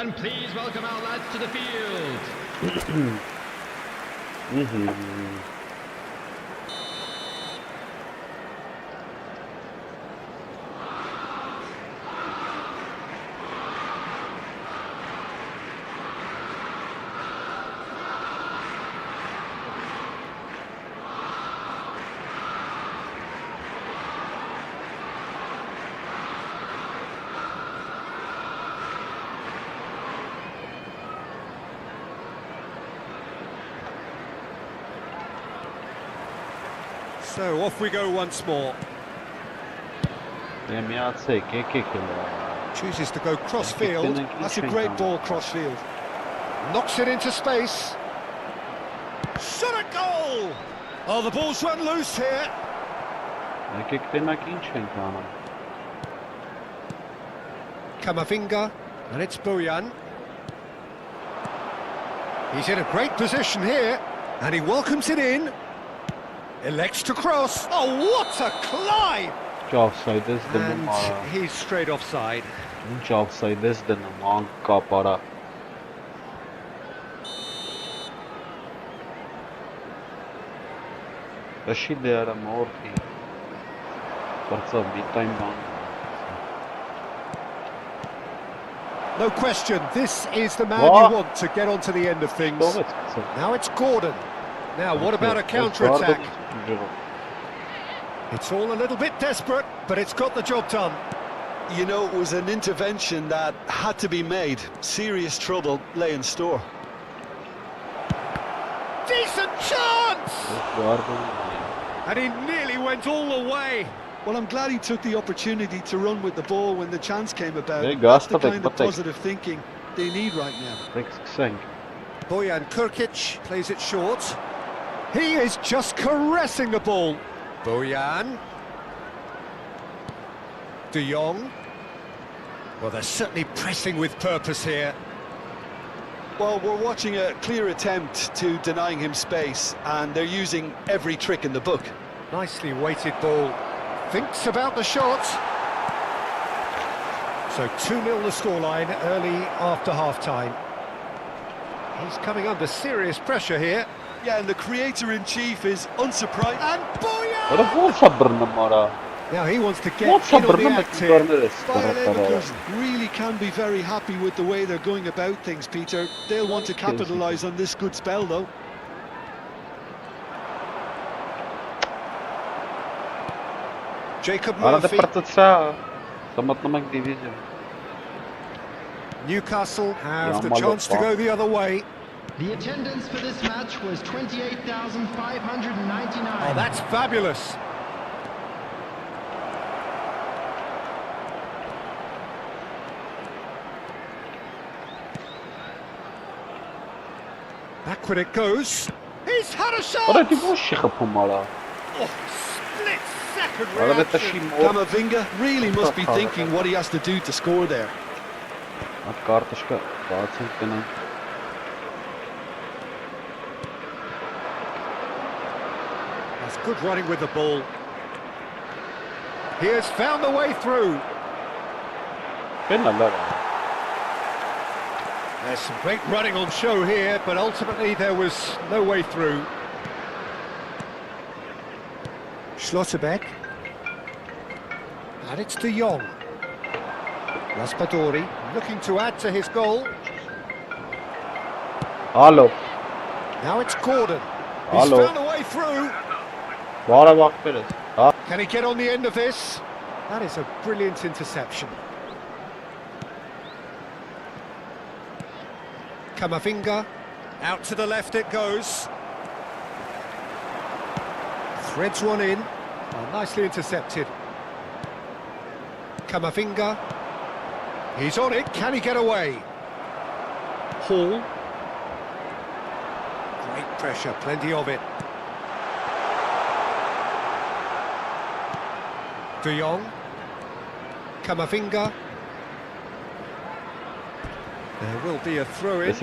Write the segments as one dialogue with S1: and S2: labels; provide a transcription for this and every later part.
S1: And please welcome our lads to the field.
S2: So off we go once more. Chooses to go cross-field. That's a great ball cross-field. Knocks it into space. Shot a goal! Oh, the ball's run loose here. Camavinga, and it's Bojan. He's in a great position here, and he welcomes it in. Elects to cross. Oh, what a climb! And he's straight offside. No question, this is the man you want to get onto the end of things. Now it's Gordon. Now, what about a counter-attack? It's all a little bit desperate, but it's got the job done.
S3: You know, it was an intervention that had to be made. Serious trouble lay in store.
S2: Decent chance! And he nearly went all the way.
S3: Well, I'm glad he took the opportunity to run with the ball when the chance came about. That's the kind of positive thinking they need right now.
S2: Bojan Krkić plays it short. He is just caressing the ball. Bojan. De Jong. Well, they're certainly pressing with purpose here.
S3: Well, we're watching a clear attempt to denying him space, and they're using every trick in the book.
S2: Nicely weighted ball. Thinks about the shot. So 2-0 the scoreline early after half-time. He's coming under serious pressure here.
S3: Yeah, and the creator-in-chief is unsurprised.
S2: And Bojan! Now he wants to get in on the act here.
S3: Bayer Leverkusen really can be very happy with the way they're going about things, Peter. They'll want to capitalise on this good spell, though.
S2: Jacob Murphy. Newcastle have the chance to go the other way.
S1: The attendance for this match was 28,599.
S2: Oh, that's fabulous. Backward it goes. He's had a shot! Oh, split second reaction.
S3: Camavinga really must be thinking what he has to do to score there.
S2: That's good running with the ball. He has found the way through. There's some great running on show here, but ultimately there was no way through. Schlotterbeck. And it's De Jong. Raspadori looking to add to his goal. Now it's Gordon. He's found a way through. Can he get on the end of this? That is a brilliant interception. Camavinga, out to the left it goes. Threads one in. Oh, nicely intercepted. Camavinga. He's on it, can he get away? Hall. Great pressure, plenty of it. De Jong. Camavinga. There will be a throw-in.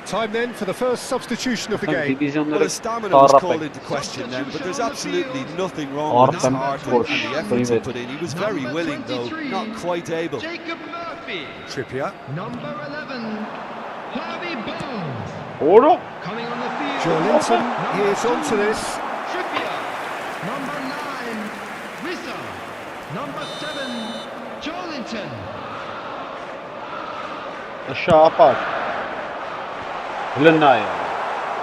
S4: Time
S2: then for the first substitution of the game.
S3: Well, the stamina was called into question then, but there's absolutely nothing wrong with his heart and the efforts he put in. He was very willing, though, not quite able.
S1: Jacob Murphy.
S2: Trippier.
S1: Number 11, Harvey Bones.
S4: Oro.
S1: Coming on the field.
S2: Joelinton, he is onto this.
S1: Trippier. Number 9, Rissa. Number 7, Joelinton.
S4: Şapak. Lenaya.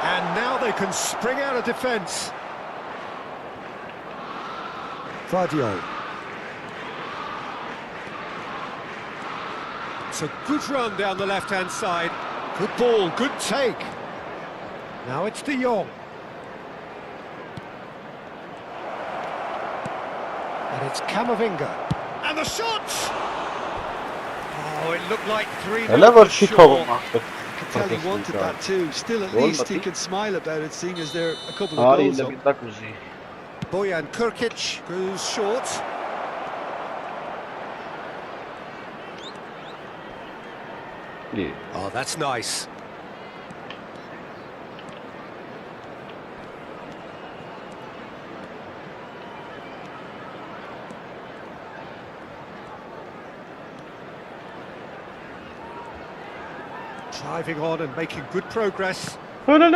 S2: And now they can spring out of defence. Vadio. It's a good run down the left-hand side. Good ball, good take. Now it's De Jong. And it's Camavinga. And the shot! Oh, it looked like 3-0.
S3: I could tell he wanted that too. Still, at least he can smile about it, seeing as they're a couple of goals up.
S2: Bojan Krkić goes short.
S4: Yeah.
S2: Oh, that's nice. Driving on and making good progress.
S4: And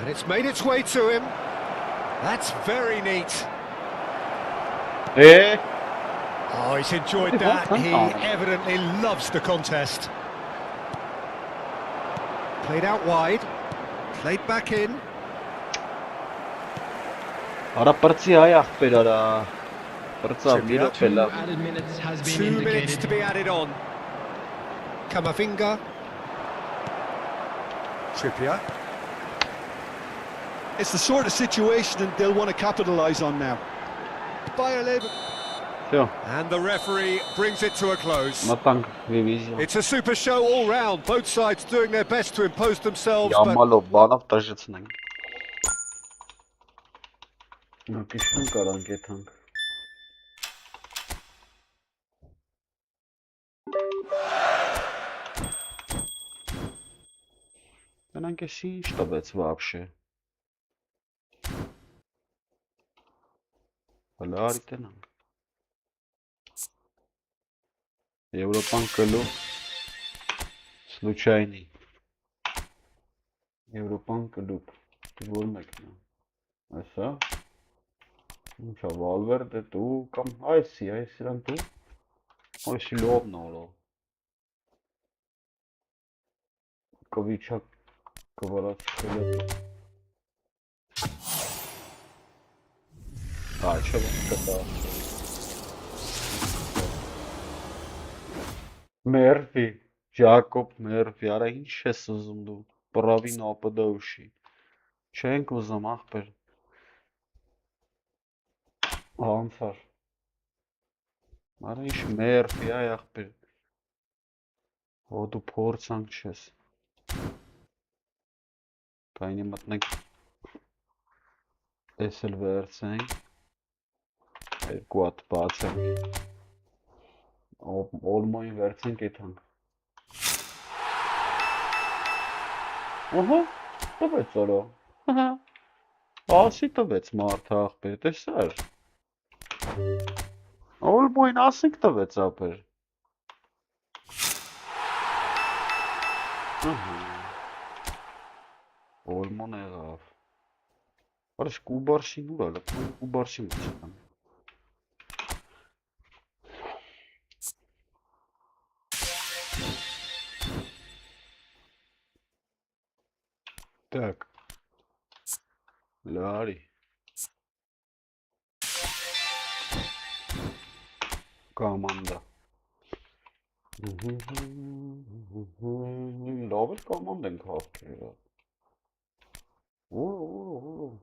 S2: it's made its way to him. That's very neat.
S4: Yeah.
S2: Oh, he's enjoyed that. He evidently loves the contest. Played out wide. Played back in.
S1: Added minutes has been
S2: 2 minutes
S1: indicated.
S2: to be added on. Camavinga. Trippier.
S3: It's the sort of situation that they'll want to capitalise on now. Bayer Lever.
S2: And the referee brings it to a close. It's a super show all round. Both sides doing their best to impose themselves.
S4: Что вообще? Европан клуб случайный. Европан клуб. Așa. Așa, Valverde, tu, cam, hai si lan tu. Hai si lovno. Kovičak, Kovaratskhelia. Așa, gata. Մերվի, Ջակոբ Մերվի, արա ինչ ես ուզում դու, պրավին ապդաուշի, չենք ուզում աղբեր, անցար, արա ինչ Մերվի այ աղբեր, հո դու փորձանք չես, կայնի մտնենք, ես էլ վերցենք, երկու հատ բացենք, Olmo'yu versin Ketan. Aha, տվեց օրո։ Ահա։ Ասի տվեց մարդ աղբեր, տեսար։ Olmo'ին ասինք տվեց ապեր։ Ահա։ Olmo'n եղավ։ Արս Կուբարշին ուր ալը, Կուբարշին մցան։ Так, Лари. Команда. Ловит команден кafke. Oo.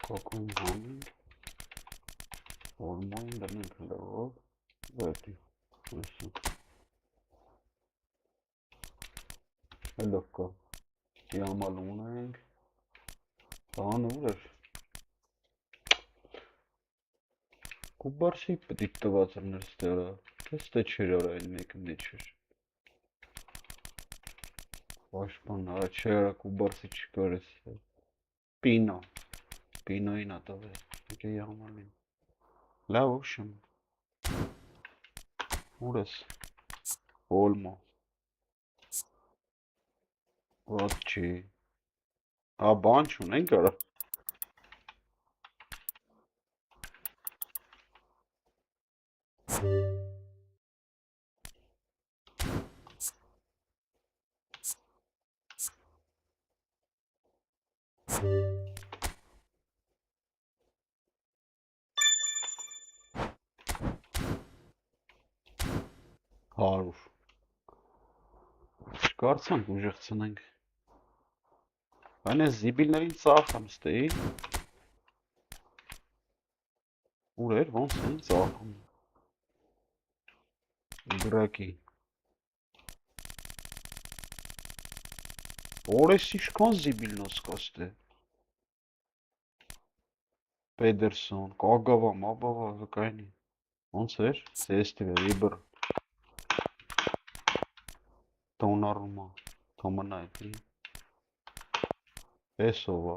S4: Kakun hangi? Olmayın da ne kadar o? Evet. Nasıl? Lokko. Yağmalımın. Daha ne olur? Kubarsi petit տվածրներ ստերա։ Քեզ թե չեր արա այն մեկը մեջ էր։ Պաշտպան արա չերա Kubarsi չկարես։ Pino։ Pino-ին ատավ է։ Եկե յամանին։ Լավ ուշեմ։ Ուրես։ Olmo։ Ված չի։ Հա բան չունենք արա։ Հարուր։ Չկարծանք ուժեղցնենք։ Այն է զիբիլներին ծախեմ ստեի։ Ուր էր, ոնց են ծախում։ Գրակի։ Օրես իշքան զիբիլնոց կաստե։ Պեդերսոն, կագավա, մաբավա, վկայնի։ Ոնց էր, սեստիվ է, վիբր։ Տոնարումա, թոմանա էտի։ Պեսովա։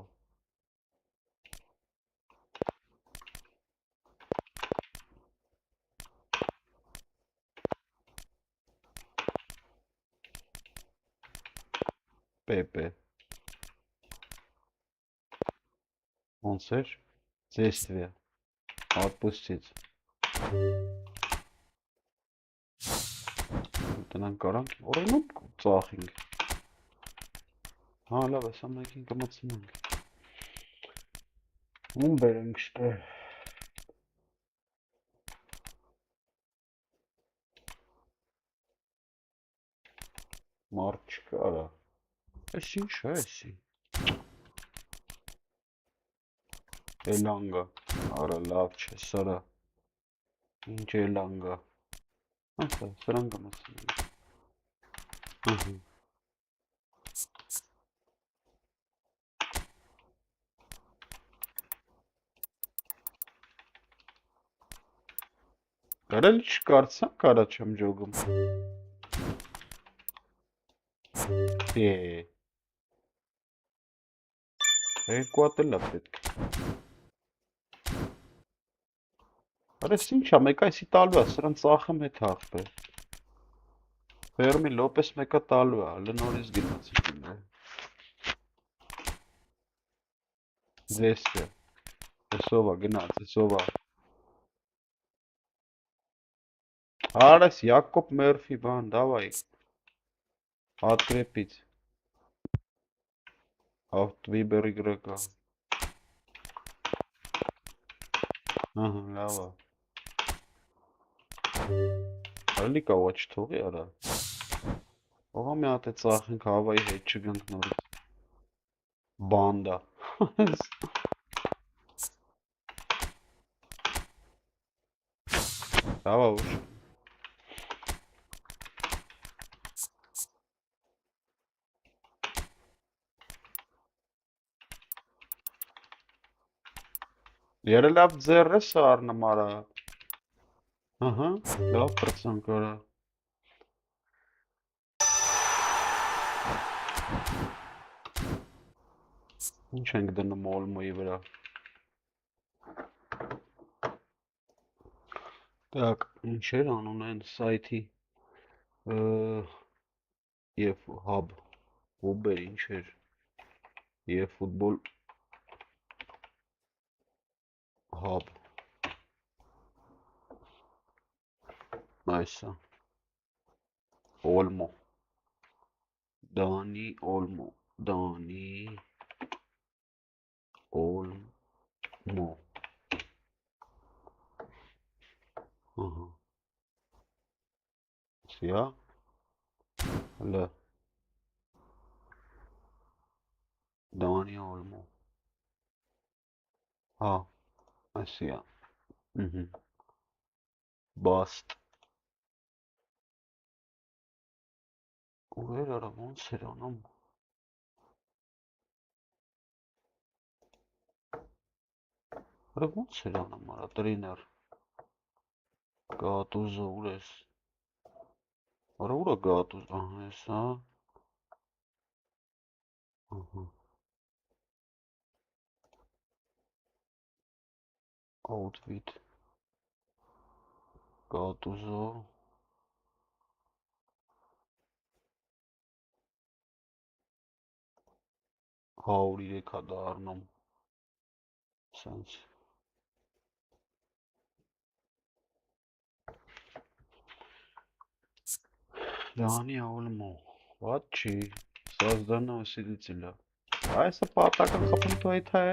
S4: Պեպե։ Ոնց էր, սեստիվ է, ատպուստից։ Տնանք կարանք, օրենոտ ծախինք։ Հա, լավ, ես ամենքին կմծնենք։ Ում բերենք շտե։ Մարդ չկարա։ Ես ինչ է եսի։ Էլանգա, արա լավ չէ, սարա։ Ինչ էլանգա։ Ահա, սրան կմծնենք։ Ահա։ Կարելի չկարծան կարա չեմ ջոգում։ Երկու հատ էլ է պետք։ Արես ինչա, մեկ այսի տալու է, սրան ծախեմ հետ հաղբե։ Ֆերմի լոպես մեկա տալու է, հլը նորից գնացի գինը։ Ձեստը, էսովա գնաց, էսովա։ Արես Յակոբ Մերֆի բան, դավայ, հատկրեպից, ավտվիբերի գրակա, ահա, լավա, հալի կավա չթողի արա, ողա մի հատ է ծախենք հավայի հետ չգանք նորից, բանդա, լավա ուշ, Երելավ ձեր ես արնմ արա, ահա, լավ պրծանք արա, ինչ ենք դնում Olmo-ի վրա, Так, ինչ էր անուն են սայթի, և հաբ, հուբեր ինչ էր, Efootball hub, այսա, Olmo, Դանի Olmo, Դանի Olmo, ահա, սիա, հլը, Դանի Olmo, հա, այսիա, Bast, ուր էր արա, ոնց էր անում, արա ոնց էր անում արա, տրիներ, Գատուզը ուր ես։ Արա ուր է գատուզ։ Ահա էս հա։ Ահա։ Outfit։ Գատուզը 103 է դառնում։ Սենց։ Լանի ավլմո։ What չի։ Սազդանա усилителя։ Այսը պատական խփնթոյթ է։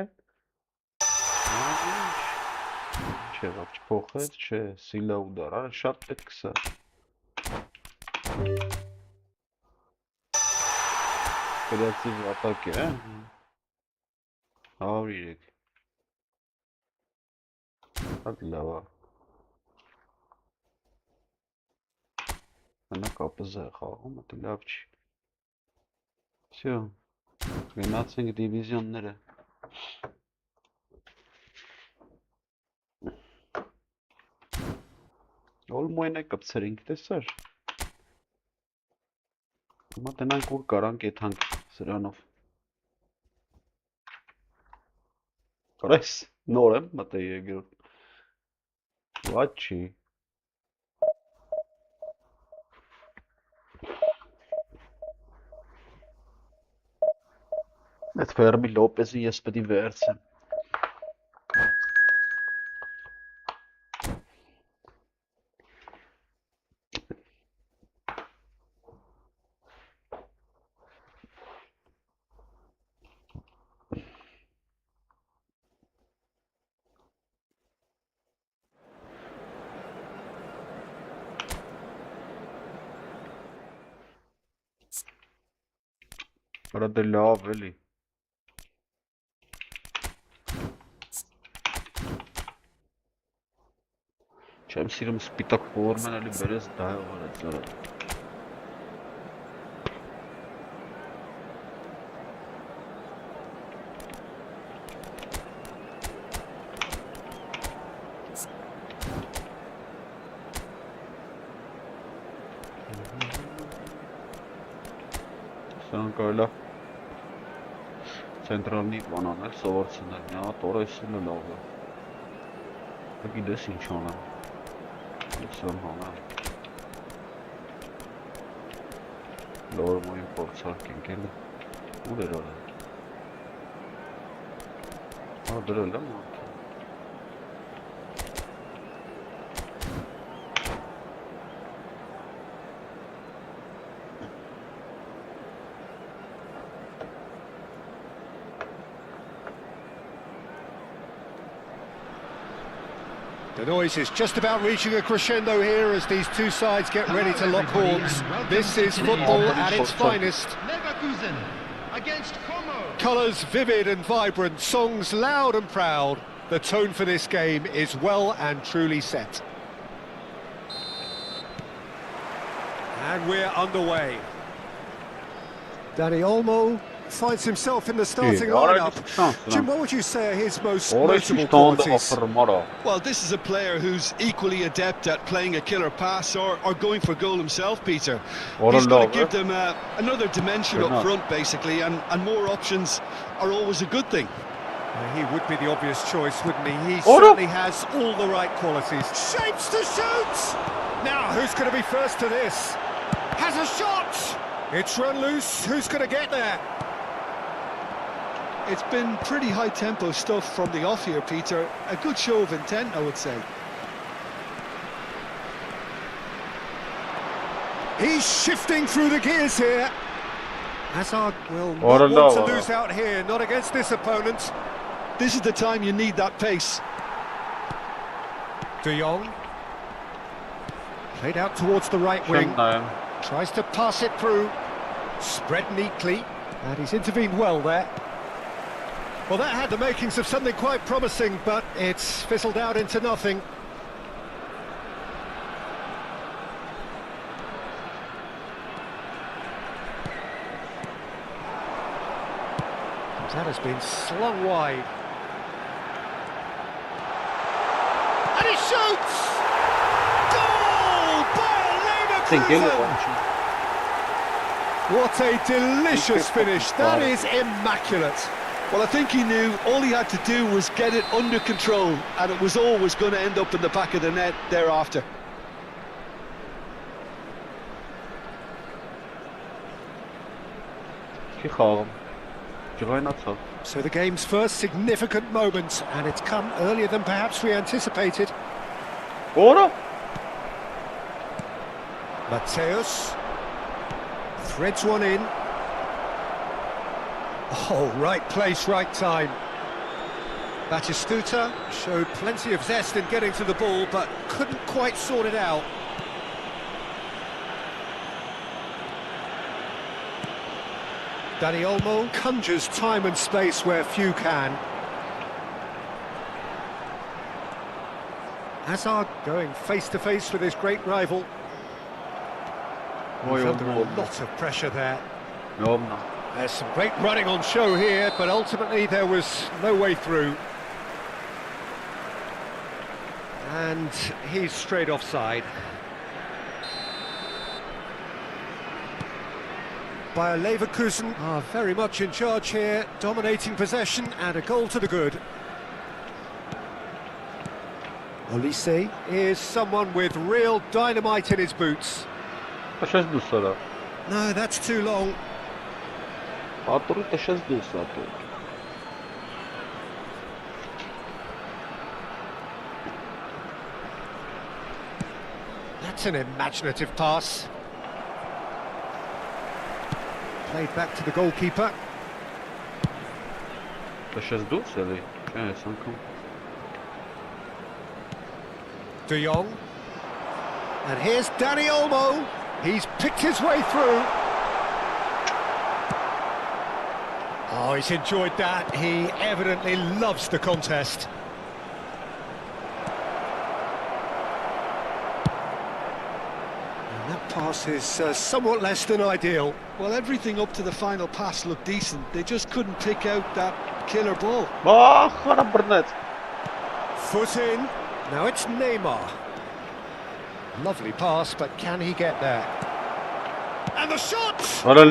S4: Չէ, ոչ փոխեց, չէ, սիլա ուդար, արա շատ պետք է։ Կրեատիվ атаկ է, 103։ Հատ լավ է։ Մենակ ապզա է խաղում, դա լավ չի։ Всё, գնացինք դիվիզիոնները։ Olmoyne կպցրինք, տեսար։ Հիմա տնանք ուր կարանք եթանք սրանով։ Կարես նոր եմ մտե երկրորդ։ What չի։ Այդ Ֆերմի Լոպեսի ես պետք է վերցեմ։ Արա դե լավ էլի։ Չեմ սիրում սպիտակ ֆորման էլի բերես դայով արեց արա։ Սան կարելի է ցենտրալնի բան անել, սովորցնել, մի հատ օրեսին լավ է։ Գիտես ինչ անեմ։ Սան հանեմ։ Լորմոյին փորձարկենք էլի։ Ուր էր արել։ Հա դրել եմ ատի։
S2: The noise is just about reaching a crescendo here as these two sides get ready to lock horns. This is football at its finest.
S1: Leverkusen against Como.
S2: Colours vivid and vibrant, songs loud and proud. The tone for this game is well and truly set. And we're underway. Danny Olmo finds himself in the starting lineup. Jim, what would you say are his most notable qualities?
S3: Well, this is a player who's equally adept at playing a killer pass or going for goal himself, Peter. He's going to give them another dimension up front, basically, and more options are always a good thing.
S2: He would be the obvious choice, wouldn't he? He certainly has all the right qualities. Shapes to shoot! Now, who's going to be first to this? Has a shot! It's run loose. Who's going to get there?
S3: It's been pretty high-tempo stuff from the off here, Peter. A good show of intent, I would say.
S2: He's shifting through the gears here. Hazard will not want to lose out here, not against this opponent.
S3: This is the time you need that pace.
S2: De Jong. Played out towards the right wing. Tries to pass it through. Spread neatly. And he's intervened well there. Well, that had the makings of something quite promising, but it's fizzled out into nothing. That has been slung wide. And he shoots! What a delicious finish. That is immaculate.
S3: Well, I think he knew all he had to do was get it under control, and it was always going to end up in the back of the net thereafter.
S2: So the game's first significant moment, and it's come earlier than perhaps we anticipated. Mateus threads one in. Oh, right place, right time. Batistuta showed plenty of zest in getting to the ball, but couldn't quite sort it out. Dani Olmo conjures time and space where few can. Hazard going face-to-face with his great rival. He's under a lot of pressure there. There's some great running on show here, but ultimately there was no way through. And he's straight offside. Bayer Leverkusen are very much in charge here, dominating possession and a goal to the good. Olise is someone with real dynamite in his boots. No, that's too long. That's an imaginative pass. Played back to the goalkeeper. De Jong. And here's Dani Olmo. He's picked his way through. Oh, he's enjoyed that. He evidently loves the contest. And that pass is somewhat less than ideal.
S3: Well, everything up to the final pass looked decent. They just couldn't pick out that killer ball.
S2: Foot in. Now it's Neymar. Lovely pass, but can he get there? And the shot! It's a goal!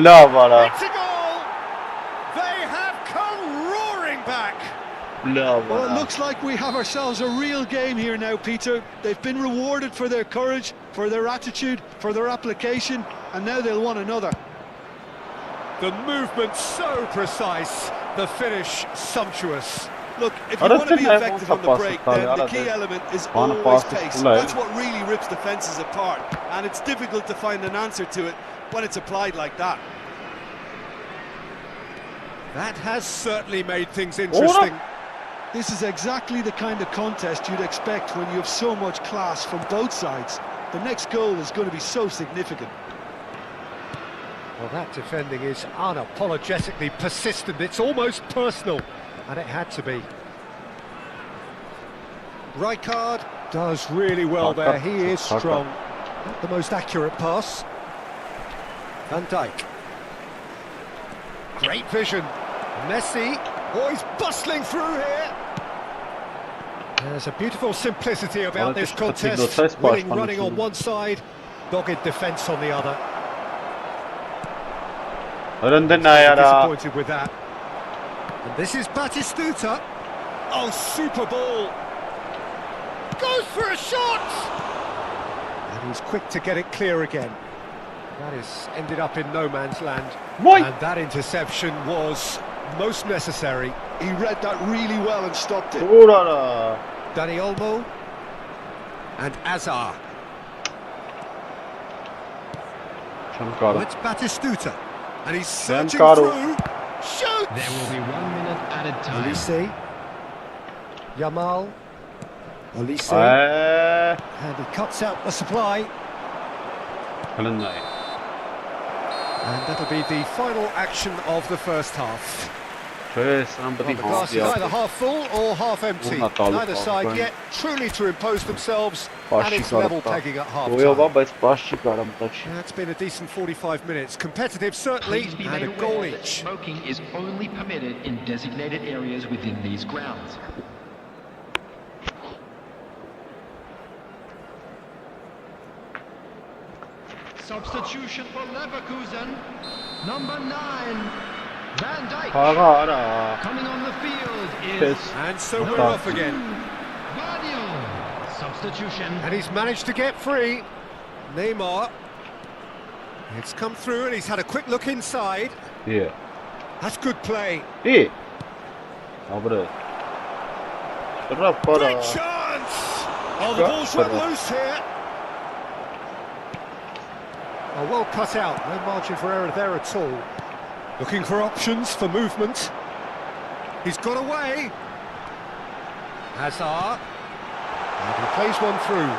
S2: They have come roaring back!
S3: Well, it looks like we have ourselves a real game here now, Peter. They've been rewarded for their courage, for their attitude, for their application, and now they'll want another.
S2: The movement so precise, the finish sumptuous.
S3: Look, if you want to be effective on the break, then the key element is always pace. That's what really rips defences apart, and it's difficult to find an answer to it when it's applied like that.
S2: That has certainly made things interesting.
S3: This is exactly the kind of contest you'd expect when you have so much class from both sides. The next goal is going to be so significant.
S2: Well, that defending is unapologetically persistent. It's almost personal. And it had to be. Rijkaard does really well there. He is strong. Not the most accurate pass. Van Dijk. Great vision. Messi. Oh, he's bustling through here. There's a beautiful simplicity about this contest. Winning running on one side, dogged defence on the other. Disappointed with that. And this is Batistuta. Oh, super ball. Goes for a shot! And he's quick to get it clear again. That is ended up in no man's land. And that interception was most necessary.
S3: He read that really well and stopped it.
S2: Dani Olmo. And Azar. Well, it's Batistuta. And he's searching through. Shoots!
S1: There will be 1 minute added time.
S2: Olise. Yamal. Olise. And he cuts out the supply. And that'll be the final action of the first half. Well, the glass is either half full or half empty. Neither side yet truly to impose themselves, and it's level pegging at half time. It's been a decent 45 minutes. Competitive certainly, and a goal each.
S1: Smoking is only permitted in designated areas within these grounds. Substitution for Leverkusen. Number 9, Van Dijk. Coming on the field is...
S2: And so we're off again.
S1: Substitution.
S2: And he's managed to get free. Neymar. It's come through and he's had a quick look inside.
S4: Yeah.
S2: That's good play.
S4: Yeah. Great
S2: chance! Oh, the ball's run loose here. Oh, well cut out. No margin for error there at all. Looking for options for movement. He's got away. Hazard. And he plays one through.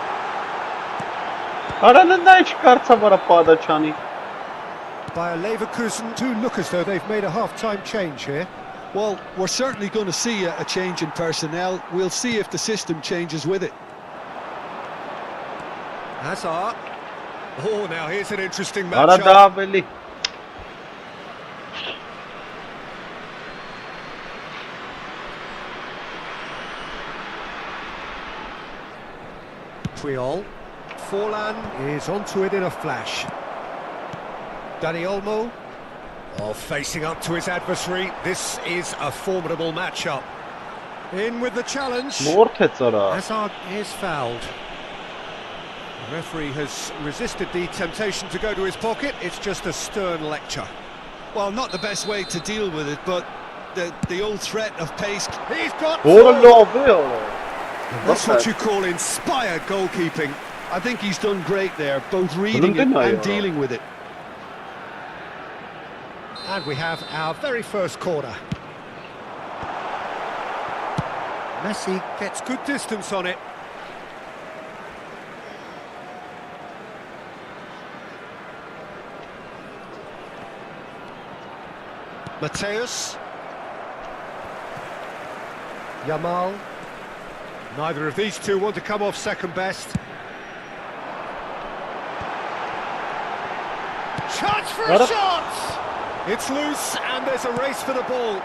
S2: By Leverkusen to look as though they've made a half-time change here.
S3: Well, we're certainly going to see a change in personnel. We'll see if the system changes with it.
S2: Hazard. Oh, now here's an interesting matchup. Puyol. Forlan is onto it in a flash. Dani Olmo. Oh, facing up to his adversary. This is a formidable matchup. In with the challenge. Hazard is fouled. The referee has resisted the temptation to go to his pocket. It's just a stern lecture.
S3: Well, not the best way to deal with it, but the old threat of pace.
S2: He's got That's what you call inspired goalkeeping.
S3: I think he's done great there, both reading it and dealing with it.
S2: And we have our very first corner. Messi gets good distance on it. Mateus. Yamal. Neither of these two want to come off second best. Chance for a shot! It's loose and there's a race for the ball.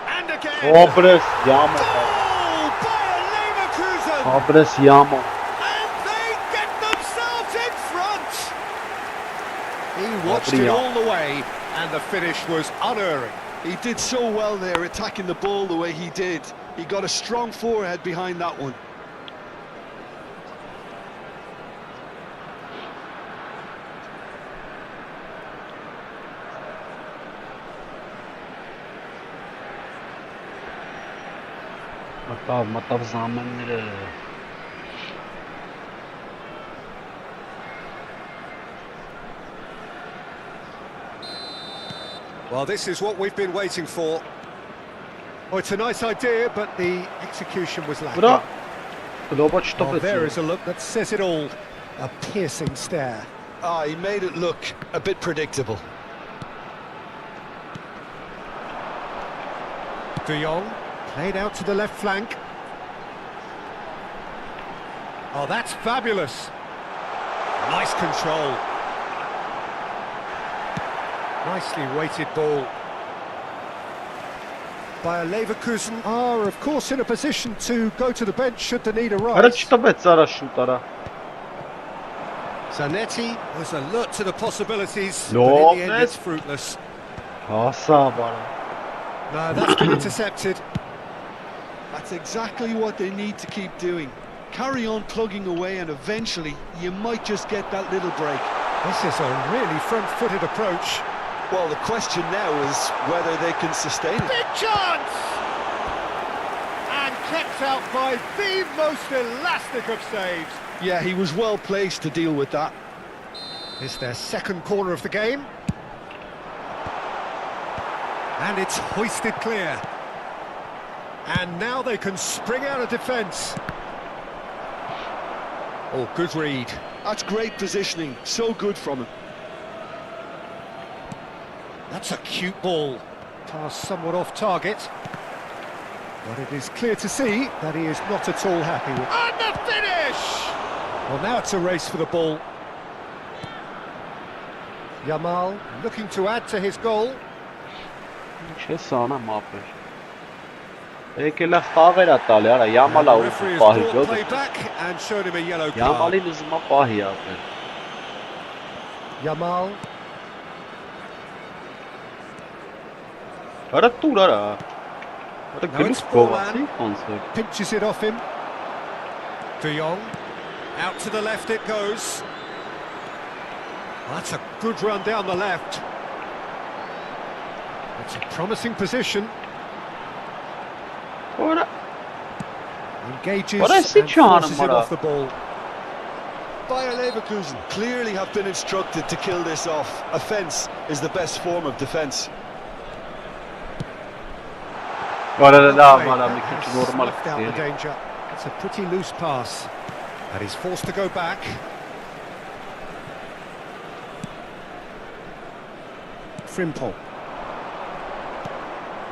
S2: And again! Goal by Leverkusen! And they get themselves in front! He watched it all the way and the finish was unerring.
S3: He did so well there, attacking the ball the way he did. He got a strong forehead behind that one.
S2: Well, this is what we've been waiting for. Oh, it's a nice idea, but the execution was lacking. Oh, there is a look that says it all. A piercing stare.
S3: Ah, he made it look a bit predictable.
S2: De Jong, played out to the left flank. Oh, that's fabulous. Nice control. Nicely weighted ball. By Leverkusen are, of course, in a position to go to the bench should the need arise. Zanetti was alert to the possibilities, but in the end it's fruitless. No, that's been intercepted.
S3: That's exactly what they need to keep doing. Carry on plugging away and eventually you might just get that little break.
S2: This is a really front-footed approach.
S3: Well, the question now is whether they can sustain it.
S2: Big chance! And kept out by the most elastic of saves.
S3: Yeah, he was well placed to deal with that.
S2: It's their second corner of the game. And it's hoisted clear. And now they can spring out of defence. Oh, good read.
S3: That's great positioning, so good from him.
S2: That's a cute ball. Pass somewhat off target. But it is clear to see that he is not at all happy with... And the finish! Well, now it's a race for the ball. Yamal looking to add to his goal.
S4: The
S2: referee has brought play back and showed him a yellow card. Yamal.
S4: Արա տուր արա։ Արա
S2: Now it's
S4: գլուխ
S2: Forlan.
S4: գովացի կոնցեպտ։
S2: Pinches it off him. De Jong. Out to the left it goes. That's a good run down the left. It's a promising position.
S4: Արա
S2: Engages
S4: What is
S2: and
S4: he trying to
S2: forces it
S4: mara?
S2: off the ball.
S3: Bayer Leverkusen clearly have been instructed to kill this off. Offence is the best form of defence.
S4: Արա դա
S2: Halfway,
S4: մալա
S2: that
S4: մի քիչ
S2: has
S4: նորմալ
S2: snuffed out the
S4: կստի։
S2: danger. It's a pretty loose pass. And he's forced to go back. Frimpong.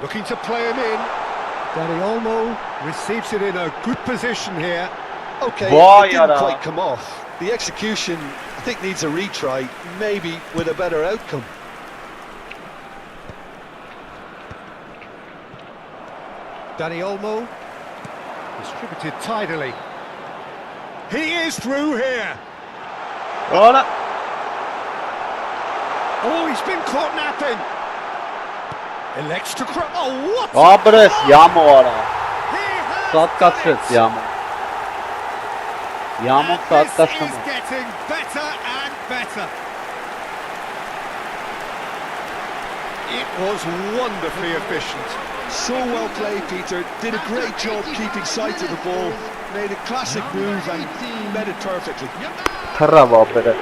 S2: Looking to play him in. Danny Olmo receives it in a good position here.
S3: Okay,
S4: Boy,
S3: it didn't
S4: yada.
S3: quite come off. The execution, I think, needs a retry, maybe with a better outcome.
S2: Danny Olmo. Distributed tidily. He is through here.
S4: Արա
S2: Oh, he's been caught napping. Elects to cross. Oh, what?
S4: Աբրես յամո արա։
S2: He has
S4: Սատկացրեց
S2: done it.
S4: յամո։ Յամո
S2: And this
S4: սատկացնում։
S2: is getting better and better. It was wonderfully efficient.
S3: So well played, Peter. Did a great job keeping sight of the ball. Made a classic move and met it perfectly.
S4: Թռավ ապերը։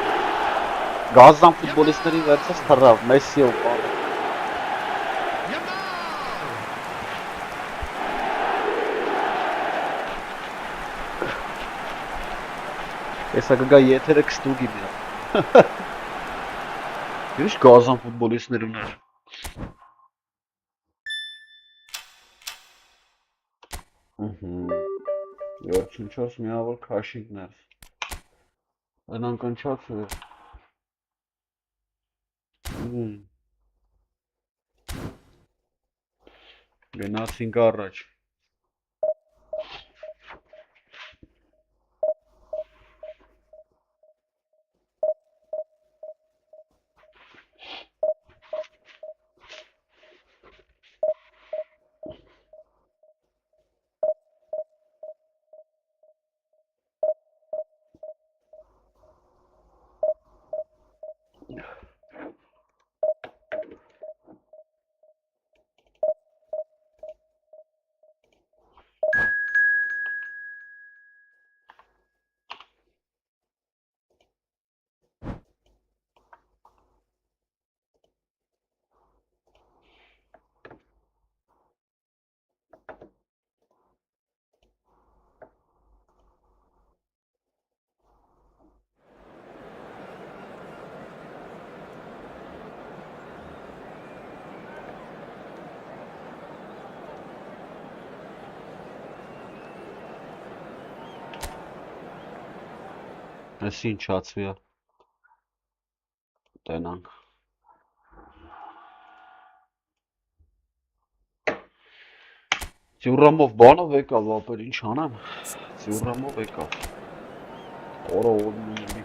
S4: Գազան ֆուտբոլիստների վերցած թռավ, Մեսսի ու բանը։ Հեսա կգա եթերը կստուգի միա։ Ինչ գազան ֆուտբոլիստներ ուներ։ Վերջնչոց միավոր քաշինքներ։ Այն անկնչած է։ Գնացինք առաջ։ Այս ինչ ացվի է։ Տենանք։ Ծյուրամով բանով եկավ, ապեր ինչ անեմ։ Ծյուրամով եկավ։ Օրը օրնի։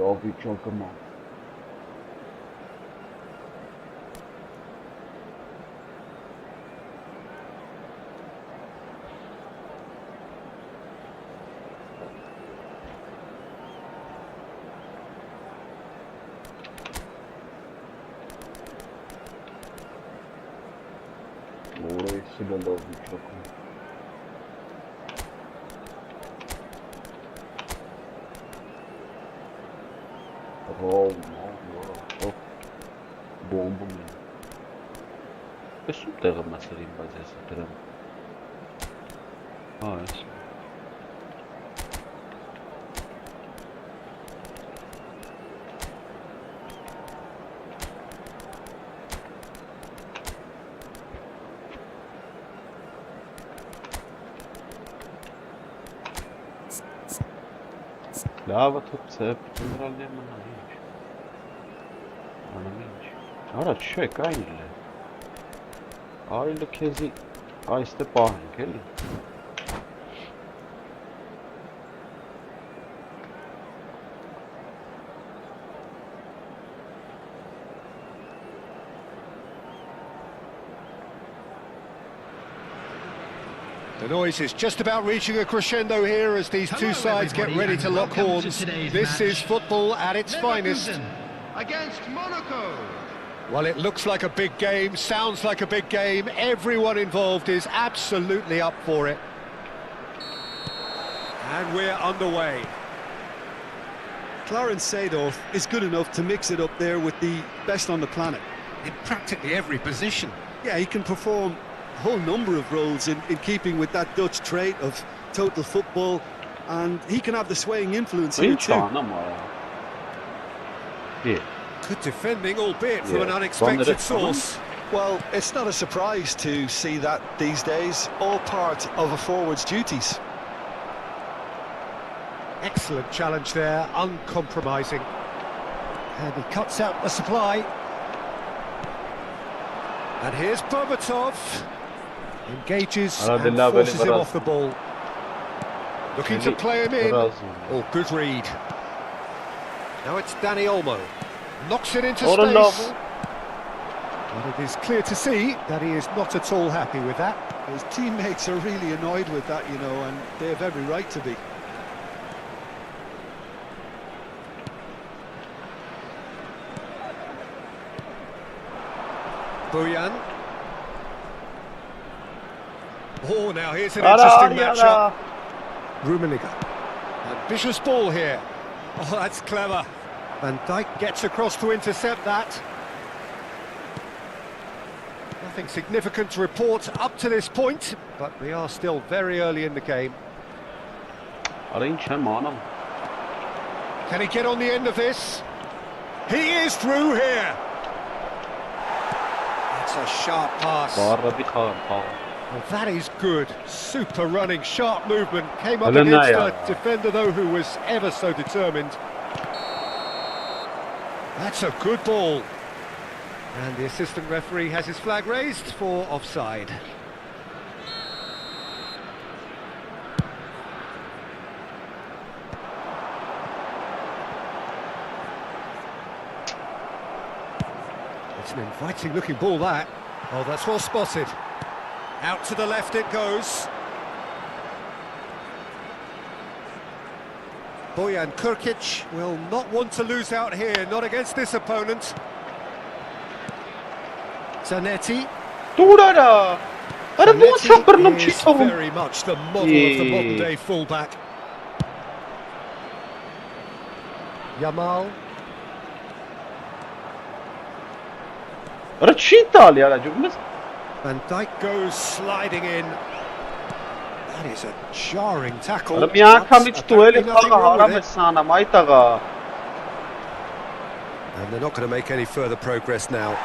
S4: Դավի չակմա։ Orayı silahla çok. Oh, no, bomba. È sul terra ma si rimbalza sul terra. Ah, sì. Lava tutse, generalde manaymış. Anlamış. Araç şey kaynılı. Aile kezi ayste pahen kelli.
S2: The noise is just about reaching a crescendo here as these two sides get ready to lock horns. This is football at its finest.
S1: Against Monaco.
S2: Well, it looks like a big game, sounds like a big game. Everyone involved is absolutely up for it. And we're underway.
S3: Clarence Seedorf is good enough to mix it up there with the best on the planet.
S2: In practically every position.
S3: Yeah, he can perform a whole number of roles in keeping with that Dutch trait of total football, and he can have the swaying influence here too.
S4: Yeah.
S2: Good defending, albeit from an unexpected source.
S3: Well, it's not a surprise to see that these days, all part of a forward's duties.
S2: Excellent challenge there, uncompromising. And he cuts out the supply. And here's Berbatov. Engages and forces him off the ball. Looking to play him in. Oh, good read. Now it's Dani Olmo. Knocks it into space. But it is clear to see that he is not at all happy with that.
S3: His teammates are really annoyed with that, you know, and they have every right to be.
S2: Bojan. Oh, now here's an interesting matchup. Rummenigge. Ambitious ball here. Oh, that's clever. Van Dijk gets across to intercept that. Nothing significant to report up to this point, but we are still very early in the game. Can he get on the end of this? He is through here. That's a sharp pass. Well, that is good. Super running, sharp movement. Came up against a defender, though, who was ever so determined. That's a good ball. And the assistant referee has his flag raised for offside. It's an inviting looking ball, that. Oh, that's well spotted. Out to the left it goes. Bojan Krkić will not want to lose out here, not against this opponent. Zanetti. Zanetti is very much the model of the modern-day fullback. Yamal. Van Dijk goes sliding in. That is a jarring tackle. And they're not going to make any further progress now.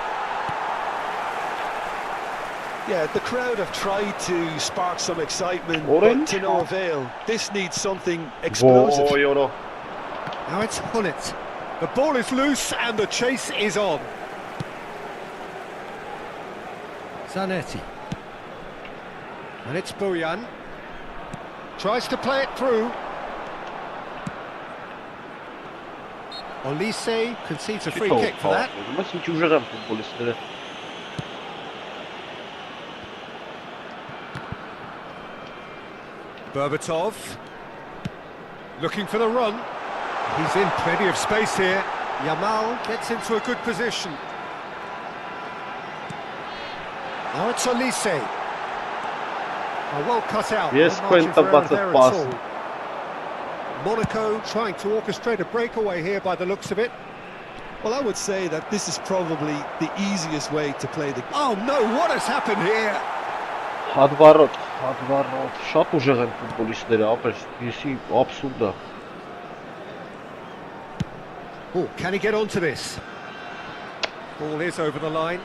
S3: Yeah, the crowd have tried to spark some excitement, but to no avail. This needs something explosive.
S2: Now it's Hullet. The ball is loose and the chase is on. Zanetti. And it's Bojan. Tries to play it through. Olise concedes a free kick for that. Berbatov. Looking for the run. He's in plenty of space here. Yamal gets into a good position. Now it's Olise. Well cut out.
S4: Yes, pass.
S2: Monaco trying to orchestrate a breakaway here by the looks of it.
S3: Well, I would say that this is probably the easiest way to play the game.
S2: Oh no, what has happened here?
S4: Շատ ուժեղ են ֆուտբոլիստները, եսի абսուրդ է.
S2: Oh, can he get onto this? Ball is over the line.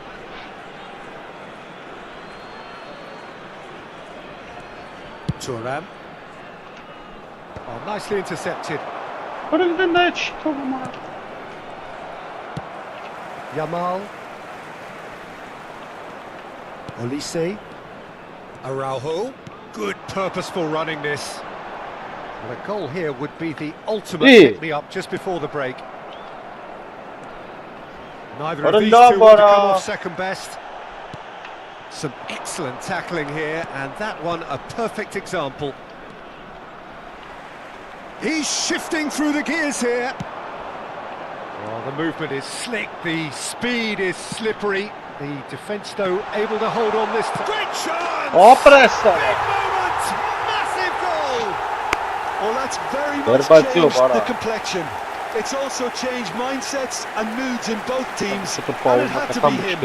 S2: Thuram. Oh, nicely intercepted. Yamal. Olise. Araujo. Good purposeful running this. Well, a goal here would be the ultimate pick-me-up just before the break. Neither of these two want to come off second best. Some excellent tackling here, and that one a perfect example. He's shifting through the gears here. Well, the movement is slick, the speed is slippery. The defence, though, able to hold on this time. Great chance!
S4: Oh, pressa!
S2: Big moment! Massive goal!
S3: Well, that's very much changed the complexion. It's also changed mindsets and moods in both teams. And it had to be him.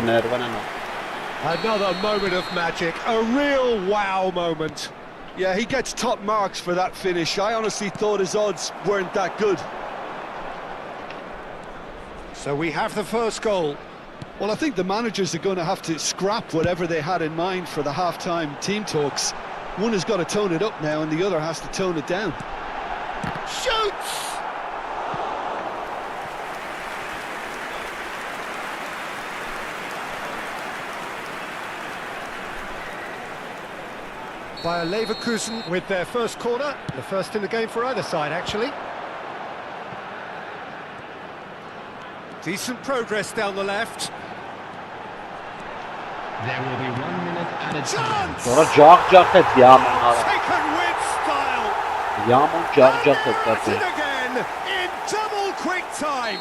S2: Another moment of magic, a real wow moment.
S3: Yeah, he gets top marks for that finish. I honestly thought his odds weren't that good.
S2: So we have the first goal.
S3: Well, I think the managers are going to have to scrap whatever they had in mind for the half-time team talks. One has got to tone it up now and the other has to tone it down.
S2: Shoots! By Leverkusen with their first corner, the first in the game for either side, actually. Decent progress down the left.
S1: There will be 1 minute added time.
S2: Taken with style. And it again in double quick time.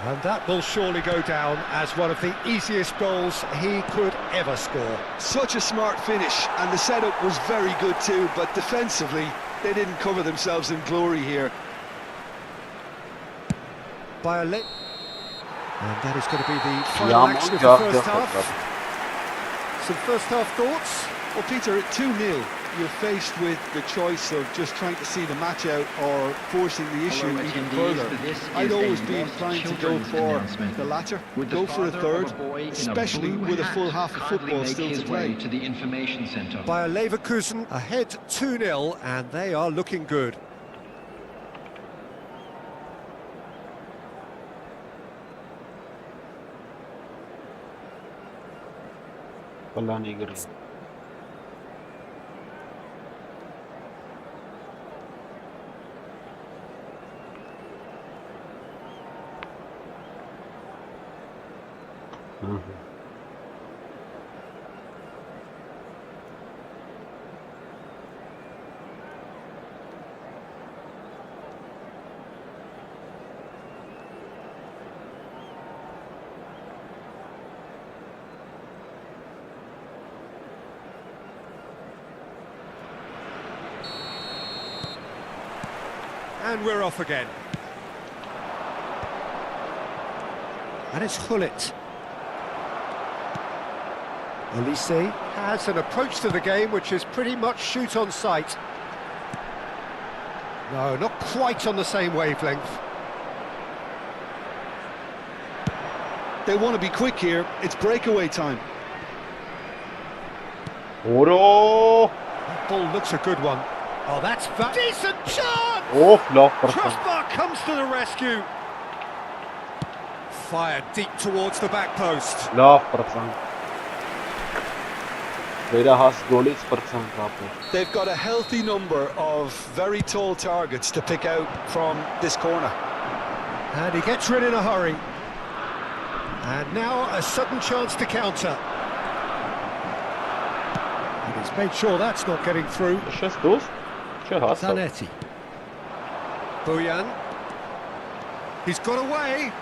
S2: And that will surely go down as one of the easiest goals he could ever score.
S3: Such a smart finish, and the setup was very good too, but defensively, they didn't cover themselves in glory here.
S2: By and that is going to be the final action of the first half. Some first half thoughts?
S3: Well, Peter, at 2-0, you're faced with the choice of just trying to see the match out or forcing the issue even further. I'd always be inclined to go for the latter, go for a third, especially with a full half of football still to play.
S2: Bayer Leverkusen ahead 2-0, and they are looking good. And we're off again. And it's Hullet. Elise has an approach to the game which is pretty much shoot on sight. No, not quite on the same wavelength.
S3: They want to be quick here. It's breakaway time.
S4: Oro!
S2: That ball looks a good one. Oh, that's a decent chance!
S4: Oh, no.
S2: Crossbar comes to the rescue. Fired deep towards the back post.
S4: No,
S3: They've got a healthy number of very tall targets to pick out from this corner.
S2: And he gets rid in a hurry. And now a sudden chance to counter. And he's made sure that's not getting through. Zanetti. Bojan. He's got away.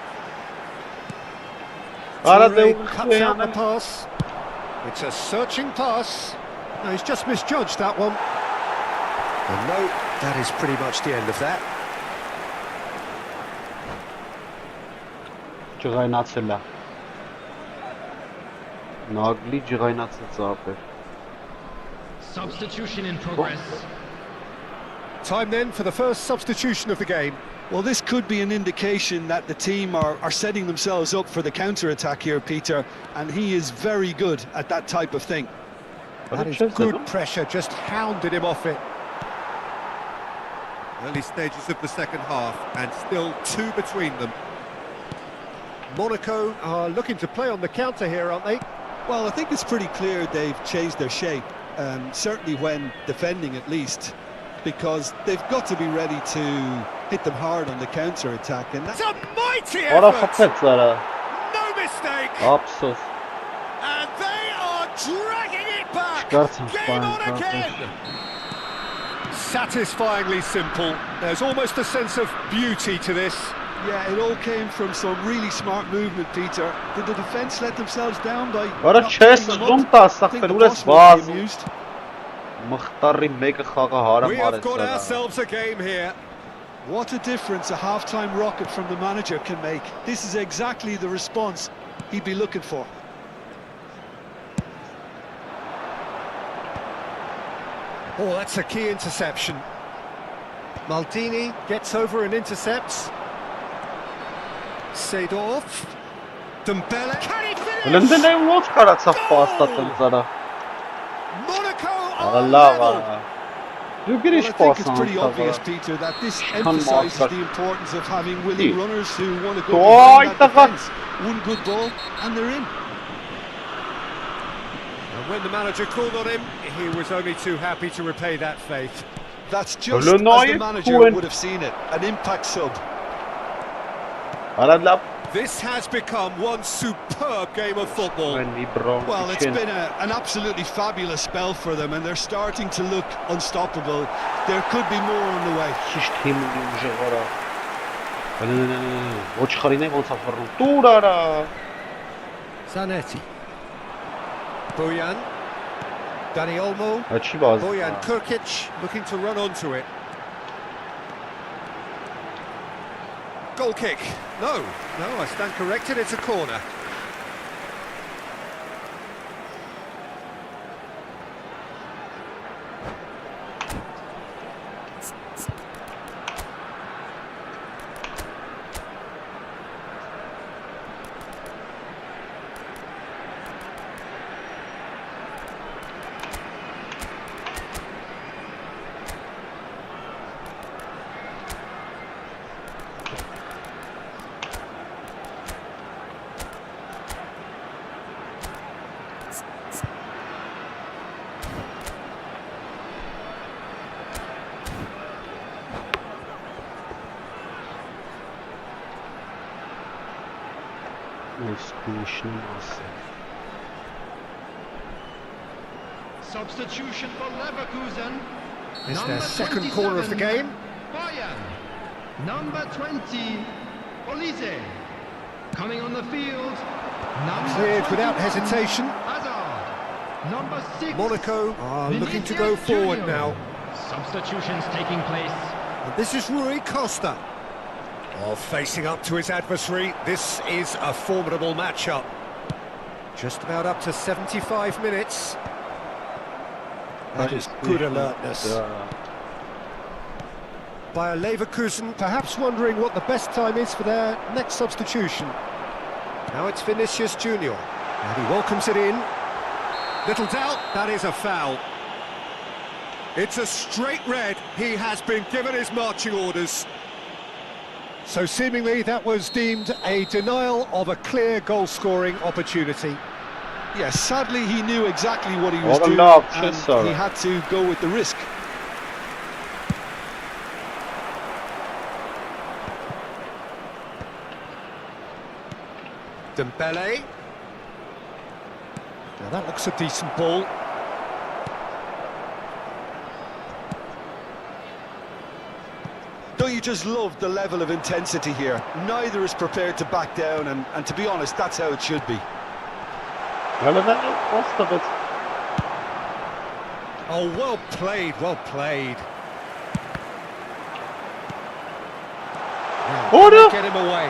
S2: Toure cuts out the pass. It's a searching pass. No, he's just misjudged that one. And no, that is pretty much the end of that.
S1: Substitution in progress.
S2: Time then for the first substitution of the game.
S3: Well, this could be an indication that the team are setting themselves up for the counter-attack here, Peter, and he is very good at that type of thing.
S2: That is good pressure, just hounded him off it. Early stages of the second half, and still 2 between them. Monaco are looking to play on the counter here, aren't they?
S3: Well, I think it's pretty clear they've changed their shape, certainly when defending at least, because they've got to be ready to hit them hard on the counter-attack, and that's
S2: a mighty effort! No mistake! And they dragging it back.
S4: Çıkarsın
S2: Game on again. Satisfyingly simple. There's almost a sense of beauty to this.
S3: Yeah, it all came from some really smart movement, Peter. Did the defence let themselves down by...
S4: Արա չես զում տա,
S3: I think the
S4: սախտել, ուրես
S3: boss will be
S4: վազ
S3: amused.
S4: Մխտարի մեկը խաղը հարամ
S2: We have
S4: արեց
S2: got
S4: արա
S2: ourselves a game here.
S3: What a difference a half-time rocket from the manager can make. This is exactly the response he'd be looking for.
S2: Oh, that's a key interception. Maldini gets over and intercepts. Seedorf. Dembele. Can he finish?
S4: Լնդեն է ոնց կարացավ պաստատել զարա
S3: Monaco
S4: Արա
S3: are
S4: լավ
S3: level.
S4: արա Դու
S3: Well,
S4: գրիշ
S3: I think it's pretty
S4: պասան
S3: obvious, Peter, that this
S4: Come
S3: emphasises
S4: on,
S3: the importance of having willing
S4: Hey.
S3: runners who want to go
S4: Why
S3: behind that
S4: the fuck?
S3: defence. One good ball and they're in.
S2: And when the manager called on him, he was only too happy to repay that faith.
S3: That's just
S4: Le
S3: as the
S4: Noir
S3: manager
S4: Cohen.
S3: would have seen it. An impact sub.
S4: Արա լավ
S2: This has become one superb game of football.
S4: Մենի բրոն
S3: Well, it's been an absolutely fabulous spell for them, and they're starting to look unstoppable. There could be more on the way.
S4: Քիչ թիմի ուժեղ արա Ոչխարին է ոնց է ֆռնում Տուր արա
S2: Zanetti. Bojan. Dani Olmo.
S4: Աչի բազ
S2: Bojan Kirkic looking to run onto it. Goal kick. No, I stand corrected, it's a corner.
S1: Substitution for Leverkusen.
S2: It's
S1: Number
S2: their second corner of the
S1: 27,
S2: game.
S1: Bayern. Number 20, Olise. Coming on the field. Number
S2: Cleared without
S1: 21,
S2: hesitation.
S1: Hazard. Number 6.
S2: Monaco are looking to go
S1: Vinicius
S2: forward
S1: Junior.
S2: now.
S1: Substitutions taking place.
S2: And this is Rui Costa. Oh, facing up to his adversary, this is a formidable matchup. Just about up to 75 minutes. That is good alertness. By Leverkusen, perhaps wondering what the best time is for their next substitution. Now it's Vinicius Junior. And he welcomes it in. Little doubt, that is a foul. It's a straight red. He has been given his marching orders. So seemingly that was deemed a denial of a clear goal-scoring opportunity.
S3: Yes, sadly he knew exactly what he was
S4: What a
S3: doing,
S4: love,
S3: and
S4: sorry.
S3: he had to go with the risk.
S2: Dembele. Now that looks a decent ball.
S3: Don't you just love the level of intensity here? Neither is prepared to back down, and to be honest, that's how it should be.
S2: Oh, well played, well played. Now,
S4: Order!
S2: get him away.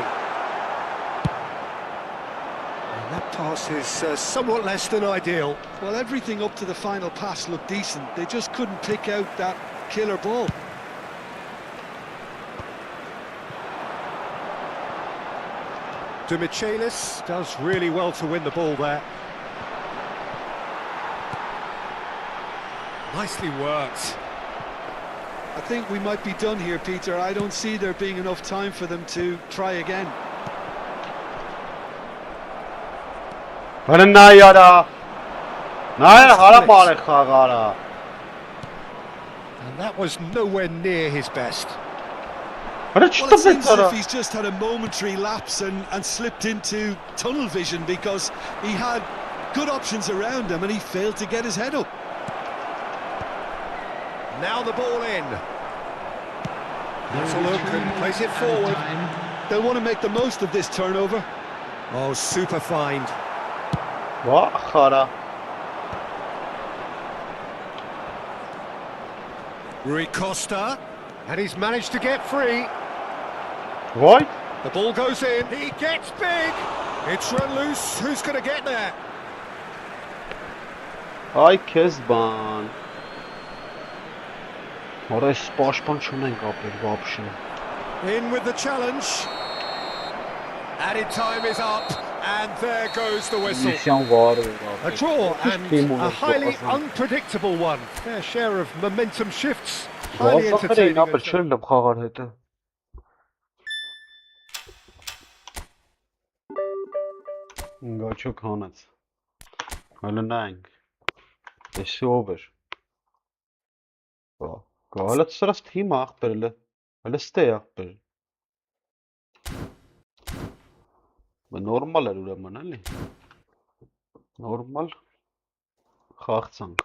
S2: And that pass is somewhat less than ideal.
S3: Well, everything up to the final pass looked decent. They just couldn't pick out that killer ball.
S2: Demichelis does really well to win the ball there. Nicely worked.
S3: I think we might be done here, Peter. I don't see there being enough time for them to try again.
S4: Հրնայ արա Նայր հարապար է խաղարա
S2: And that was nowhere near his best.
S4: Հրը
S3: Well, it seems
S4: չտպեց
S3: as
S4: արա
S3: if he's just had a momentary lapse and slipped into tunnel vision, because he had good options around him and he failed to get his head up.
S2: Now the ball in. That's a look and plays it forward.
S3: They'll want to make the most of this turnover.
S2: Oh, super find.
S4: What? Khara.
S2: Rui Costa, and he's managed to get free.
S4: What?
S2: The ball goes in, he gets big. It's run loose, who's going to get there?
S4: Ay Kezban. Oraya sparşpan çönen kapır вообще.
S2: In with the challenge. Added time is up, and there goes the whistle.
S4: Misyon var.
S2: A draw and a highly unpredictable one. Fair share of momentum shifts. Highly entertaining.
S4: Ապա չեմ խաղար հետը։ Գաչո քանած։ Հələ նայենք։ Էսի over։ Բա, գալը սրաս թիմ ախպերլը։ Հələ ստե ախպեր։ Բա նորմալ էր ուրեմն էլի։ Նորմալ խաղցանք։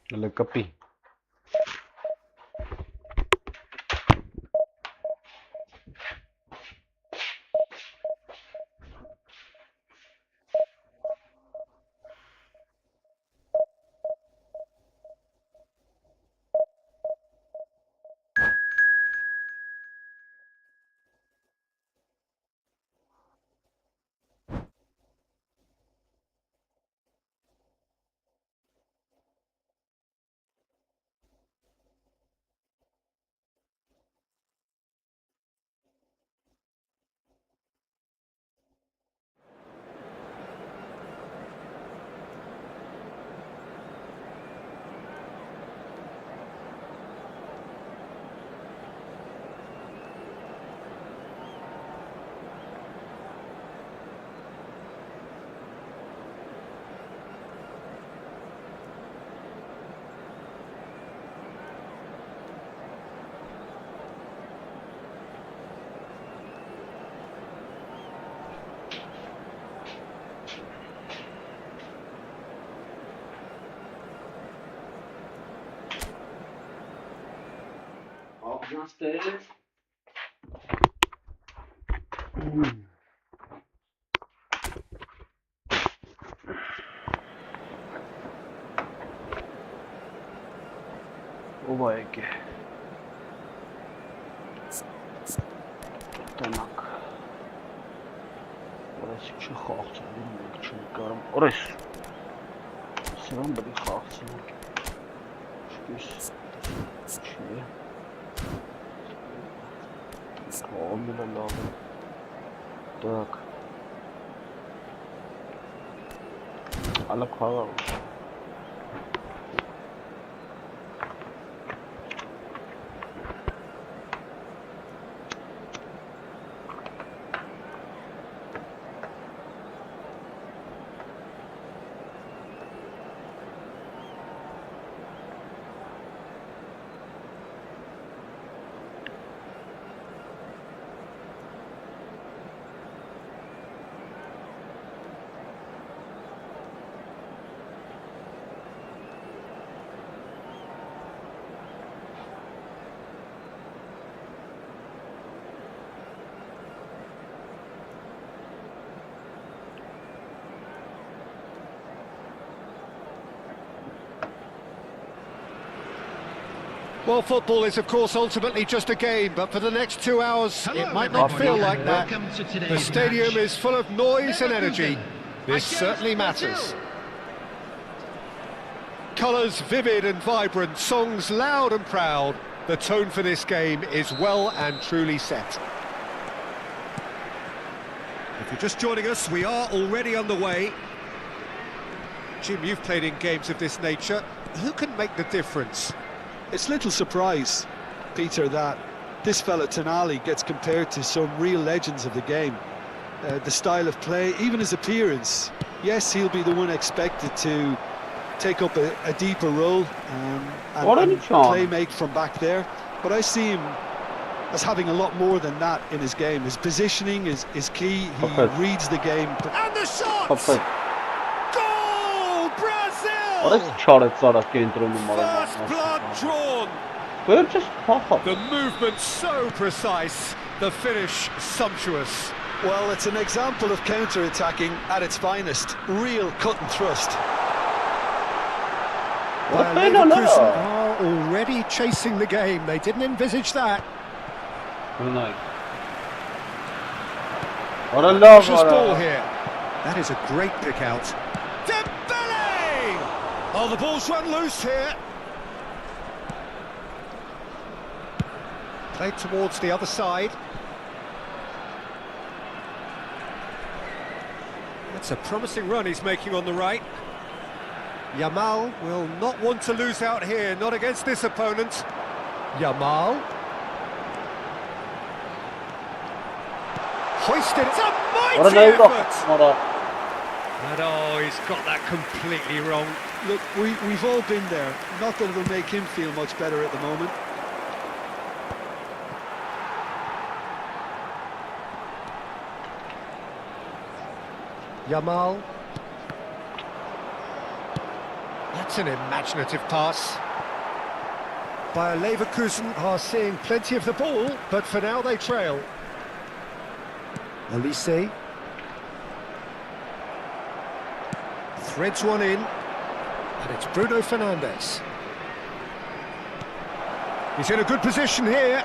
S4: Hələ կպի։ Downstairs. Ովայք է։ Տնակ։ Որես չխաղցել ենք չկարում։ Որես։ Սրան բրի խաղցել ենք։ Շկիս։ Չի։ Omnila lava. Так. Alik-GAMING.
S2: Well, football is, of course, ultimately just a game, but for the next 2 hours, it might not feel like that. The stadium is full of noise and energy. This certainly matters. Colours vivid and vibrant, songs loud and proud. The tone for this game is well and truly set. If you're just joining us, we are already on the way. Jim, you've played in games of this nature. Who can make the difference?
S3: It's little surprise, Peter, that this fella Tonali gets compared to some real legends of the game. The style of play, even his appearance, Yes, he'll be the one expected to take up a deeper role and playmate from back there. But I see him as having a lot more than that in his game. His positioning is key. He reads the game.
S2: And the shot! Goal! Brazil! First blood drawn. The movement so precise, the finish sumptuous.
S3: Well, it's an example of counter-attacking at its finest. Real cut and thrust.
S2: Leverkusen are already chasing the game. They didn't envisage that. Precious ball here. That is a great pick out. Dembele! Oh, the ball's run loose here. Played towards the other side. That's a promising run he's making on the right. Yamal will not want to lose out here, not against this opponent. Yamal. Hoisted, it's a mighty effort!
S3: And oh, he's got that completely wrong. Look, we've all been there. Not that it'll make him feel much better at the moment.
S2: Yamal. That's an imaginative pass. Bayer Leverkusen are seeing plenty of the ball, but for now they trail. Olise. Threads one in, and it's Bruno Fernandes. He's in a good position here.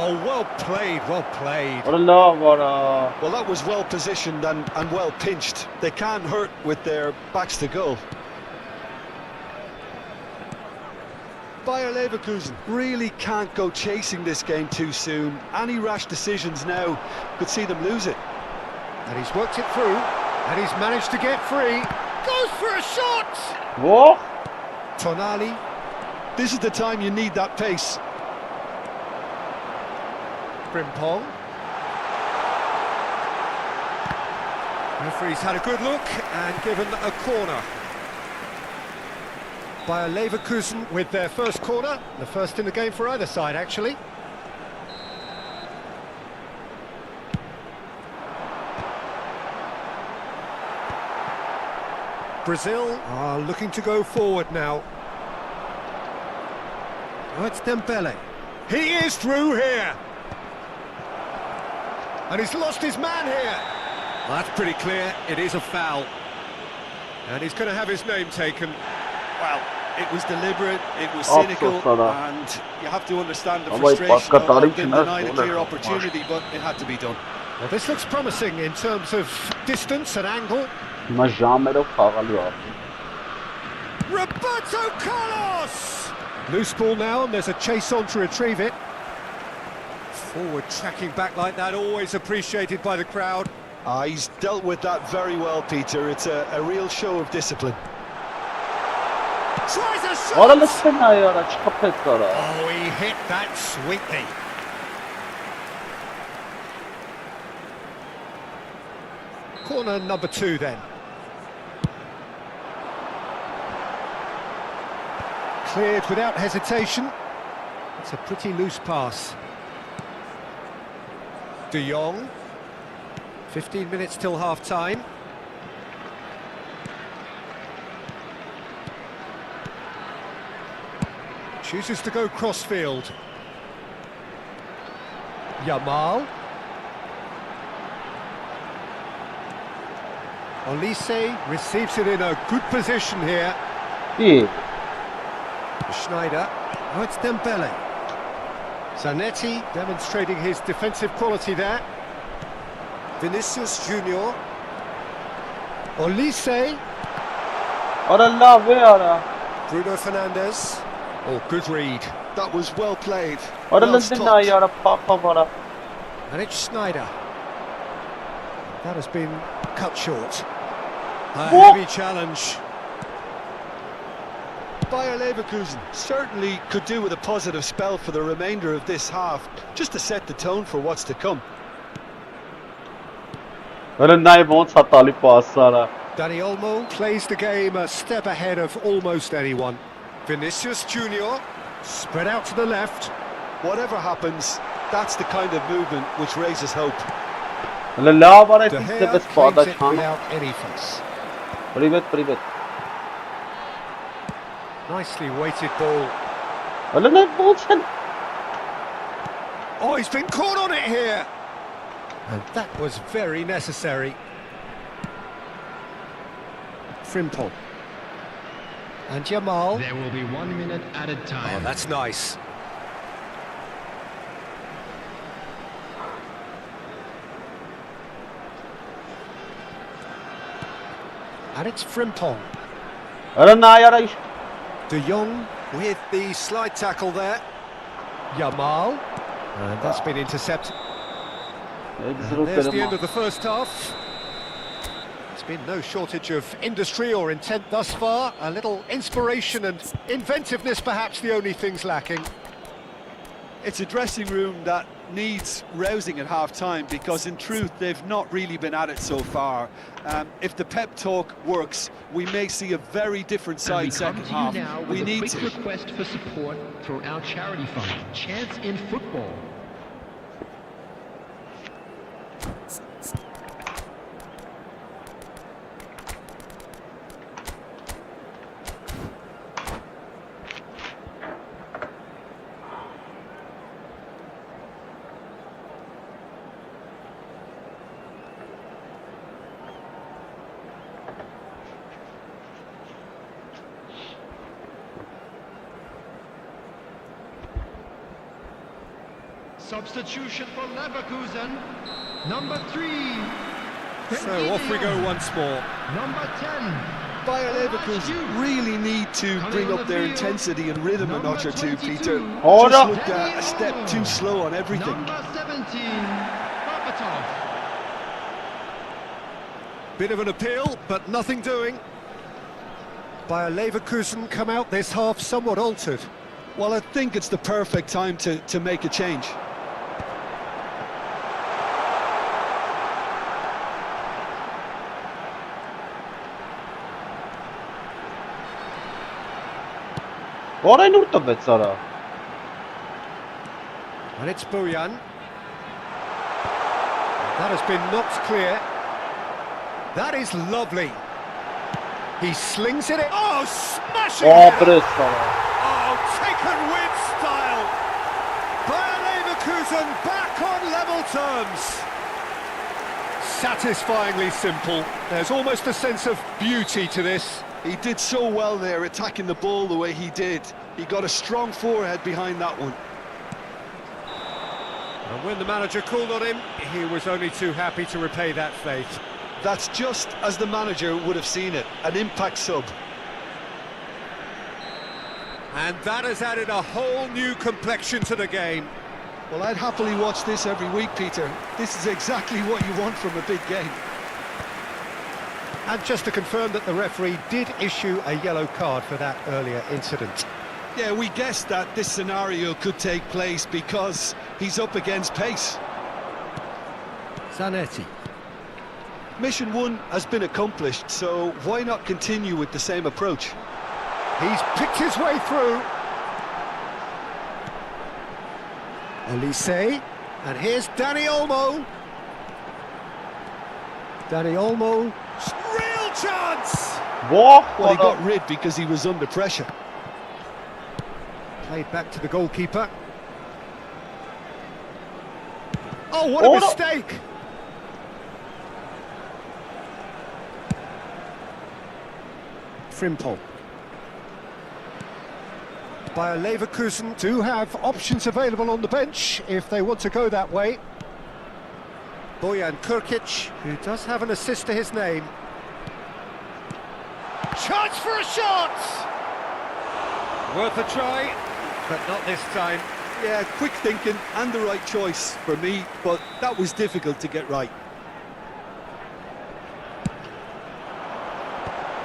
S2: Oh, well played, well played.
S3: Well, that was well positioned and well pinched. They can't hurt with their backs to goal. Bayer Leverkusen really can't go chasing this game too soon. Any rash decisions now could see them lose it.
S2: And he's worked it through, and he's managed to get free. Goes for a shot!
S4: What?
S2: Tonali.
S3: This is the time you need that pace.
S2: Frimpong. Referee's had a good look and given a corner. Bayer Leverkusen with their first corner, the first in the game for either side actually. Brazil are looking to go forward now. Oh, it's Dembele. He is through here. And he's lost his man here. Well, that's pretty clear. It is a foul. And he's going to have his name taken.
S3: Well, it was deliberate, it was cynical, and you have to understand the frustration of being denied a clear opportunity, but it had to be done.
S2: Well, this looks promising in terms of distance and angle.
S3: Roberto Carlos!
S2: Loose ball now, and there's a chase on to retrieve it. Forward tracking back like that, always appreciated by the crowd.
S3: He's dealt with that very well, Peter. It's a real show of discipline.
S2: Tries a shot! Oh, he hit that sweetly. Corner number 2 then. Cleared without hesitation. It's a pretty loose pass. De Jong. 15 minutes till half-time. Chooses to go crossfield. Yamal. Olise receives it in a good position here. Schneider. Oh, it's Dembele. Zanetti demonstrating his defensive quality there. Vinicius Junior. Olise. Bruno Fernandes. Oh, good read.
S3: That was well played.
S2: And it's Schneider. That has been cut short. A heavy challenge.
S3: Bayer Leverkusen certainly could do with a positive spell for the remainder of this half, just to set the tone for what's to come.
S2: Dani Olmo plays the game a step ahead of almost anyone. Vinicius Junior spread out to the left.
S3: Whatever happens, that's the kind of movement which raises hope.
S2: De Gea plays it without any fuss. Nicely weighted ball. Oh, he's been caught on it here. And that was very necessary. Frimpong. And Jamal.
S1: There will be 1 minute added time.
S2: Oh, that's nice. And it's Frimpong. De Jong with the slide tackle there. Jamal. And that's been intercepted. And there's the end of the first half. There's been no shortage of industry or intent thus far. A little inspiration and inventiveness, perhaps the only things lacking.
S3: It's a dressing room that needs rousing at half-time because in truth they've not really been at it so far. If the pep talk works, we may see a very different side second half. We need to.
S1: Request for support through our charity fund, Chance in Football. Substitution for Leverkusen, number 3.
S2: So off we go once more.
S1: Number 10.
S3: Bayer Leverkusen really need to bring up their intensity and rhythm a notch or two, Peter. Just looked a step too slow on everything.
S1: Number 17, Berbatov.
S2: Bit of an appeal, but nothing doing. Bayer Leverkusen come out this half somewhat altered.
S3: Well, I think it's the perfect time to make a change.
S2: And it's Bojan. That has been knocked clear. That is lovely. He slings it in. Oh, smashing it! Oh, taken with style. Bayer Leverkusen back on level terms. Satisfyingly simple. There's almost a sense of beauty to this.
S3: He did so well there, attacking the ball the way he did. He got a strong forehead behind that one.
S2: And when the manager called on him, he was only too happy to repay that faith.
S3: That's just as the manager would have seen it, an impact sub.
S2: And that has added a whole new complexion to the game.
S3: Well, I'd happily watch this every week, Peter. This is exactly what you want from a big game.
S2: And just to confirm that the referee did issue a yellow card for that earlier incident.
S3: Yeah, we guessed that this scenario could take place because he's up against pace.
S2: Zanetti.
S3: Mission 1 has been accomplished, so why not continue with the same approach?
S2: He's picked his way through. Elise. And here's Dani Olmo. Dani Olmo. Real chance!
S3: Well, he got rid because he was under pressure.
S2: Played back to the goalkeeper. Oh, what a mistake! Frimpong. Bayer Leverkusen do have options available on the bench if they want to go that way. Bojan Kurkic, who does have an assist to his name. Chance for a shot! Worth a try, but not this time.
S3: Yeah, quick thinking and the right choice for me, but that was difficult to get right.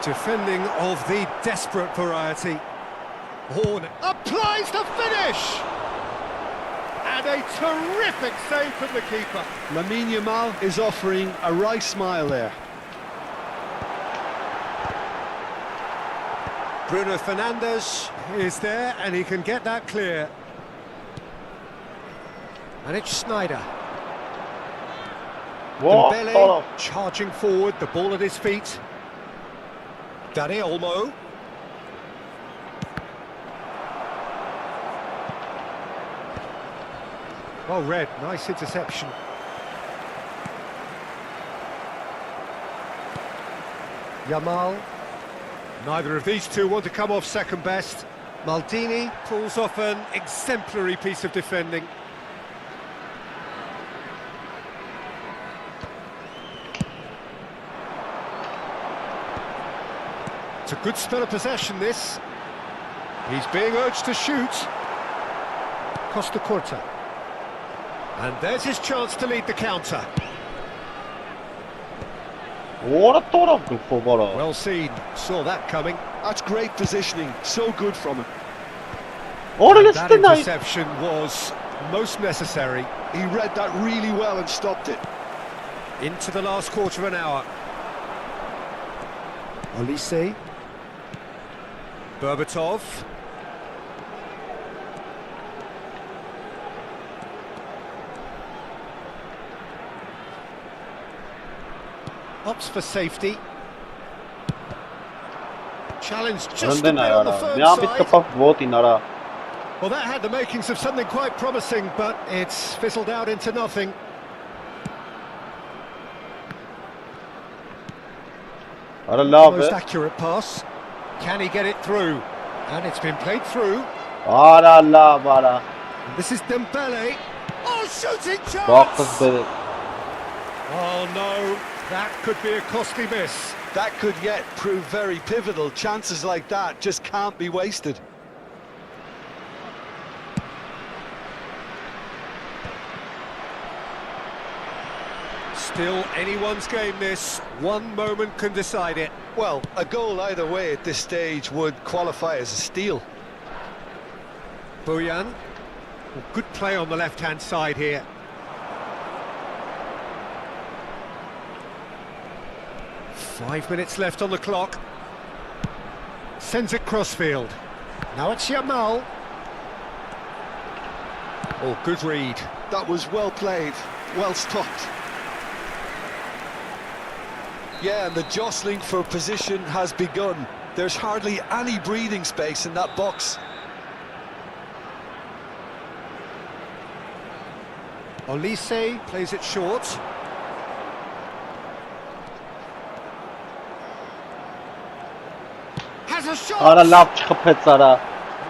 S2: Defending of the desperate variety. Horn applies the finish! And a terrific save from the keeper.
S3: Lamine Yamal is offering a right smile there.
S2: Bruno Fernandes is there and he can get that clear. And it's Snyder. Dembele charging forward, the ball at his feet. Dani Olmo. Well read, nice interception. Yamal. Neither of these two want to come off second best. Maldini pulls off an exemplary piece of defending. It's a good spell of possession, this. He's being urged to shoot. Costa Curta. And there's his chance to lead the counter. Well seen, saw that coming.
S3: That's great positioning, so good from him.
S2: That interception was most necessary.
S3: He read that really well and stopped it.
S2: Into the last quarter of an hour. Olise. Berbatov. Opts for safety. Challenge just a bit on the firm side. Well, that had the makings of something quite promising, but it's fizzled out into nothing. Most accurate pass. Can he get it through? And it's been played through. This is Dembele. Oh, shooting chance! Oh no, that could be a costly miss.
S3: That could yet prove very pivotal. Chances like that just can't be wasted.
S2: Still anyone's game, this. One moment can decide it.
S3: Well, a goal either way at this stage would qualify as a steal.
S2: Bojan. Well, good play on the left-hand side here. Five minutes left on the clock. Sends it crossfield. Now it's Yamal. Oh, good read.
S3: That was well played, well stopped. Yeah, and the jostling for position has begun. There's hardly any breathing space in that box.
S2: Olise plays it short. Has a shot!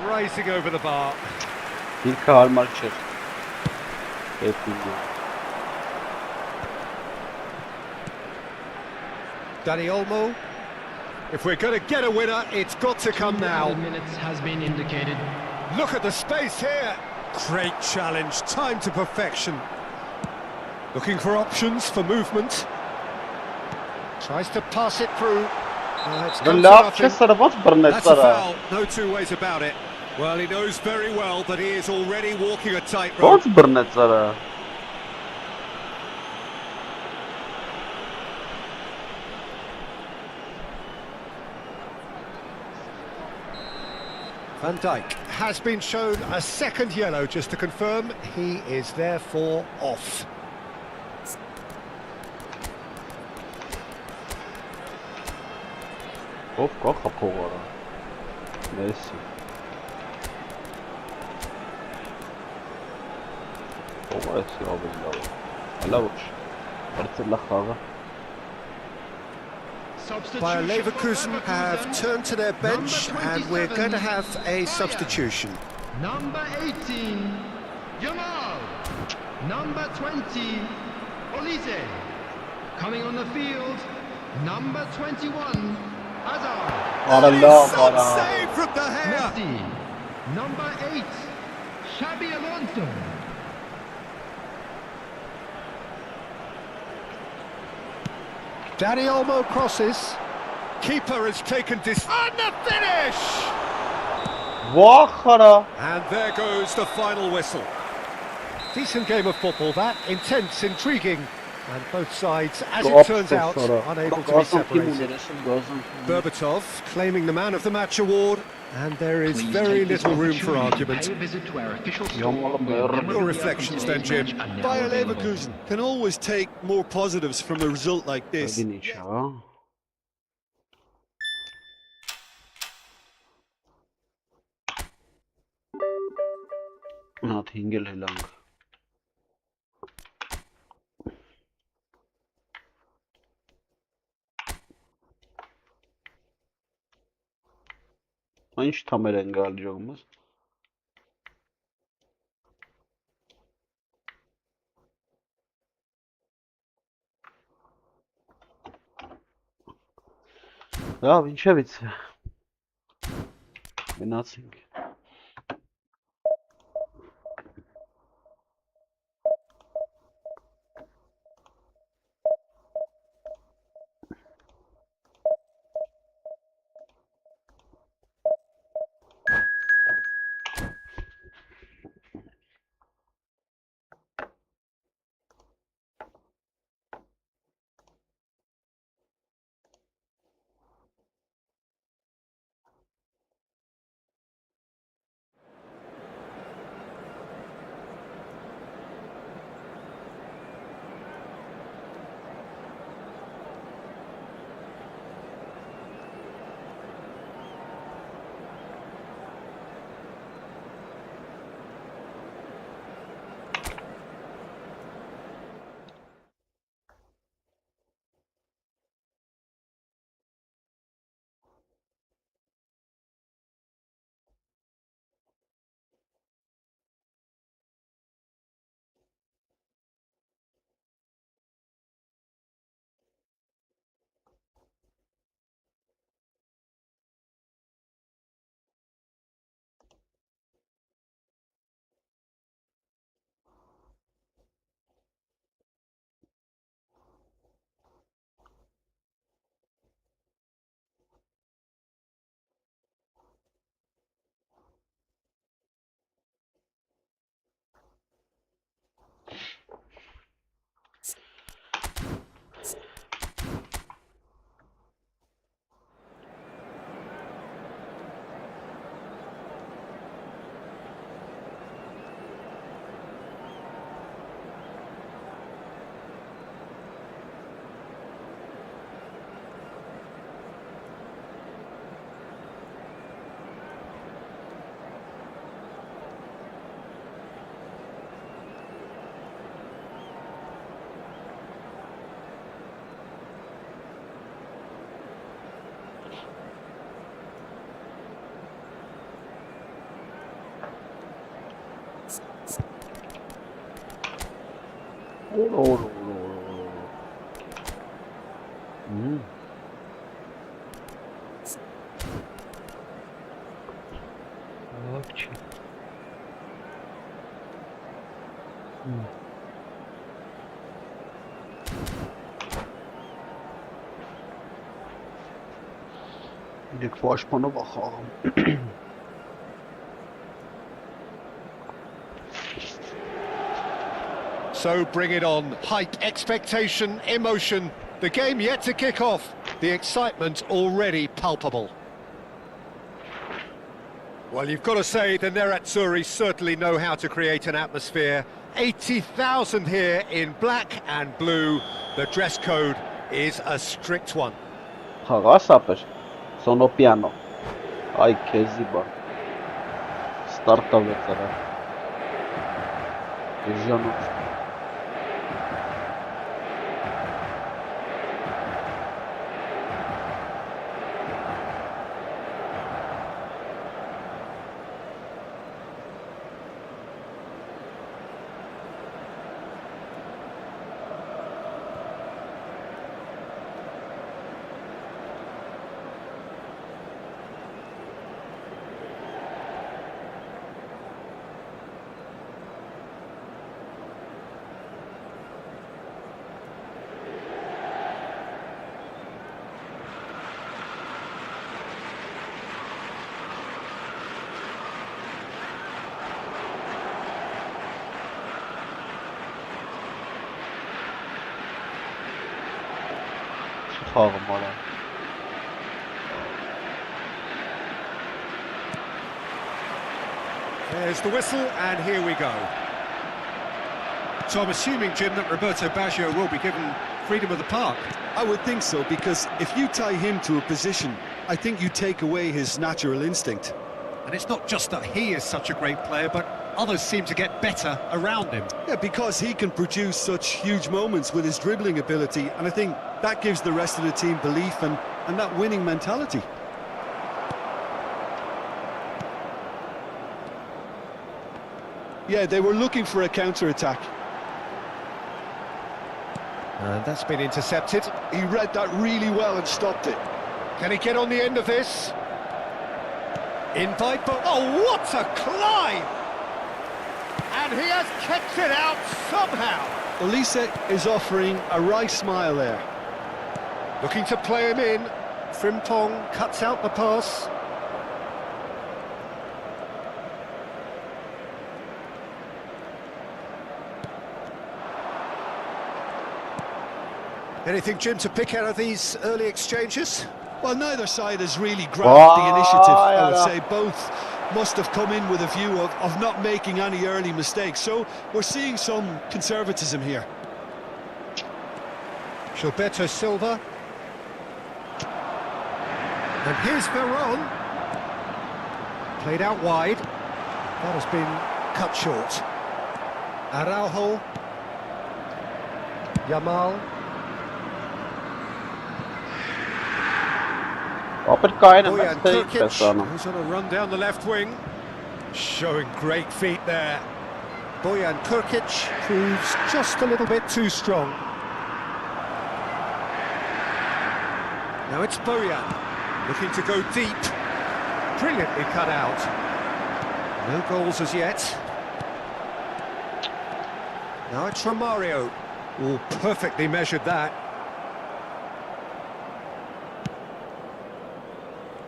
S2: Rising over the bar. Dani Olmo. If we're going to get a winner, it's got to come now.
S1: Minutes has been indicated.
S2: Look at the space here. Great challenge, time to perfection. Looking for options for movement. Tries to pass it through. It's come to nothing. That's a foul, no two ways about it. Well, he knows very well that he is already walking a tightrope. Van Dijk has been shown a second yellow, just to confirm he is therefore off. Bayer Leverkusen have turned to their bench and we're going to have a substitution.
S1: Number 18, Yamal. Number 20, Olise. Coming on the field, number 21, Hazard.
S2: Save from the hair.
S1: Messi. Number 8, Xabi Alonso.
S2: Dani Olmo crosses. Keeper has taken this. And the finish! And there goes the final whistle. Decent game of football, that. Intense, intriguing. And both sides, as it turns out, unable to be separated. Berbatov claiming the Man of the Match award. And there is very little room for argument.
S3: Your reflections then, Jim. Bayer Leverkusen can always take more positives from a result like this.
S4: Not hingel lang. Ինչ թամեր են գալ ջողմս։ Լավ, ինչևից է։ Գնացինք։ Direkt Vorspann haben.
S2: So bring it on. Hype, expectation, emotion. The game yet to kick off. The excitement already palpable. Well, you've got to say the Nerazzurri certainly know how to create an atmosphere. 80,000 here in black and blue. The dress code is a strict one.
S4: Խաղասապեր, Սոնոպիանո, այ քեզի բա, ստարտավեց արա, եժանոց։ չխաղում արա։
S2: There's the whistle, and here we go. So I'm assuming, Jim, that Roberto Baggio will be given freedom of the park.
S3: I would think so, because if you tie him to a position, I think you take away his natural instinct.
S2: And it's not just that he is such a great player, but others seem to get better around him.
S3: Yeah, because he can produce such huge moments with his dribbling ability, and I think that gives the rest of the team belief and that winning mentality. Yeah, they were looking for a counter-attack.
S2: And that's been intercepted.
S3: He read that really well and stopped it.
S2: Can he get on the end of this? Invite, but oh, what a climb! And he has kept it out somehow.
S3: Elise is offering a wry smile there.
S2: Looking to play him in. Frimpong cuts out the pass. Anything, Jim, to pick out of these early exchanges?
S3: Well, neither side has really grabbed the initiative, I would say. Both must have come in with a view of not making any early mistakes. So we're seeing some conservatism here.
S2: Gilberto Silva. And here's Veron. Played out wide. That has been cut short. Araujo. Yamal.
S3: Bojan Krkić, who's on a run down the left wing. Showing great feet there.
S2: Bojan Krkić proves just a little bit too strong. Now it's Bojan, looking to go deep. Brilliantly cut out. No goals as yet. Now it's Romario. Oh, perfectly measured that.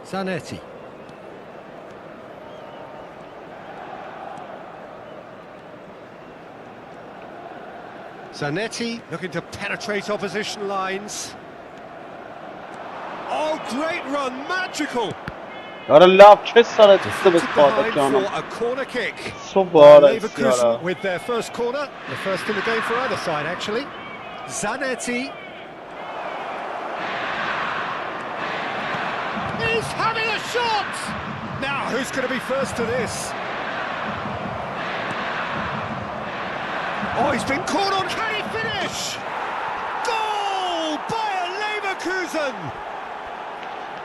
S2: Zanetti. Zanetti looking to penetrate opposition lines. Oh, great run, magical! Deflected behind for a corner kick. Leverkusen with their first corner, the first in the game for either side actually. Zanetti. He's having a shot! Now, who's going to be first to this? Oh, he's been caught on. Can he finish? Goal by Leverkusen!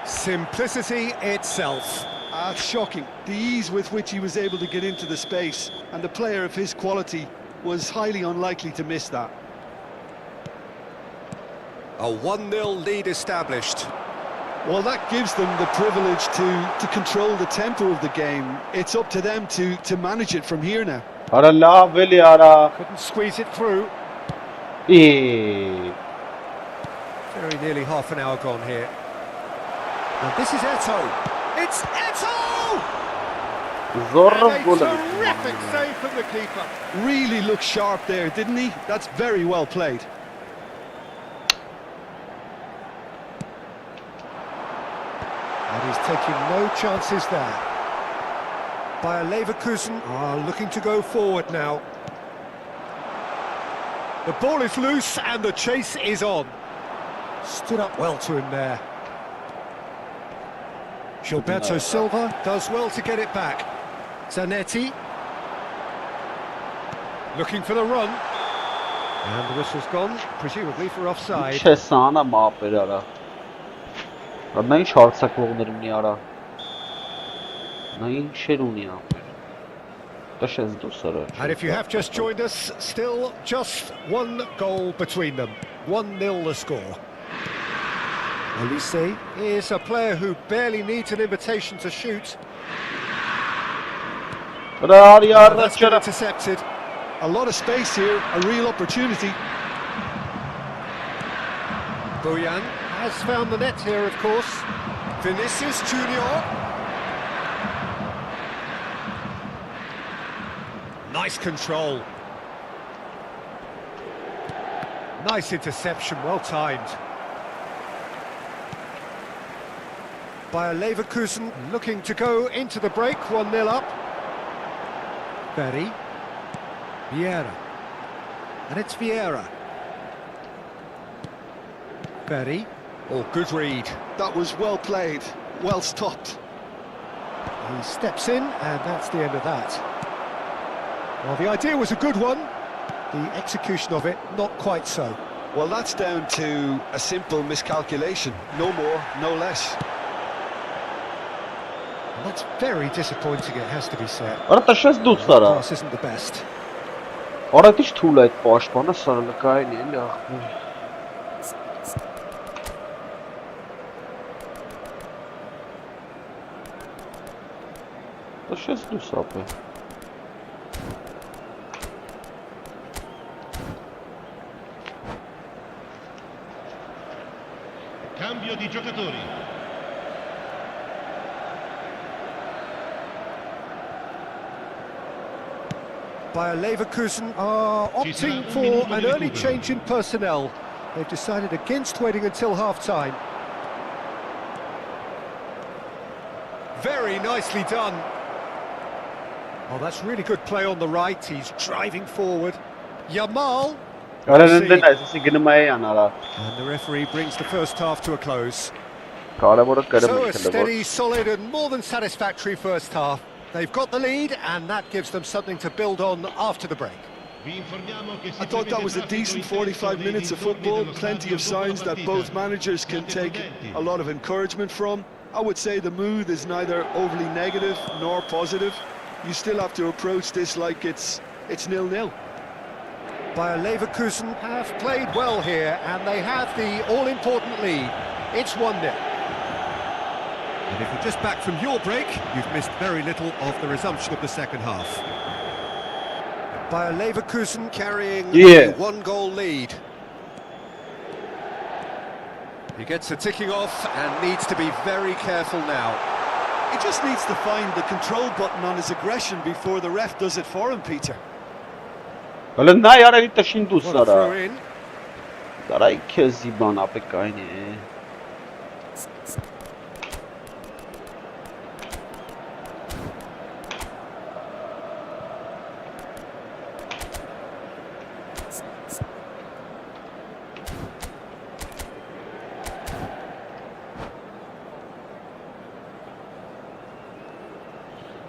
S2: Simplicity itself.
S3: Shocking. The ease with which he was able to get into the space, and the player of his quality was highly unlikely to miss that.
S2: A 1-0 lead established.
S3: Well, that gives them the privilege to control the tempo of the game. It's up to them to manage it from here now.
S2: Couldn't squeeze it through. Very nearly half an hour gone here. And this is Eto'o. It's Eto'o! And a terrific save from the keeper.
S3: Really looked sharp there, didn't he? That's very well played.
S2: And he's taking no chances there. Bayer Leverkusen are looking to go forward now. The ball is loose and the chase is on. Stood up well to him there. Gilberto Silva does well to get it back. Zanetti. Looking for the run. And the whistle's gone, presumably for offside. And if you have just joined us, still just one goal between them. 1-0 the score. Elise is a player who barely needs an invitation to shoot. That's been intercepted.
S3: A lot of space here, a real opportunity.
S2: Bojan has found the net here, of course. Vinicius Junior. Nice control. Nice interception, well timed. Bayer Leverkusen looking to go into the break, 1-0 up. Berry. Vieira. And it's Vieira. Berry.
S3: Oh, good read. That was well played, well stopped.
S2: He steps in, and that's the end of that. Well, the idea was a good one. The execution of it, not quite so.
S3: Well, that's down to a simple miscalculation. No more, no less.
S2: And that's very disappointing, it has to be said.
S4: Արա տաշես դուց արա։
S2: Pass isn't the best.
S4: Արա դիշ թուլ այդ պաշտպանը սարլկային էլի ախմի։ Տաշես դուց ապե։
S1: Cambio di giocatori.
S2: Bayer Leverkusen are opting for an early change in personnel. They've decided against waiting until half-time. Very nicely done. Oh, that's really good play on the right. He's driving forward. Yamal.
S4: Արա ննդեն այսի գնմայի անարա։
S2: And the referee brings the first half to a close.
S4: Կարևորը կրում
S2: So a
S4: է
S2: steady, solid and more than satisfactory first half. They've got the lead and that gives them something to build on after the break.
S3: I thought that was a decent 45 minutes of football, plenty of signs that both managers can take a lot of encouragement from. I would say the mood is neither overly negative nor positive. You still have to approach this like it's 0-0.
S2: Bayer Leverkusen have played well here and they have the all-important lead. It's 1-0. And if you're just back from your break, you've missed very little of the resumption of the second half. Bayer Leverkusen carrying a one-goal lead. He gets a ticking off and needs to be very careful now.
S3: He just needs to find the control button on his aggression before the ref does it for him, Peter.
S4: Հələ նա ярելի տշին դուս
S2: What a
S4: արա։
S2: throw in.
S4: Դարայ քեզի բան ապեկային է։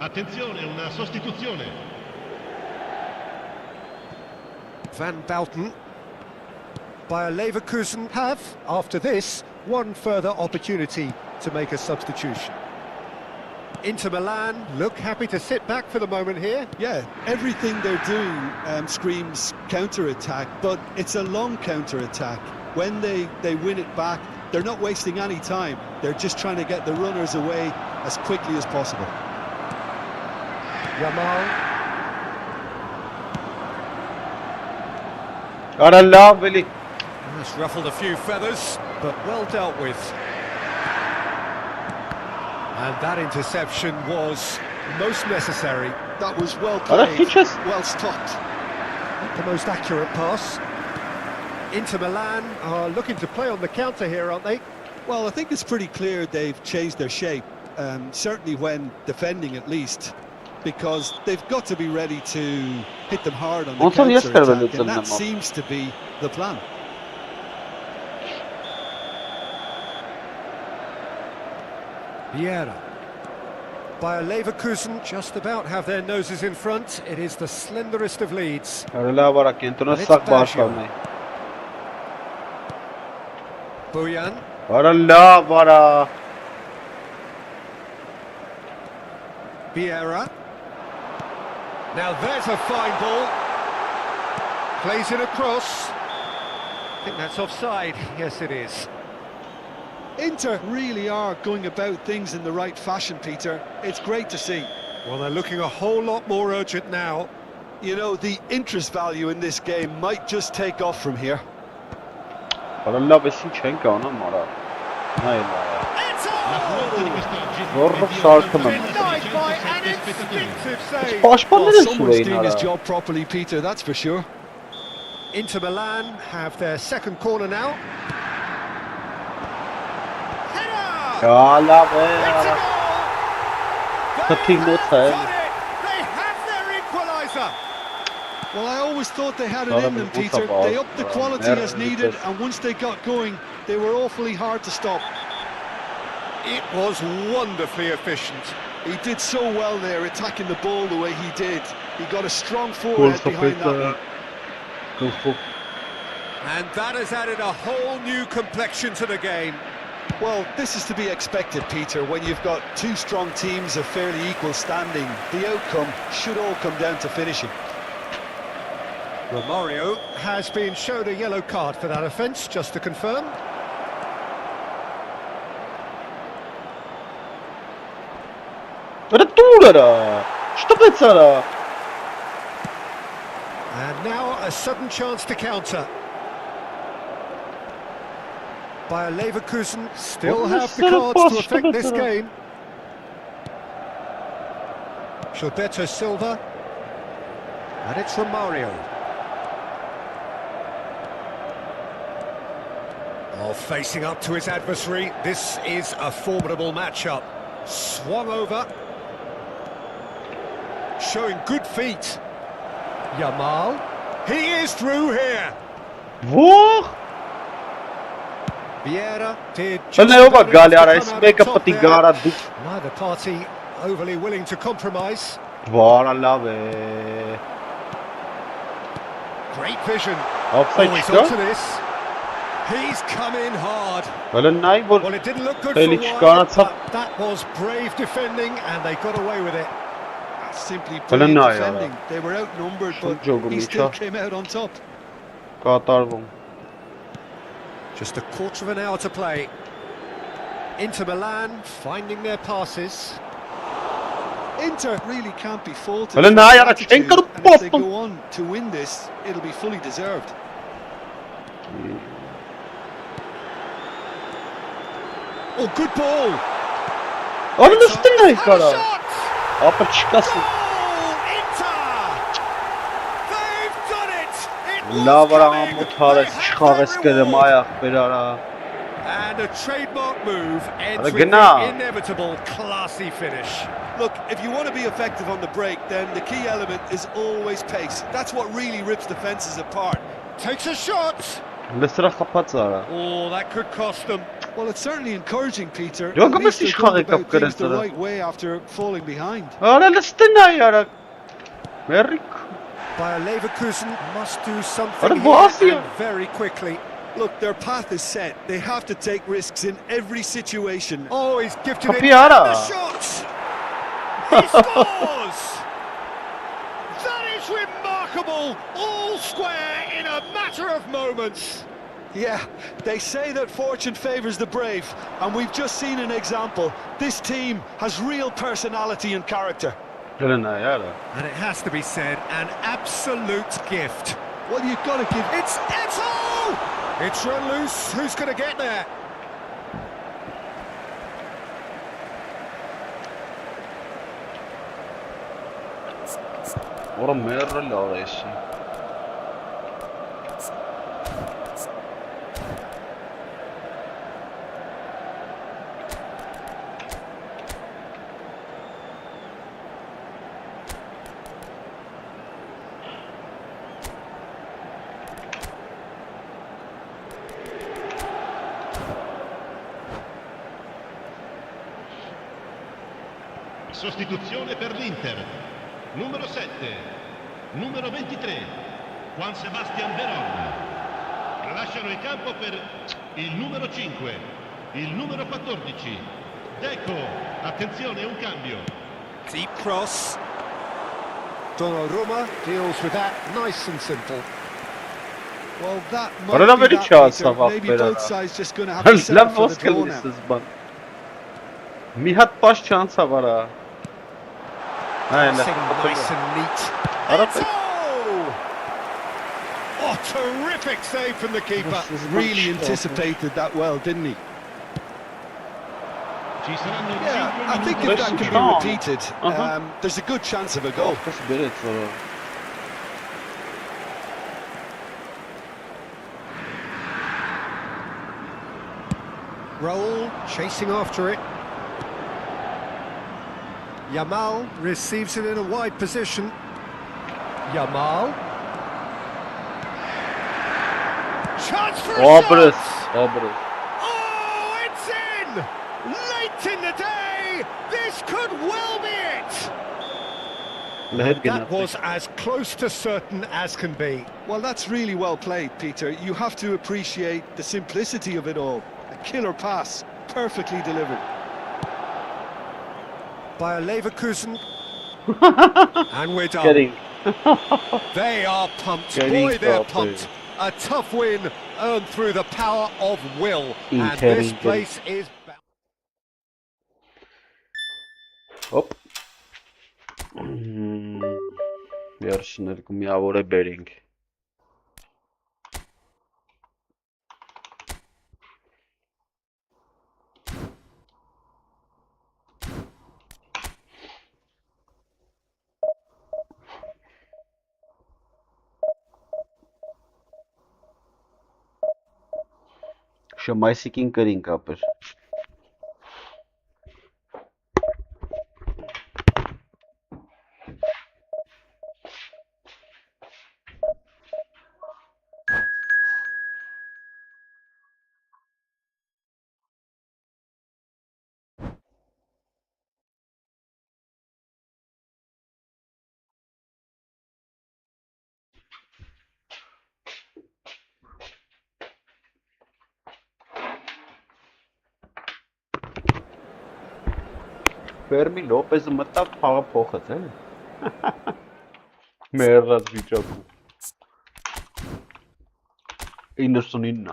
S1: Attenzione, una sostituzione.
S2: Van Bouten. Bayer Leverkusen have, after this, one further opportunity to make a substitution. Inter Milan look happy to sit back for the moment here.
S3: Yeah, everything they're doing screams counter-attack, but it's a long counter-attack. When they win it back, they're not wasting any time. They're just trying to get the runners away as quickly as possible.
S2: Yamal.
S4: Արա լավ էլի։
S2: That's ruffled a few feathers, but well dealt with. And that interception was most necessary.
S3: That was well
S4: Արա
S3: played,
S4: քիչ ես։
S3: well stopped.
S2: Not the most accurate pass. Inter Milan are looking to play on the counter here, aren't they?
S3: Well, I think it's pretty clear they've changed their shape, certainly when defending at least, because they've got to be ready to hit them hard on the counter-attack, and that seems to be the plan.
S2: Vieira. Bayer Leverkusen just about have their noses in front. It is the slenderest of leads.
S4: Արա լավ արա կենտրոնը սաղ բաշխալն է։
S2: Bojan.
S4: Արա լավ արա։
S2: Vieira. Now there's a fine ball. Plays it across. I think that's offside. Yes, it is.
S3: Inter really are going about things in the right fashion, Peter. It's great to see.
S2: Well, they're looking a whole lot more urgent now.
S3: You know, the interest value in this game might just take off from here.
S4: Արա լավ էսի չեն կանամ արա։ Նայել արա։ Որով սարքում եմ։
S2: Denied by an instinctive save.
S4: Պաշտպանները
S3: Well, someone's
S4: սուրեին
S3: doing his
S4: արա։
S3: job properly, Peter, that's for sure.
S2: Inter Milan have their second corner now. Header!
S4: Ya la be.
S2: It's a goal!
S4: The team
S2: They
S4: not
S2: have
S4: fair.
S2: done it! They have their equaliser!
S3: Well, I always thought they had it
S4: Thought
S3: in
S4: it
S3: them,
S4: was
S3: Peter.
S4: football.
S3: They upped the quality
S4: Never
S3: as needed,
S4: because-
S3: and once they got going, they were awfully hard to stop.
S2: It was wonderfully efficient.
S3: He did so well there, attacking the ball the way he did. He got a strong
S4: Goal
S3: forehead behind that
S4: sapet.
S3: one.
S4: Goal.
S2: And that has added a whole new complexion to the game.
S3: Well, this is to be expected, Peter, when you've got two strong teams of fairly equal standing. The outcome should all come down to finishing.
S2: Romario has been shown a yellow card for that offence, just to confirm.
S4: Retoură! Что пецара?
S2: And now a sudden chance to counter. Bayer Leverkusen still
S4: Oh,
S2: have the
S4: so
S2: cards to
S4: fast,
S2: affect this
S4: Roberto.
S2: game. Gilberto Silva. And it's Romario. Oh, facing up to his adversary. This is a formidable matchup. Swung over. Showing good feet. Yamal. He is through here.
S4: Vou!
S2: Vieira did
S4: Olha aí, uma
S2: manage to
S4: galera,
S2: come
S4: esse
S2: out
S4: mega
S2: on top there.
S4: patigara do...
S2: Neither party overly willing to compromise.
S4: Bora lá, velho.
S2: Great vision.
S4: Offside
S2: Oh, he's
S4: çıkıyor.
S2: onto this. He's come in hard.
S4: Öyle nay bu.
S2: Well, it didn't look good
S4: Eli
S2: for a
S4: çıkan
S2: while,
S4: atsam.
S2: but that was brave defending, and they got away with it.
S3: Simply
S4: Öyle
S3: brilliant
S4: ne ya?
S3: defending. They were outnumbered,
S4: Şu
S3: but
S4: jogo
S3: he
S4: mu
S3: still
S4: ça?
S3: came out on top.
S4: Qatar bu.
S2: Just a quarter of an hour to play. Inter Milan finding their passes.
S3: Inter really can't be faulted.
S4: Öyle
S3: for
S4: ne
S3: their
S4: ya?
S3: attitude,
S4: Çenkarı
S3: and if they
S4: bastım.
S3: go on to win this, it'll be fully deserved.
S2: Oh, good ball.
S4: Onun üstünde
S2: And a
S4: yukarı.
S2: shot!
S4: Apa çıkasın.
S2: Goal, Inter! They've done it! It was
S4: La var
S2: coming!
S4: ama mutarız
S2: They have
S4: çıkarız
S2: their
S4: kedem
S2: reward!
S4: ayak berara.
S2: And a trademark move ends with
S4: genau.
S2: the inevitable classy finish.
S3: Look, if you want to be effective on the break, then the key element is always pace. That's what really rips defences apart.
S2: Takes a shot.
S4: Lesra kapat zara.
S2: Oh, that could cost them.
S3: Well, it's certainly encouraging, Peter.
S4: Yok
S3: At
S4: ama
S3: least
S4: siz
S3: they're going
S4: kalkıp
S3: about things the
S4: kırırsınız.
S3: right way after falling behind.
S4: Öyle üstünde yarak. Merik.
S2: Bayer Leverkusen must do
S4: What
S2: something
S4: a boss
S2: here
S4: here.
S2: and very quickly.
S3: Look, their path is set. They have to take risks in every situation.
S2: Oh, he's gifted it.
S4: Capiara.
S2: The shot. He scores. That is remarkable. All square in a matter of moments.
S3: Yeah, they say that fortune favours the brave, and we've just seen an example. This team has real personality and character.
S4: Öyle ne yarak.
S2: And it has to be said, an absolute gift.
S3: Well, you've got to give...
S2: It's Eto! It's run loose. Who's going to get there?
S4: Ora merre la orası.
S5: Sostituzione per l'Inter. Numero 7, numero 23, Juan Sebastian Veron. Lasciano il campo per il numero 5, il numero 14, Deco. Attenzione, un cambio.
S2: Deep cross. Donnarumma deals with that nice and simple.
S3: Well, that
S4: Ora
S3: might be
S4: veri
S3: that,
S4: çağırsa
S3: Peter.
S4: bak
S3: Maybe
S4: beraber.
S3: both sides just going to have to settle
S4: Lan
S3: for
S4: vos
S3: the draw now.
S4: kılmışsınız ban. Mihat baş şansa var ha. Aynen.
S2: Passing nice and neat.
S4: Ara
S2: Eto! Oh, terrific save from the keeper.
S3: Really anticipated that well, didn't he?
S5: Ci saranno
S3: Yeah, I
S5: 5
S3: think
S5: minuti.
S3: if that can be
S4: strong.
S3: repeated, there's a good chance of a goal.
S4: Kız beret var.
S2: Raul chasing after it. Yamal receives it in a wide position. Yamal. Chance for a shot! Oh, it's in! Late in the day! This could well be it! That was as close to certain as can be.
S3: Well, that's really well played, Peter. You have to appreciate the simplicity of it all. A killer pass, perfectly delivered.
S2: By a Leverkusen. And we're done. They are pumped. Boy, they're pumped. A tough win earned through the power of will. And this place is...
S4: Hop. Yarışın միավորը բերինք։ Շմայսիկին կրինք ապեր։ Ֆերմին Լոպեզը մտավ փաղը փոխեց, էլի։ Մերրած վիճակում։ 99-ն։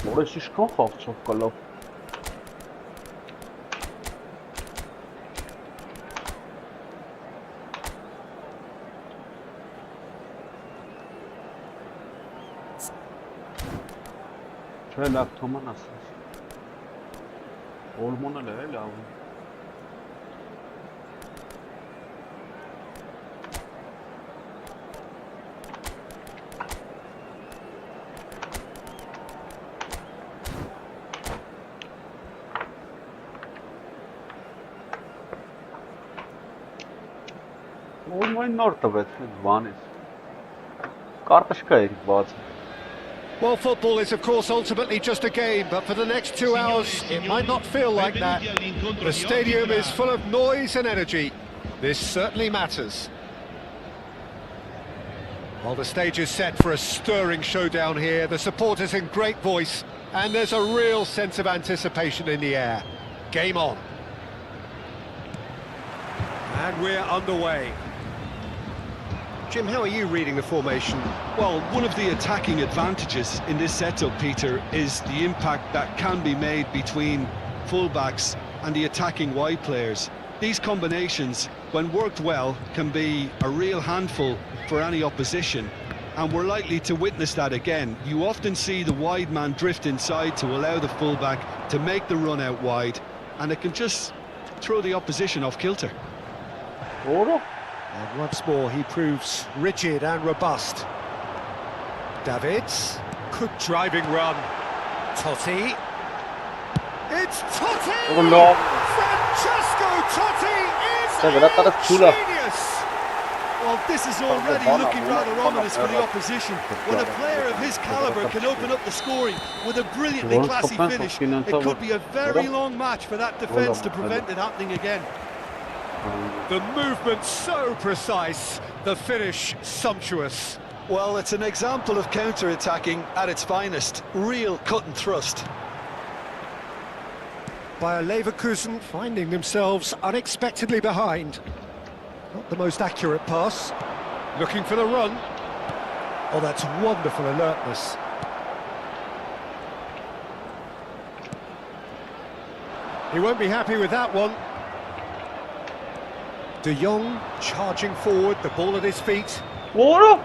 S4: Որես իշքան խաղցով կլավ։ Չէ լավ թոման ասես։ Ոլմոն էլ է լավ։ Ոլմոն նոր տվեց բանից։ Կարտաշկա է բաց։
S2: Well, football is, of course, ultimately just a game, but for the next 2 hours, it might not feel like that. The stadium is full of noise and energy. This certainly matters. Well, the stage is set for a stirring showdown here. The supporters in great voice, and there's a real sense of anticipation in the air. Game on. And we're underway. Jim, how are you reading the formation?
S3: Well, one of the attacking advantages in this setup, Peter, is the impact that can be made between fullbacks and the attacking wide players. These combinations, when worked well, can be a real handful for any opposition, and we're likely to witness that again. You often see the wide man drift inside to allow the fullback to make the run out wide, and it can just throw the opposition off kilter.
S2: And once more, he proves rigid and robust. Davids, good driving run. Totti. It's Totti!
S4: Oh no!
S2: Francesco Totti is a genius!
S3: Well, this is already looking rather ominous for the opposition. When a player of his calibre can open up the scoring with a brilliantly classy finish, it could be a very long match for that defence to prevent it happening again.
S2: The movement so precise, the finish sumptuous.
S3: Well, it's an example of counter-attacking at its finest. Real cut and thrust.
S2: Bayer Leverkusen finding themselves unexpectedly behind. Not the most accurate pass. Looking for the run. Oh, that's wonderful alertness. He won't be happy with that one. De Jong charging forward, the ball at his feet.
S4: What?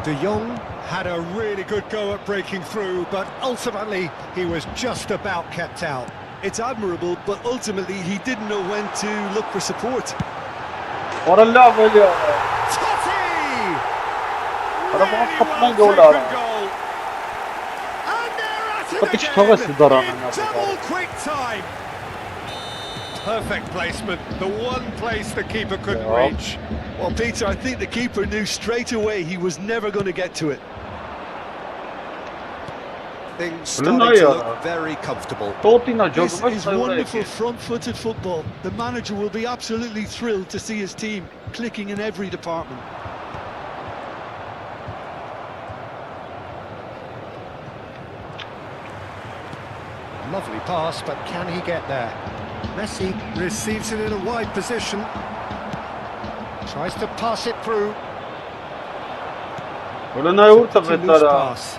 S2: De Jong had a really good go at breaking through, but ultimately he was just about kept out.
S3: It's admirable, but ultimately he didn't know when to look for support.
S4: What a love, William.
S2: Totti!
S4: Really
S2: Really
S4: well
S2: well
S4: taken
S2: taken goal. And they're at it
S4: But it's
S2: again
S4: Thomas who done it,
S2: in
S4: not
S2: double
S4: William.
S2: quick time. Perfect placement, the one place the keeper couldn't
S4: Yeah.
S2: reach.
S3: Well, Peter, I think the keeper knew straight away he was never going to get to it.
S2: Things
S4: Well,
S2: starting to
S4: no,
S2: look very comfortable.
S3: This is wonderful front-footed football. The manager will be absolutely thrilled to see his team clicking in every department.
S2: Lovely pass, but can he get there? Messi receives it in a wide position. Tries to pass it through. Pretty loose pass.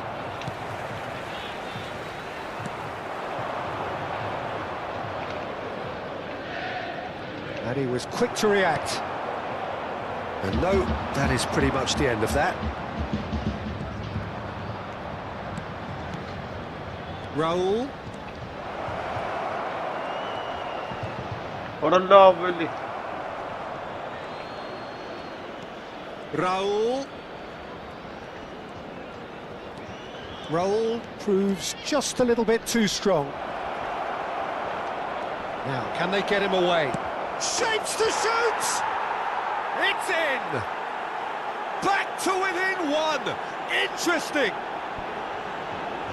S2: And he was quick to react. And no, that is pretty much the end of that. Raul.
S4: What a love, Willie.
S2: Raul. Raul proves just a little bit too strong. Now, can they get him away? Shapes to shoot! It's in! Back to within one! Interesting!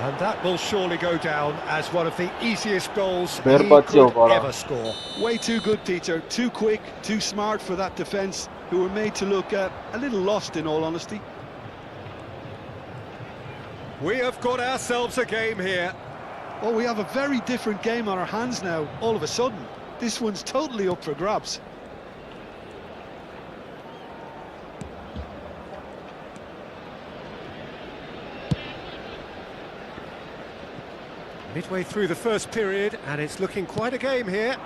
S2: And that will surely go down as one of the easiest goals he could ever score.
S3: Way too good, Peter. Too quick, too smart for that defence, who were made to look a little lost, in all honesty.
S2: We have got ourselves a game here.
S3: Well, we have a very different game on our hands now, all of a sudden. This one's totally up for grabs.
S2: Midway through the first period, and it's looking quite a game here.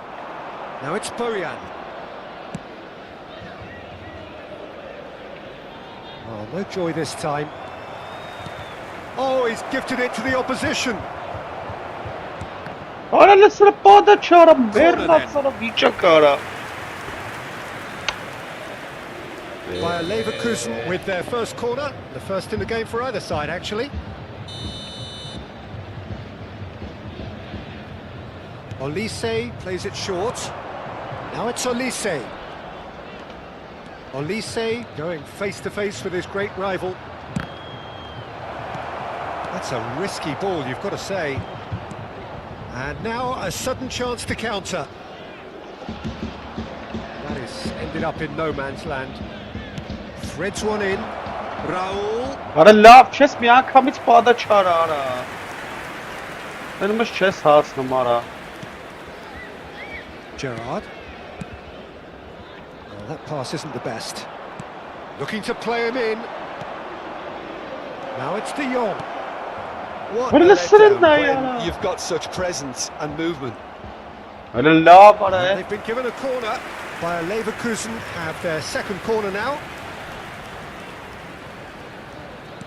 S2: Now it's Bojan. Oh, no joy this time. Oh, he's gifted it to the opposition.
S4: Ora l'essere poda c'era merda sono vice cara.
S2: Bayer Leverkusen with their first corner, the first in the game for either side, actually. Olise plays it short. Now it's Olise. Olise going face-to-face with his great rival. That's a risky ball, you've got to say. And now a sudden chance to counter. That is ended up in no man's land. Threads one in. Raul.
S4: Ora love chess միանգամից poda չարա արա։ Մենումս chess հասնում արա։
S2: Gerrard. Well, that pass isn't the best. Looking to play him in. Now it's De Jong.
S3: What
S4: What
S3: a
S4: a
S3: letdown
S4: letdown,
S3: when you've got such presence and movement.
S4: Ora love արա։
S2: They've been given a corner. Bayer Leverkusen have their second corner now.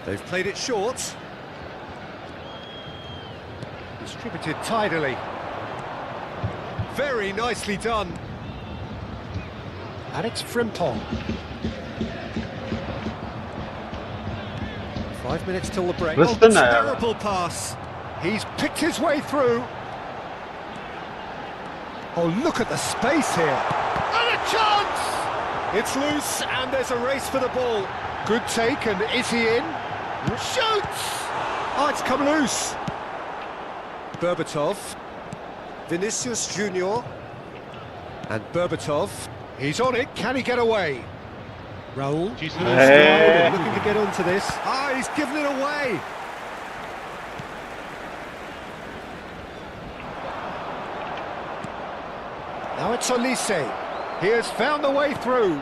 S2: They've played it short. Distributed tidily. Very nicely done. And it's Frimpong. 5 minutes till the break.
S4: Listen
S2: Oh,
S4: now.
S2: terrible pass. He's picked his way through. Oh, look at the space here. And a chance! It's loose and there's a race for the ball. Good take, and is he in? Shoots! Oh, it's come loose. Berbatov. Vinicius Junior. And Berbatov. He's on it. Can he get away? Raul.
S4: Hey.
S2: Looking to get onto this. Ah, he's given it away. Now it's Olise. He has found the way through.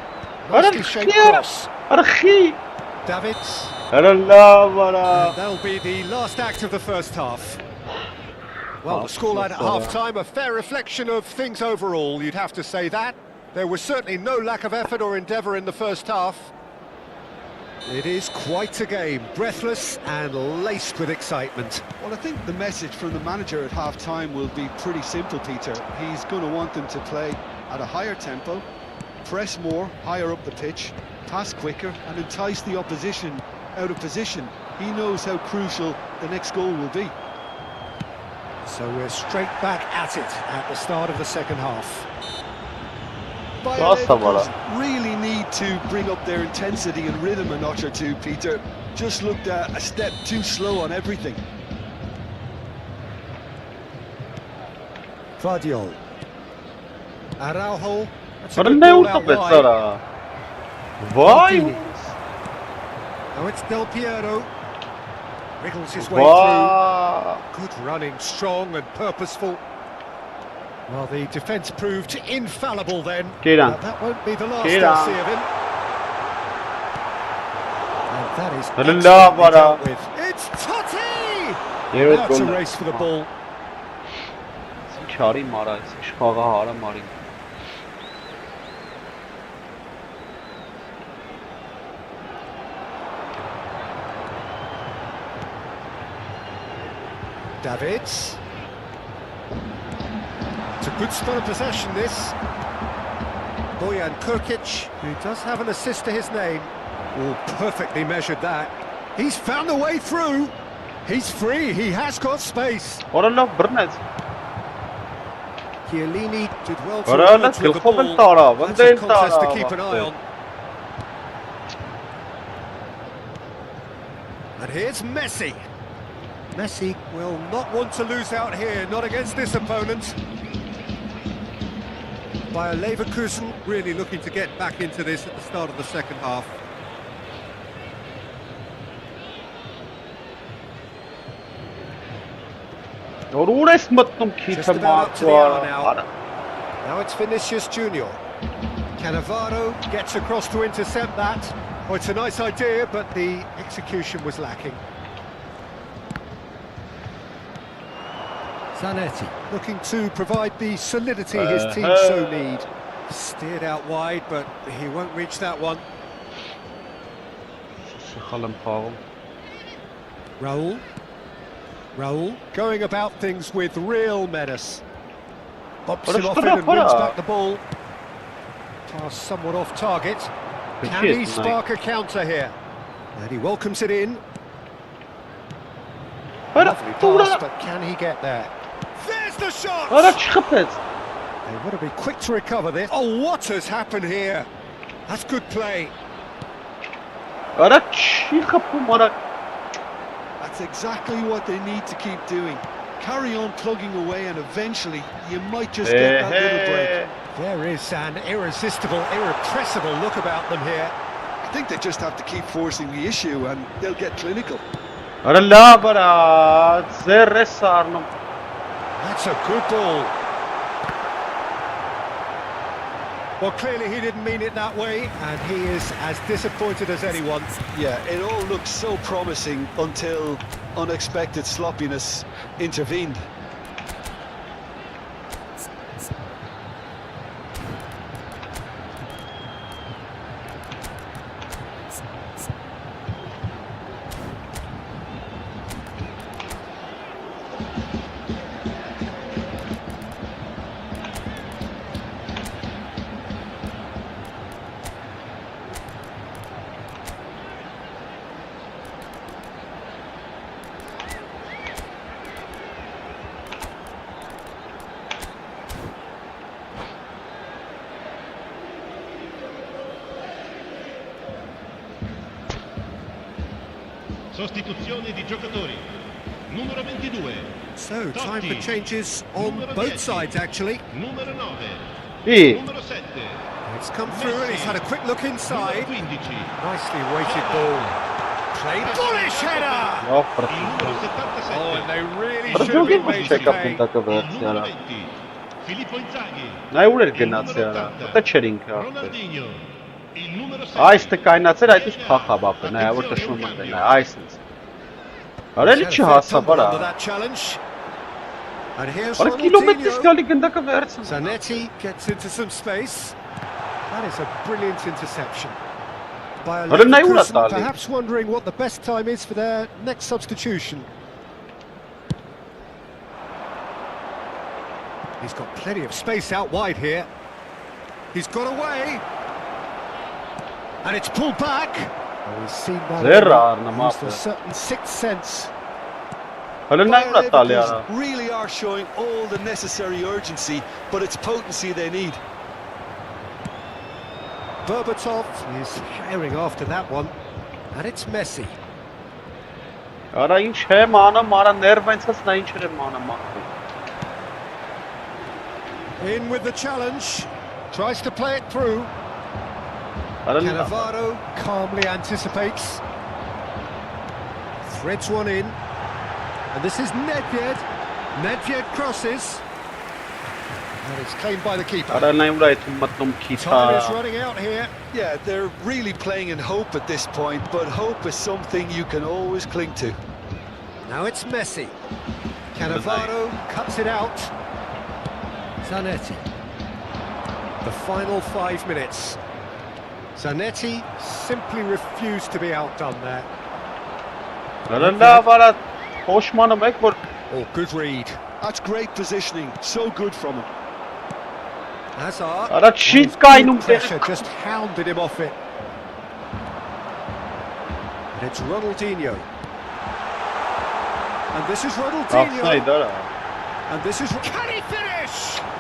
S4: What a
S2: Nicely shaped
S4: clear-
S2: cross.
S4: Archi!
S2: Davids.
S4: Allah,
S2: And that'll be the last act of the first half. Well, the scoreline at half-time, a fair reflection of things overall, you'd have to say that. There was certainly no lack of effort or endeavour in the first half. It is quite a game, breathless and laced with excitement.
S3: Well, I think the message from the manager at half-time will be pretty simple, Peter. He's going to want them to play at a higher tempo, press more, higher up the pitch, pass quicker and entice the opposition out of position. He knows how crucial the next goal will be.
S2: So we're straight back at it at the start of the second half.
S3: Leverkusen really need to bring up their intensity and rhythm a notch or two, Peter. Just looked a step too slow on everything.
S2: Vardiol. Araujo. That's a
S4: What
S2: good
S4: a
S2: ball
S4: nail
S2: out
S4: to
S2: wide.
S4: Why?
S2: Now it's Del Piero. Wriggles his way through. Good running, strong and purposeful. Well, the defence proved infallible then. But that won't be the last I'll see of him. And that is excellently dealt with. It's Totti! Now it's a race for the ball. Davids. It's a good spell of possession, this. Bojan Kurkic, who does have an assist to his name. Oh, perfectly measured that. He's found a way through. He's free, he has got space. Chiellini did well to emerge with the ball. That's a contest to keep an eye on. And here's Messi. Messi will not want to lose out here, not against this opponent. Bayer Leverkusen really looking to get back into this at the start of the second half. Just about up to the hour now. Now it's Vinicius Junior. Cannavaro gets across to intercept that. Oh, it's a nice idea, but the execution was lacking. Zanetti looking to provide the solidity his team so need. Steered out wide, but he won't reach that one. Raul going about things with real menace. Bobs him off it and wins back the ball. Pass somewhat off target. Can he spark a counter here? And he welcomes it in. Lovely pass, but can he get there? There's the shot! They want to be quick to recover this. Oh, what has happened here? That's good play.
S3: That's exactly what they need to keep doing. Carry on plugging away and eventually you might just get that little break.
S2: There is an irresistible, irrepressible look about them here.
S3: I think they just have to keep forcing the issue and they'll get clinical.
S2: That's a good ball. Well, clearly he didn't mean it that way, and he is as disappointed as anyone.
S3: Yeah, it all looked so promising until unexpected sloppiness intervened.
S5: Sostituzione di giocatori. Numero 22.
S2: So, time for changes on both sides, actually.
S5: Numero 9. Numero 7.
S2: It's come through and he's had a quick look inside.
S5: 15.
S2: Nicely weighted ball. Played bullish header! Oh, and they really should have been made to pay.
S5: Numero 20. Filippo Inzaghi.
S4: Ronaldinho.
S5: il numero 7.
S4: Այս տկայնացել այդ ինչ փախա բապը, նայ, որ տշնում են, նայ, այս ինձ։ Արելի չի հասավ, արա։
S2: And here's
S4: Արա կիլոմետրից
S2: Ronaldinho.
S4: գալի գնդակը վերցն։
S2: Zanetti gets into some space. That is a brilliant interception. By
S4: Aren't they all
S2: Leverkusen,
S4: at that,
S2: perhaps wondering what the best time is for their next substitution. He's got plenty of space out wide here. He's got away. And it's pulled back. Oh, he's seen that.
S4: Zero arna
S2: Used a
S4: mapă.
S2: certain sixth sense.
S4: Հələ nə
S3: Bayer
S4: ուրա տալի արա։
S3: Leverkusen really are showing all the necessary urgency, but it's potency they need.
S2: Berbatov is firing after that one. And it's Messi.
S4: Արա ինչ եմ անում, արա ներվ այնցած նա ինչ եմ անում ախր։
S2: In with the challenge. Tries to play it through.
S4: Արա
S2: Cannavaro calmly anticipates. Threads one in. And this is Nedved. Nedved crosses. And it's claimed by the keeper.
S4: Արա նա ուրա այդ մտնում քիթա։
S2: Time is running out here.
S3: Yeah, they're really playing in hope at this point, but hope is something you can always cling to.
S2: Now it's Messi. Cannavaro cuts it out. Zanetti. The final 5 minutes. Zanetti simply refused to be outdone there.
S4: Արա լավ արա փոշմանը մեկ որ
S2: Oh, good read.
S3: That's great positioning, so good from him.
S2: Hazard.
S4: Արա չի
S2: His
S4: կայնում
S2: good pressure just hounded him off it. And it's Ronaldinho. And this is
S4: Ախսայի
S2: Ronaldinho.
S4: դարա։
S2: And this is... Can he finish?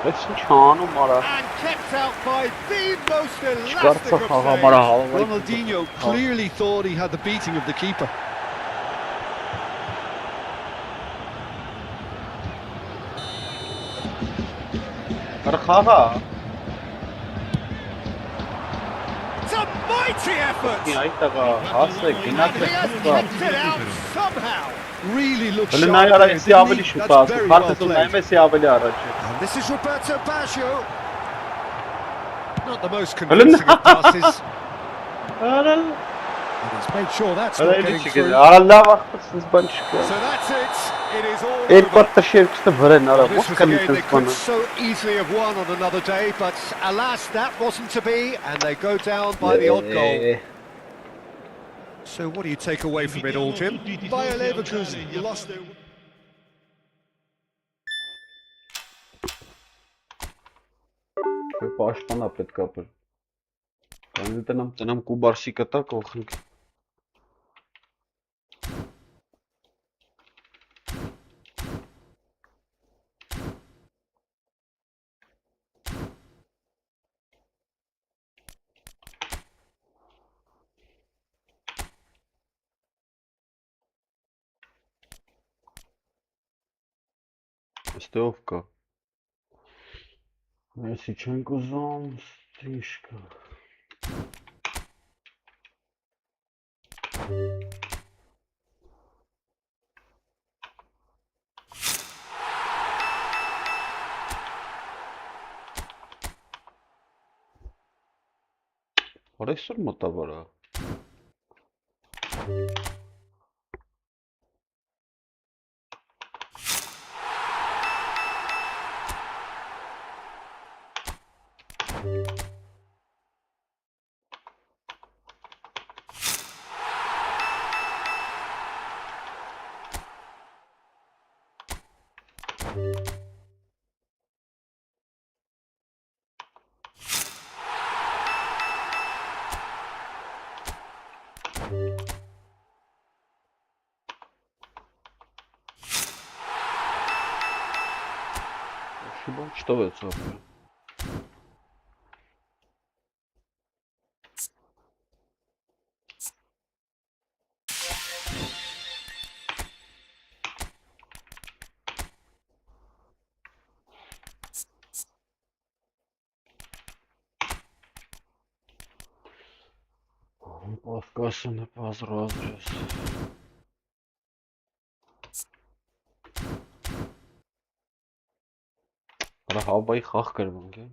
S4: Այս ինչ անում արա։
S2: And kept out by the most elastic
S4: Չկարծա
S2: of
S4: խաղամարը
S2: saves.
S4: հավաքել։
S3: Ronaldinho clearly thought he had the beating of the keeper.
S2: It's a mighty effort.
S4: Այ տղա, հասե,
S2: And he
S4: գնացեք
S2: has
S4: ստա։
S2: kept it out somehow.
S3: Really looks
S4: Հələ
S3: sharp
S4: նայ արա
S3: there,
S4: էսի
S3: didn't
S4: ավելի
S3: he?
S4: շուտ
S3: That's
S4: ասի,
S3: very well
S4: քարտեզում
S3: played.
S4: նայում էսի ավելի առաջ է։
S2: And this is Roberto Baggio. Not the most
S4: Helen-
S2: convincing of passes.
S4: Արա
S2: And he's made sure that's
S4: Արա
S2: not
S4: էլի
S2: getting
S4: չի
S2: through.
S4: գիտի, արա լավ ախպս ինձ բան չկա։
S2: So that's it. It is all
S4: Երկու
S2: over.
S4: տշերքստը վրեն արա,
S2: This
S4: ո՞ց
S2: was a
S4: կանի
S2: game they
S4: տես
S2: could
S4: բանը։
S2: so easily have won on another day, but alas, that wasn't to be, and they go down by the odd goal. So what do you take away from it all, Jim?
S3: Bayer Leverkusen lost their...
S4: Պաշտպանա պետք է ապր։ Կանի տնամ կուբարսի կտա կողնք։ Ստով կա։ Մեսի չենք ուզում, ստրիշկա։ Որեսուր մոտավորա։ Что это? Պասկասն է պազրազրես։ Արա հավայի խաղ կրվանք է։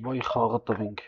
S4: Վայ խաղը տվինք։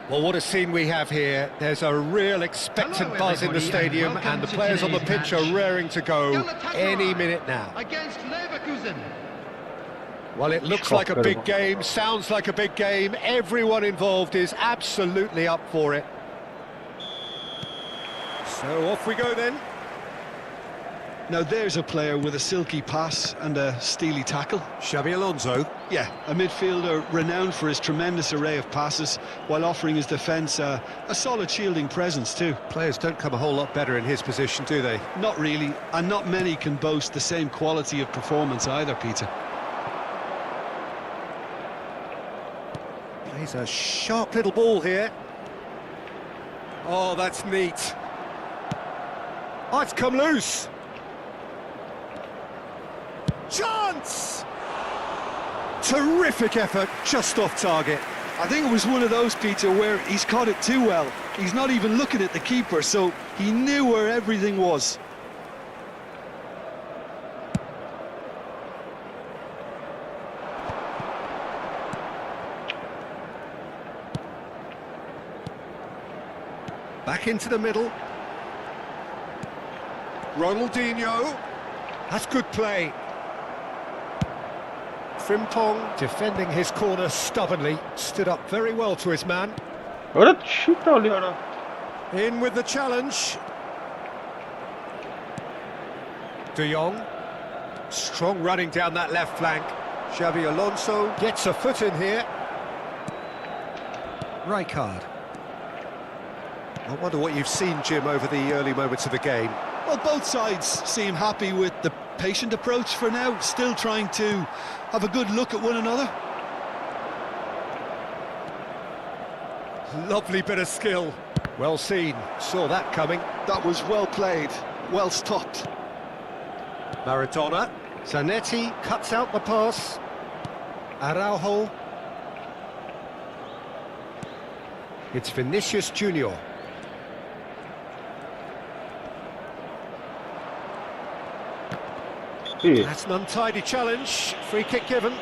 S2: Well, what a scene we have here. There's a real expectant buzz in the stadium, and the players on the pitch are raring to go any minute now.
S1: Against Leverkusen.
S2: Well, it looks like a big game, sounds like a big game. Everyone involved is absolutely up for it. So off we go then.
S3: Now there's a player with a silky pass and a steely tackle.
S2: Xabi Alonso.
S3: Yeah, a midfielder renowned for his tremendous array of passes while offering his defence a solid shielding presence too.
S2: Players don't come a whole lot better in his position, do they?
S3: Not really, and not many can boast the same quality of performance either, Peter.
S2: Plays a sharp little ball here. Oh, that's neat. Oh, it's come loose. Chance! Terrific effort, just off target.
S3: I think it was one of those, Peter, where he's caught it too well. He's not even looking at the keeper, so he knew where everything was.
S2: Back into the middle. Ronaldinho. That's good play. Frimpong defending his corner stubbornly, stood up very well to his man. In with the challenge. De Jong, strong running down that left flank. Xabi Alonso gets a foot in here. Rijkaard. I wonder what you've seen, Jim, over the early moments of the game.
S3: Well, both sides seem happy with the patient approach for now, still trying to have a good look at one another.
S2: Lovely bit of skill. Well seen, saw that coming.
S3: That was well played, well stopped.
S2: Maradona. Zanetti cuts out the pass. Araujo. It's Vinicius Junior. That's an untidy challenge. Free kick given.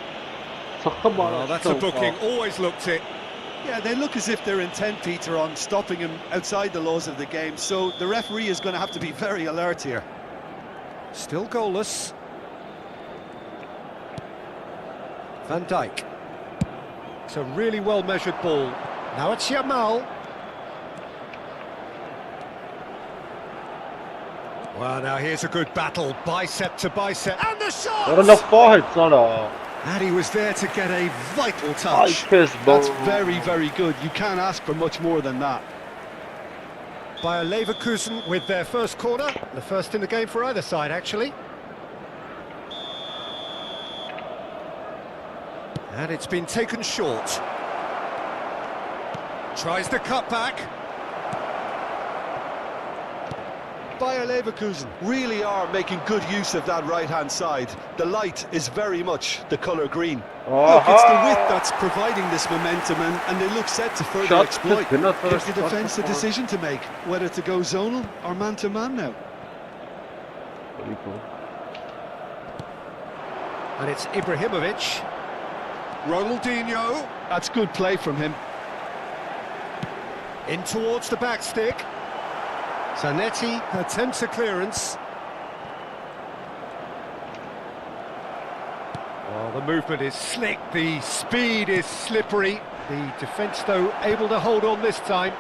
S2: Oh, that's a booking. Always looked it.
S3: Yeah, they look as if they're intent, Peter, on stopping him outside the laws of the game, so the referee is going to have to be very alert here.
S2: Still goalless. Van Dijk. It's a really well-measured ball. Now it's Yamal. Well, now here's a good battle, bicep to bicep, and the shot!
S3: And he was there to get a vital touch. That's very, very good. You can't ask for much more than that.
S2: Bayer Leverkusen with their first corner, the first in the game for either side, actually. And it's been taken short. Tries the cut back.
S3: Bayer Leverkusen really are making good use of that right-hand side. The light is very much the colour green. Look, it's the width that's providing this momentum, and they look set to further exploit. Gives the defence a decision to make, whether to go zonal or man-to-man now.
S4: Very cool.
S2: And it's Ibrahimovic. Ronaldinho.
S3: That's good play from him.
S2: In towards the back stick. Zanetti attempts a clearance. Well, the movement is slick, the speed is slippery. The defence, though, able to hold on this time.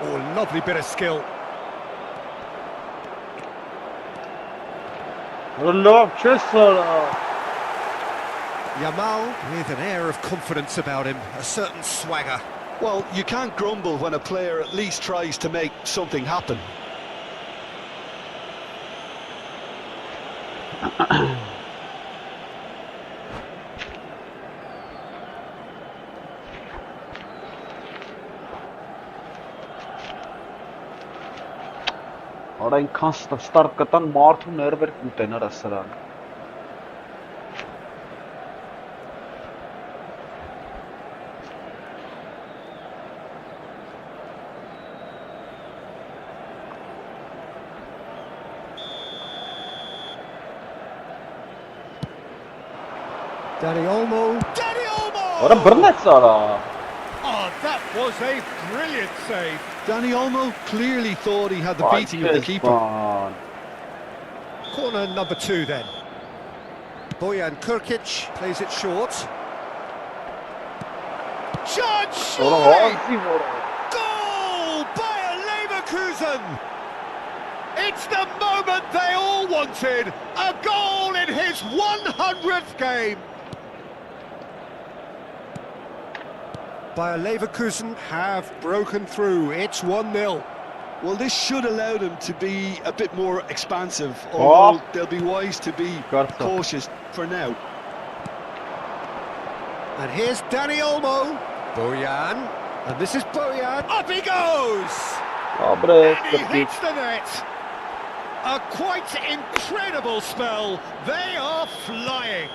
S2: Oh, lovely bit of skill. Yamal with an air of confidence about him, a certain swagger.
S3: Well, you can't grumble when a player at least tries to make something happen.
S4: Ora inքան start կտան մարդու ներվեր կուտեն արա սրան։
S2: Dani Olmo.
S4: Ora բռնեց արա։
S2: Oh, that was a brilliant save.
S3: Dani Olmo clearly thought he had the beating of the keeper.
S2: Corner number 2 then. Bojan Krkić plays it short. Shot! Goal! Bayer Leverkusen! It's the moment they all wanted. A goal in his 100th game. Bayer Leverkusen have broken through. It's 1-0.
S3: Well, this should allow them to be a bit more expansive, although they'll be wise to be cautious for now.
S2: And here's Dani Olmo. Bojan. And this is Bojan. Up he goes! And he hits the net. A quite incredible spell. They are flying.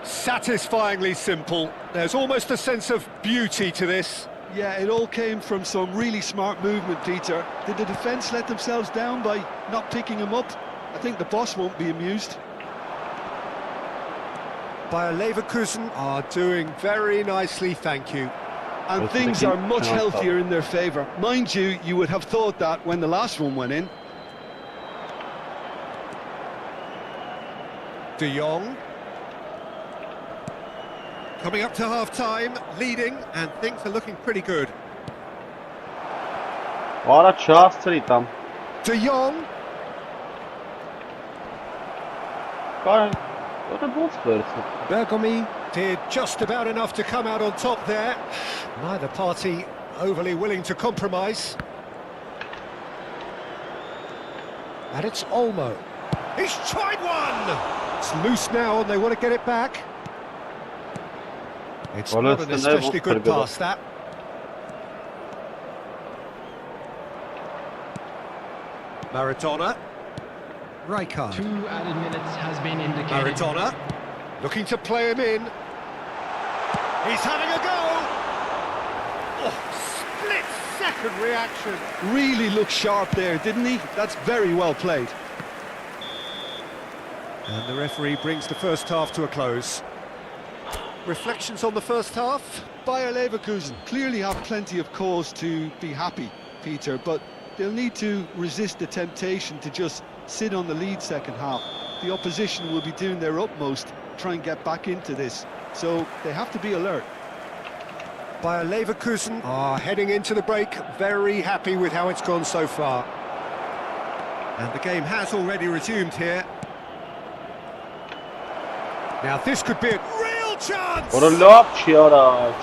S2: Satisfyingly simple. There's almost a sense of beauty to this.
S3: Yeah, it all came from some really smart movement, Peter. Did the defence let themselves down by not picking him up? I think the boss won't be amused.
S2: Bayer Leverkusen are doing very nicely, thank you.
S3: And things are much healthier in their favour. Mind you, you would have thought that when the last one went in.
S2: De Jong. Coming up to half-time, leading, and things are looking pretty good. De Jong. Bergomi did just about enough to come out on top there. Neither party overly willing to compromise. And it's Olmo. He's tried one! It's loose now and they want to get it back. It's not an especially good pass, that. Maradona. Rijkaard.
S1: 2 added minutes has been indicated.
S2: Maradona. Looking to play him in. He's having a go! Oh, split-second reaction.
S3: Really looked sharp there, didn't he? That's very well played.
S2: And the referee brings the first half to a close. Reflections on the first half?
S3: Bayer Leverkusen clearly have plenty of cause to be happy, Peter, but they'll need to resist the temptation to just sit on the lead second half. The opposition will be doing their utmost to try and get back into this, so they have to be alert.
S2: Bayer Leverkusen are heading into the break, very happy with how it's gone so far. And the game has already resumed here. Now this could be a real chance!
S4: What a lob, Chiara.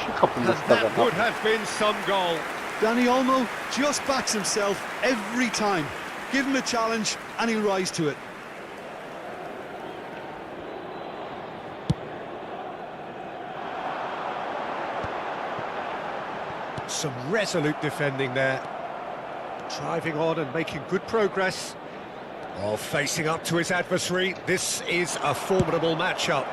S2: That would have been some goal.
S3: Dani Olmo just backs himself every time. Give him a challenge and he'll rise to it.
S2: Some resolute defending there. Driving on and making good progress. Oh, facing up to his adversary. This is a formidable matchup.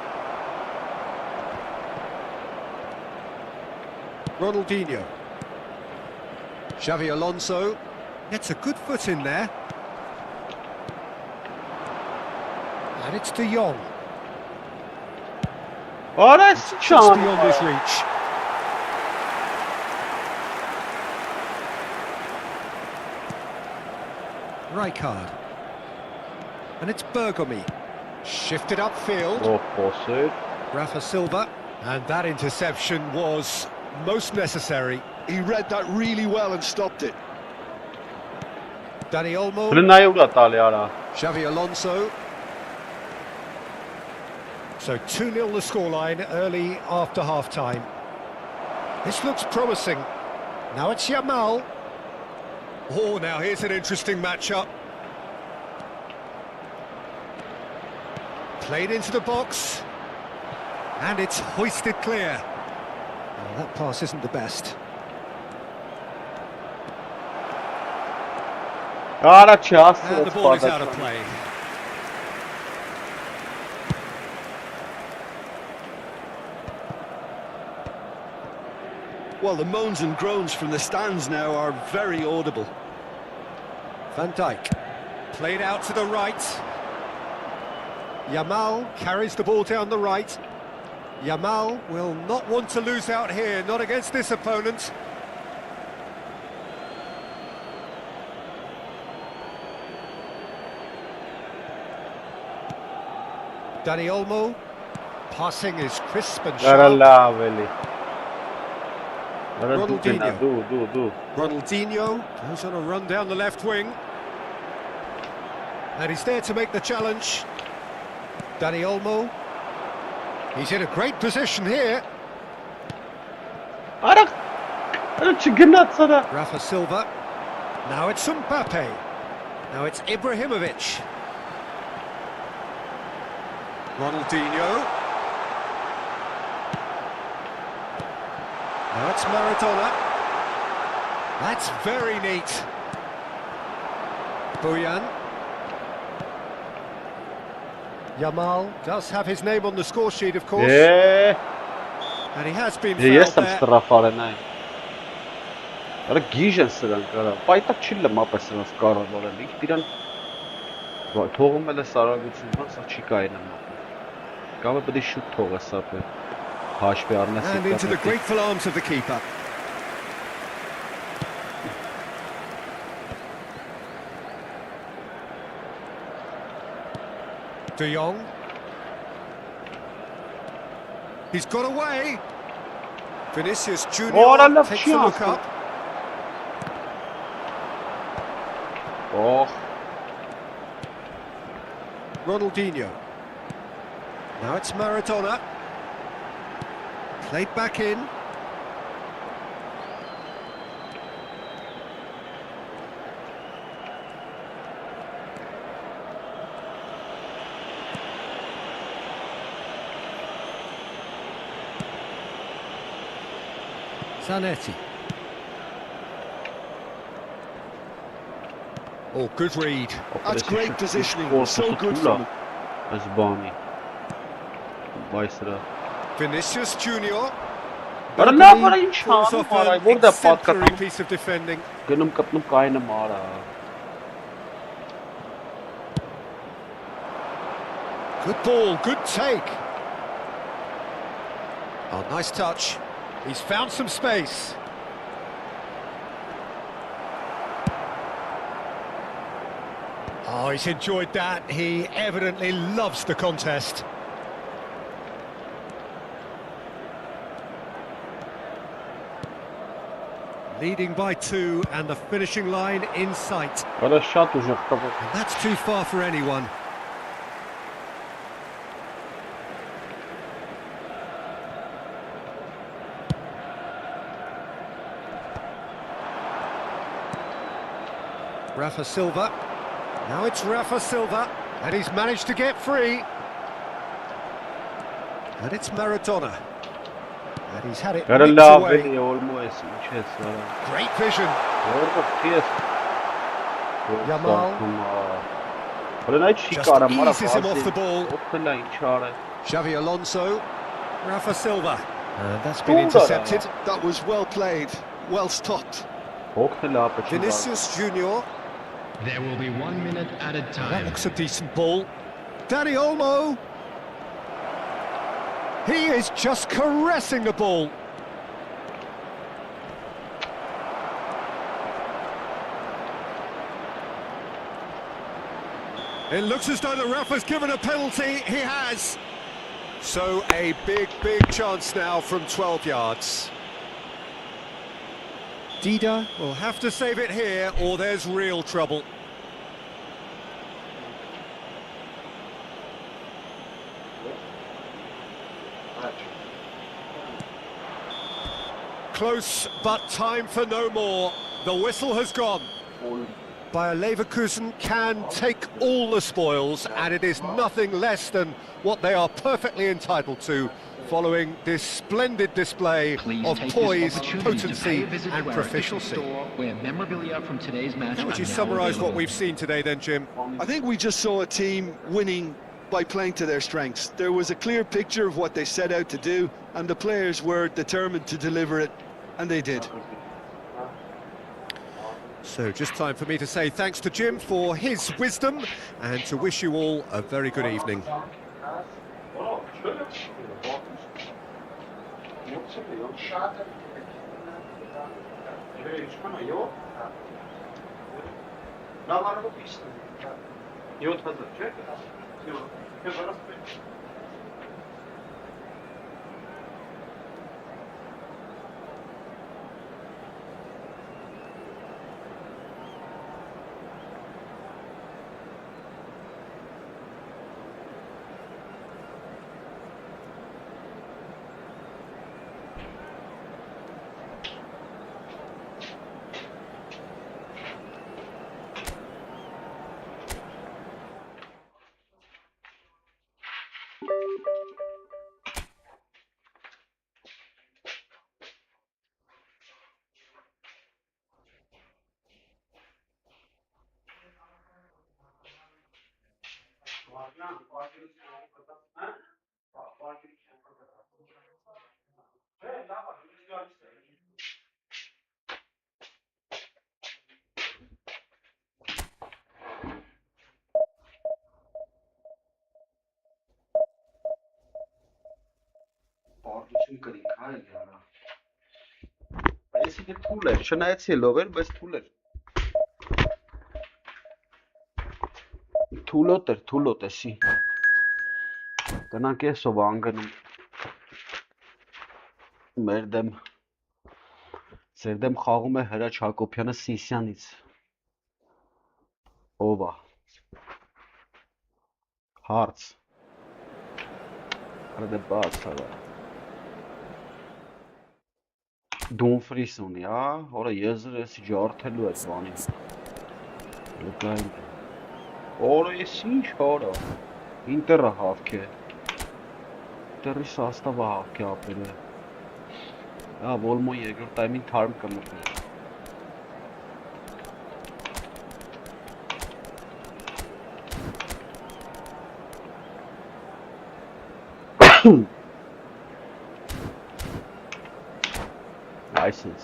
S2: Ronaldinho. Xavi Alonso gets a good foot in there. And it's De Jong.
S4: Oh, that's
S2: Just
S4: charming.
S2: beyond his reach. Rijkaard. And it's Bergomi. Shifted upfield.
S4: Oh, posse.
S2: Rafa Silva. And that interception was most necessary.
S3: He read that really well and stopped it.
S2: Dani Olmo.
S4: Brunei tali ara.
S2: Xavi Alonso. So 2-0 the scoreline early after half-time. This looks promising. Now it's Yamal. Oh, now here's an interesting matchup. Played into the box. And it's hoisted clear. Oh, that pass isn't the best.
S4: Ara chance.
S2: And the ball is out of play.
S3: Well, the moans and groans from the stands now are very audible.
S2: Van Dijk. Played out to the right. Yamal carries the ball down the right. Yamal will not want to lose out here, not against this opponent. Dani Olmo. Passing is crisp and sharp.
S4: Ronaldinho.
S2: Ronaldinho goes on a run down the left wing. And he's there to make the challenge. Dani Olmo. He's in a great position here. Rafa Silva. Now it's Mbappe. Now it's Ibrahimovic. Ronaldinho. Now it's Maradona. That's very neat. Bojan. Yamal does have his name on the score sheet, of course.
S4: Yeah.
S2: And he has been
S4: Jestem
S2: fouled there.
S4: strafare. Ara գիժ են սրանք, արա։ Պայտակ չի լմապ է սրանց կառավարել։ Ինքն իրան թողում էլ է սարագությունը, սա չի կայնա։ Կամը պետք է շուտ թողը սապը։ Հաշվի առնես։
S2: And into the grateful arms of the keeper. De Jong. He's got away. Vinicius Junior takes a look up.
S4: Oh.
S2: Ronaldinho. Now it's Maradona. Played back in. Zanetti. Oh, good read.
S3: That's great positioning. So good from him.
S4: As Barney. Vice-ra.
S2: Vinicius Junior.
S4: But now what are you
S2: pulls off an exemplary piece of defending.
S4: Գնում կպնում կայնը մարա։
S2: Good ball, good take. Oh, nice touch. He's found some space. Oh, he's enjoyed that. He evidently loves the contest. Leading by 2 and the finishing line in sight. And that's too far for anyone. Rafa Silva. Now it's Rafa Silva, and he's managed to get free. And it's Maradona. And he's had it nicked away. Great vision. Yamal. Just eases him off the ball. Xavi Alonso. Rafa Silva. And that's been intercepted.
S3: That was well played, well stopped.
S2: Vinicius Junior.
S1: There will be 1 minute added
S2: That
S1: time.
S2: looks a decent ball. Dani Olmo. He is just caressing the ball. It looks as though the ref has given a penalty. He has. So a big chance now from 12 yards. Dida will have to save it here, or there's real trouble. Close, but time for no more. The whistle has gone. Bayer Leverkusen can take all the spoils, and it is nothing less than what they are perfectly entitled to, following this splendid display of poise, potency and proficiency. How would you summarise what we've seen today then, Jim?
S3: I think we just saw a team winning by playing to their strengths. There was a clear picture of what they set out to do, and the players were determined to deliver it, and they did.
S2: So just time for me to say thanks to Jim for his wisdom, and to wish you all a very good evening. Թուլոտ էսի գնանք էսով անգնում մեր դեմ ձեր դեմ խաղում է Հրաչ Հակոբյանը Սիսյանից ով է հարց հրդե բաց հա Դունֆրիս ունի հա որը եզրը էսի ջարդելու է բանին լուկային Օրը ես ինչ հորը, ինտերը հավք է, ինտերի սաստավը հավք է ապել է, հա ոլմոն երկրորդ տայմին թարմ կմտնի Այսինց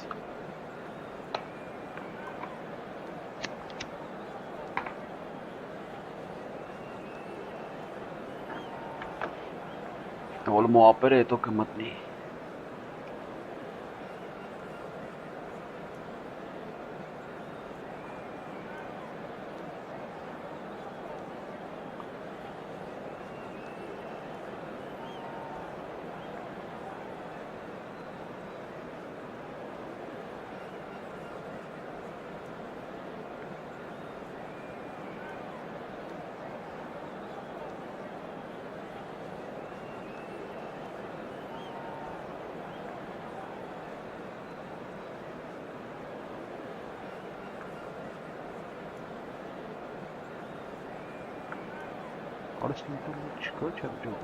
S2: Ոլմո ապերը հետո կմտնի
S4: Arasında çıkıyor çarpıyor.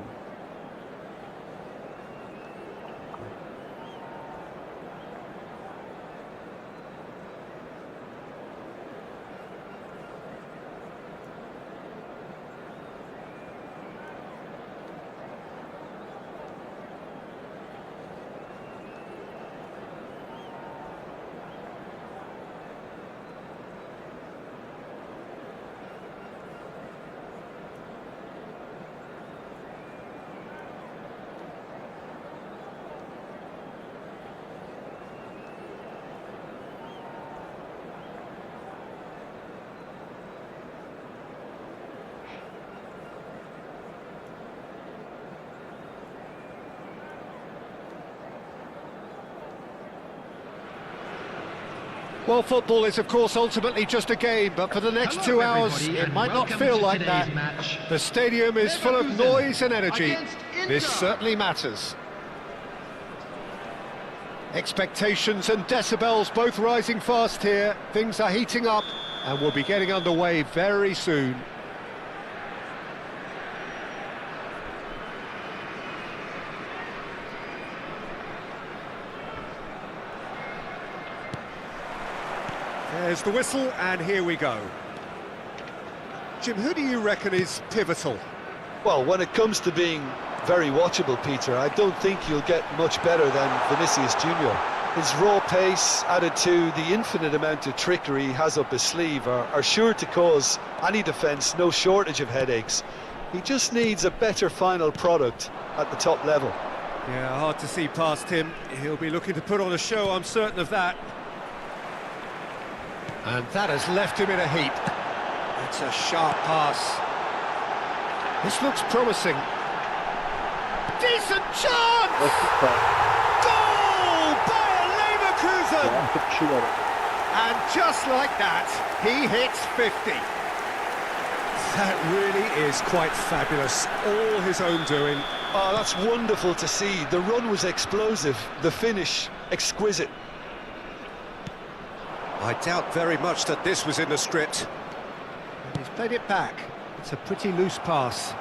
S2: Well, football is, of course, ultimately just a game, but for the next 2 hours, it might not feel like that. The stadium is full of noise and energy. This certainly matters. Expectations and decibels both rising fast here. Things are heating up, and we'll be getting underway very soon. There's the whistle, and here we go. Jim, who do you reckon is pivotal?
S3: Well, when it comes to being very watchable, Peter, I don't think you'll get much better than Vinicius Junior. His raw pace, added to the infinite amount of trickery he has up his sleeve, are sure to cause any defence no shortage of headaches. He just needs a better final product at the top level.
S2: Yeah, hard to see past him. He'll be looking to put on a show, I'm certain of that. And that has left him in a heap. It's a sharp pass. This looks promising. Decent chance! Goal! Bayer Leverkusen! And just like that, he hits 50. That really is quite fabulous. All his own doing.
S3: Oh, that's wonderful to see. The run was explosive, the finish exquisite.
S2: I doubt very much that this was in the script. And he's played it back. It's a pretty loose pass.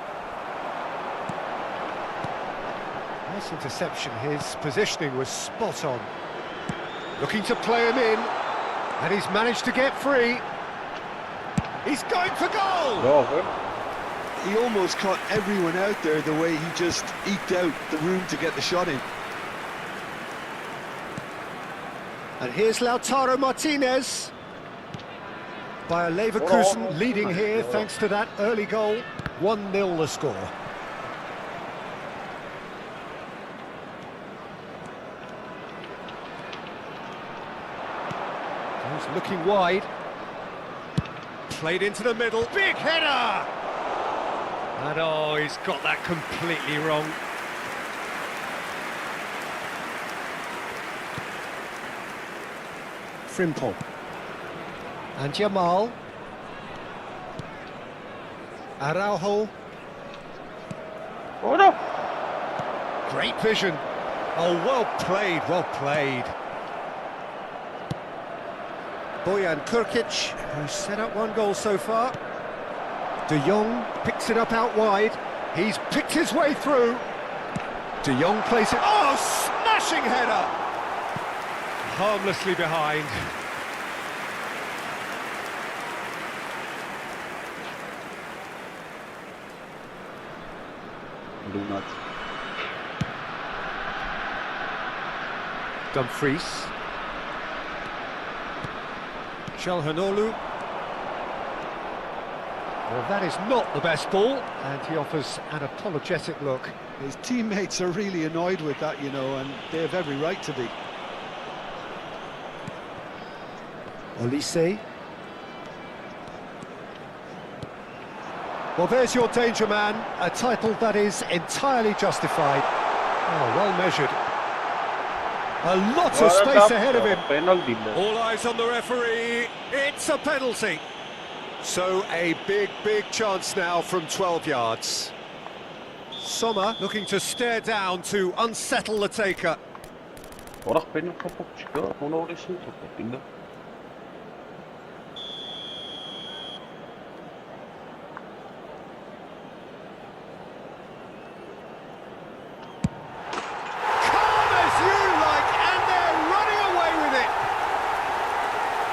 S2: Nice interception. His positioning was spot on. Looking to play him in. And he's managed to get free. He's going for goal!
S3: He almost caught everyone out there the way he just eked out the room to get the shot in.
S2: And here's Lautaro Martinez. Bayer Leverkusen leading here thanks to that early goal. 1-0 the score. He's looking wide. Played into the middle. Big header! And oh, he's got that completely wrong. Frimpong. And Jamal. Araujo.
S4: Oh no!
S2: Great vision. Oh, well played, well played. Bojan Kurkic, who's set up 1 goal so far. De Jong picks it up out wide. He's picked his way through. De Jong plays it. Oh, smashing header! Harmlessly behind.
S4: Lunat.
S2: Dumfries. Çalhanoğlu. Well, that is not the best ball, and he offers an apologetic look.
S3: His teammates are really annoyed with that, you know, and they have every right to be.
S2: Olise. Well, there's your danger man, a title that is entirely justified. Oh, well measured. A lot of space ahead of him. All eyes on the referee. It's a penalty. So a big chance now from 12 yards. Sommer looking to stare down to unsettle the taker.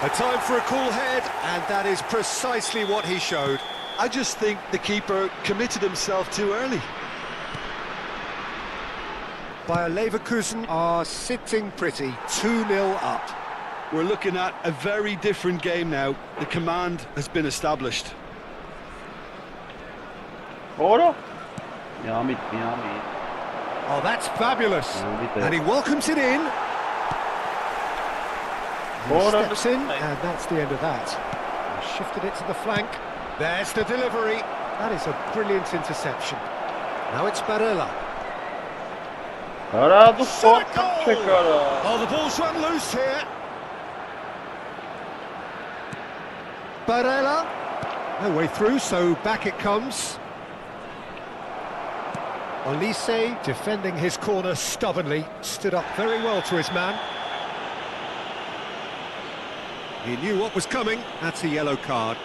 S2: A time for a cool head, and that is precisely what he showed.
S3: I just think the keeper committed himself too early.
S2: Bayer Leverkusen are sitting pretty, 2-0 up.
S3: We're looking at a very different game now. The command has been established.
S4: Ora. Yamit.
S2: Oh, that's fabulous. And he welcomes it in. He steps in, and that's the end of that. He shifted it to the flank. There's the delivery. That is a brilliant interception. Now it's Barella. Oh, the ball's run loose here. Barella. No way through, so back it comes. Olise defending his corner stubbornly, stood up very well to his man. He knew what was coming. That's a yellow card.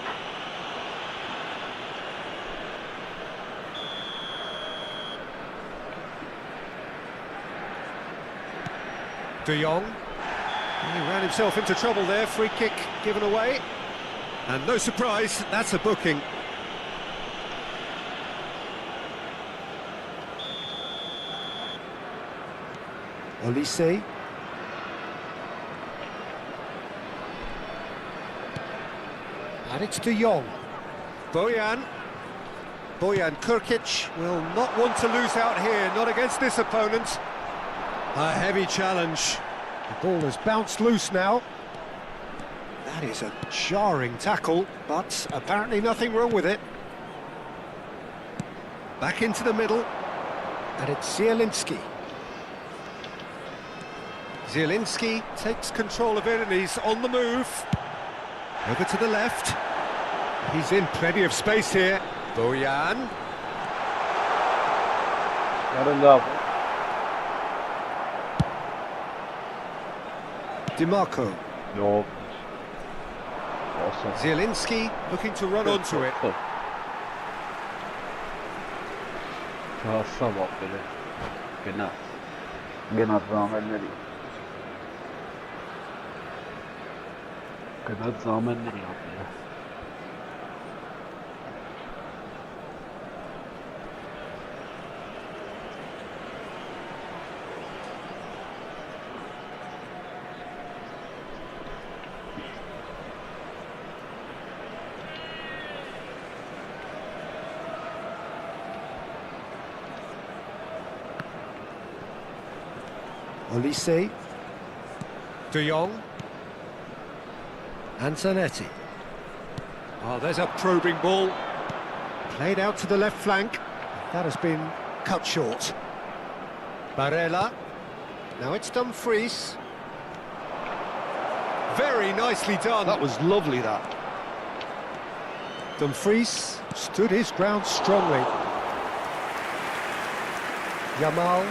S2: De Jong. He ran himself into trouble there. Free kick given away. And no surprise, that's a booking. Olise. And it's De Jong. Bojan Krkić will not want to lose out here, not against this opponent. A heavy challenge. The ball has bounced loose now. That is a jarring tackle, but apparently nothing wrong with it. Back into the middle, and it's Zielinski. Zielinski takes control of it, and he's on the move. Over to the left. He's in plenty of space here. Bojan. DiMarco.
S4: No.
S2: Zielinski looking to run onto it. Olise. De Jong. Antonetti. Oh, there's a probing ball. Played out to the left flank. That has been cut short. Barella. Now it's Dumfries. Very nicely done.
S3: That was lovely, that.
S2: Dumfries stood his ground strongly. Yamal.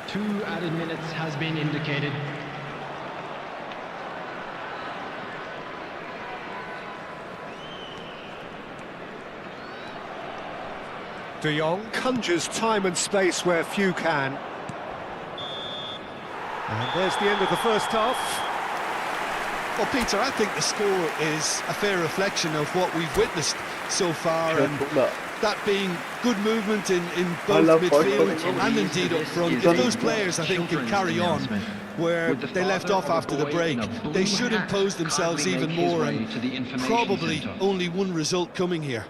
S1: 2 added minutes has been indicated.
S2: De Jong conjures time and space where few can. And there's the end of the first half.
S3: Well, Peter, I think the score is a fair reflection of what we've witnessed so far, and that being good movement in both midfield and indeed up front. If those players, I think, can carry on where they left off after the break, they should impose themselves even more, and probably only one result coming here.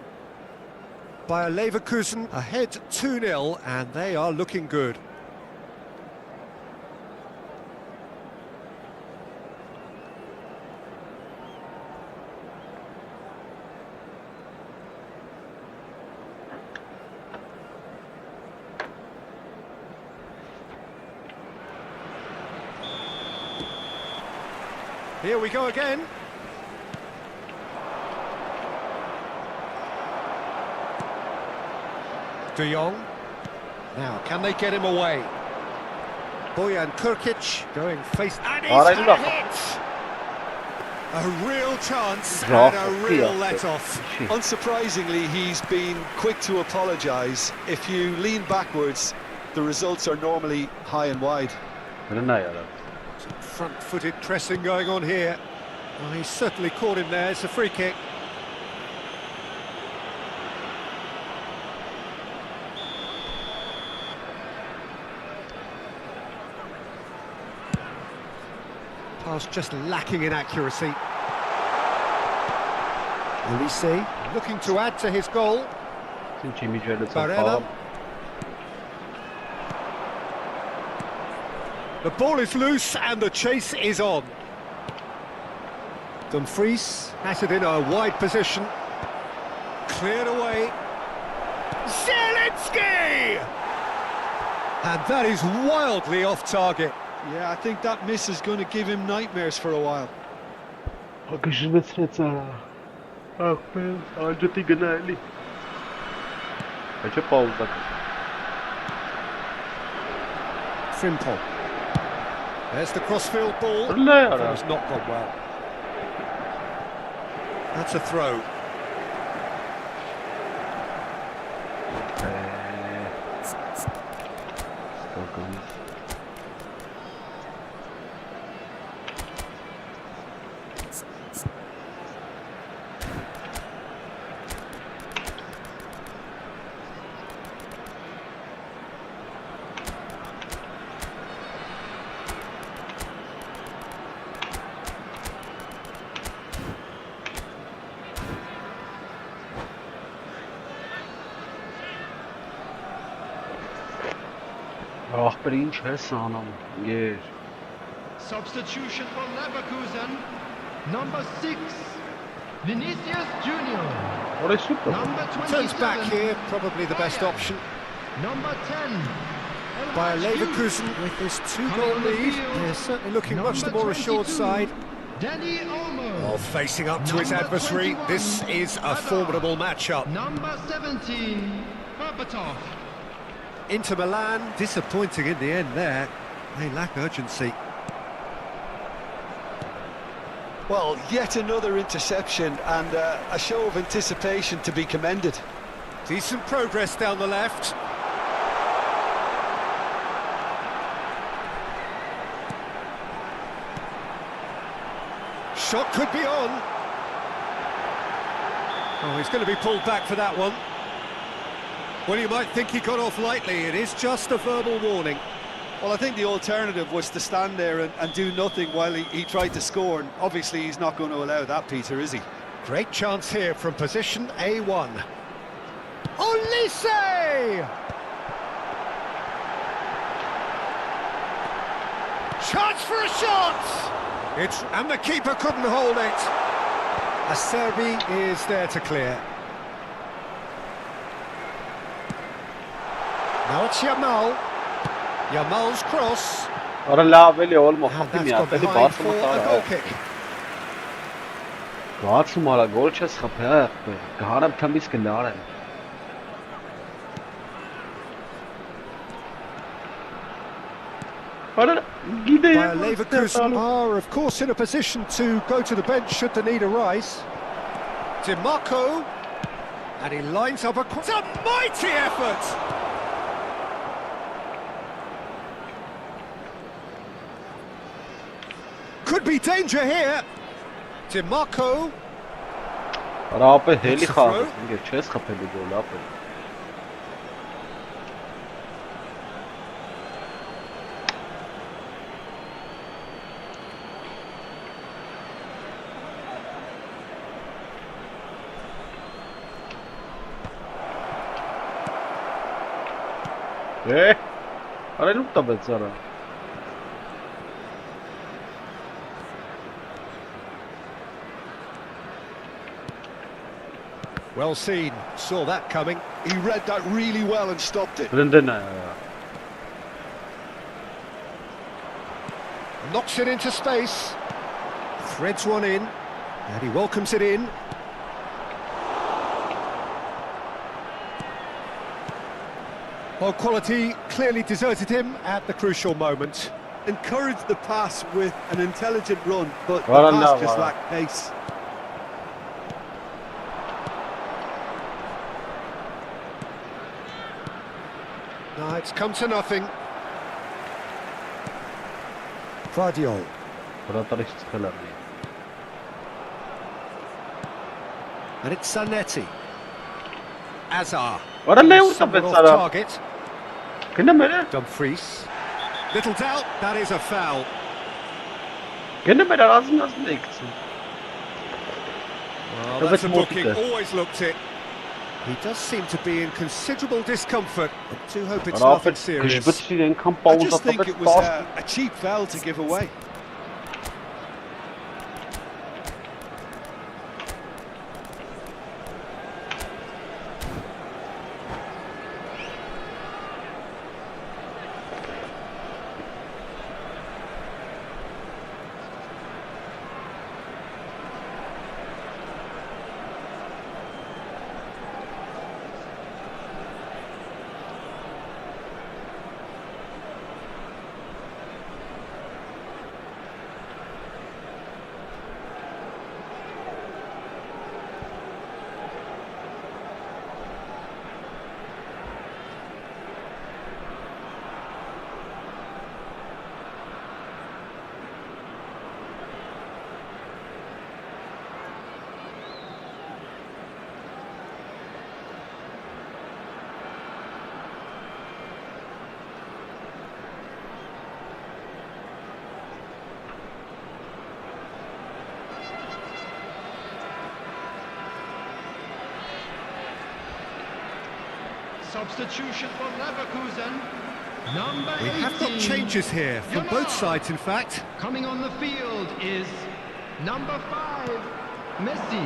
S2: Bayer Leverkusen ahead 2-0, and they are looking good. Here we go again. De Jong. Now, can they get him away? Bojan Krkić going face... And he's had hit! A real chance and a real let-off.
S3: Unsurprisingly, he's been quick to apologise. If you lean backwards, the results are normally high and wide.
S2: Front-footed pressing going on here. Well, he's certainly caught him there. It's a free kick. Pass just lacking in accuracy. Ulisse looking to add to his goal. Barella. The ball is loose and the chase is on. Dumfries has it in a wide position. Cleared away. Zielinski! And that is wildly off target.
S3: Yeah, I think that miss is going to give him nightmares for a while.
S2: Frimpong. There's the crossfield ball. That has not gone well. That's a throw.
S1: Substitution for Leverkusen. Number 6, Vinicius Junior. Number 27.
S2: Turns back here, probably the best option.
S1: Number 10.
S2: By Leverkusen with this 2-goal lead. They're certainly looking much the more assured side.
S1: Danny Olmo.
S2: Well, facing up to his adversary, this is a formidable matchup.
S1: Number 17, Berbatov.
S2: Inter Milan, disappointing in the end there. They lack urgency.
S3: Well, yet another interception and a show of anticipation to be commended.
S2: Decent progress down the left. Shot could be on. Oh, he's going to be pulled back for that one. Well, you might think he got off lightly. It is just a verbal warning.
S3: Well, I think the alternative was to stand there and do nothing while he tried to score. And obviously, he's not going to allow that, Peter, is he?
S2: Great chance here from position A1. Ulisse! Chance for a shot! And the keeper couldn't hold it. Acerbi is there to clear. Now it's Yamal. Yamal's cross. And that's gone behind for a goal kick. Bayer Leverkusen are, of course, in a position to go to the bench should the need arise. DiMarco, and he lines up it's a mighty effort! Could be danger here. DiMarco. Well seen, saw that coming.
S3: He read that really well and stopped it.
S2: Knocks it into space. Threads one in, and he welcomes it in. Well, quality clearly deserted him at the crucial moment.
S3: Encouraged the pass with an intelligent run, but the pass just lacked pace.
S2: No, it's come to nothing. Vardiol.
S4: Հրատարիչ ծխելարն է։
S2: And it's Zanetti. Azar.
S4: Արա լեուր
S2: Somewhat
S4: տպեց
S2: off
S4: արա։
S2: target.
S4: Գնա մերը։
S2: Dumfries. Little doubt, that is a foul.
S4: Գնա մեր ազնազն է գցում։
S2: Well, that's a booking, always looked it. He does seem to be in considerable discomfort. I do hope it's nothing serious.
S4: Գժբծի ենքան
S3: I
S4: պաուզա
S3: just think
S4: տպեց
S3: it was a cheap foul to give away.
S1: Substitution for Leverkusen. Number 18.
S2: We have got changes here from both sides, in fact.
S1: Coming on the field is number 5, Messi.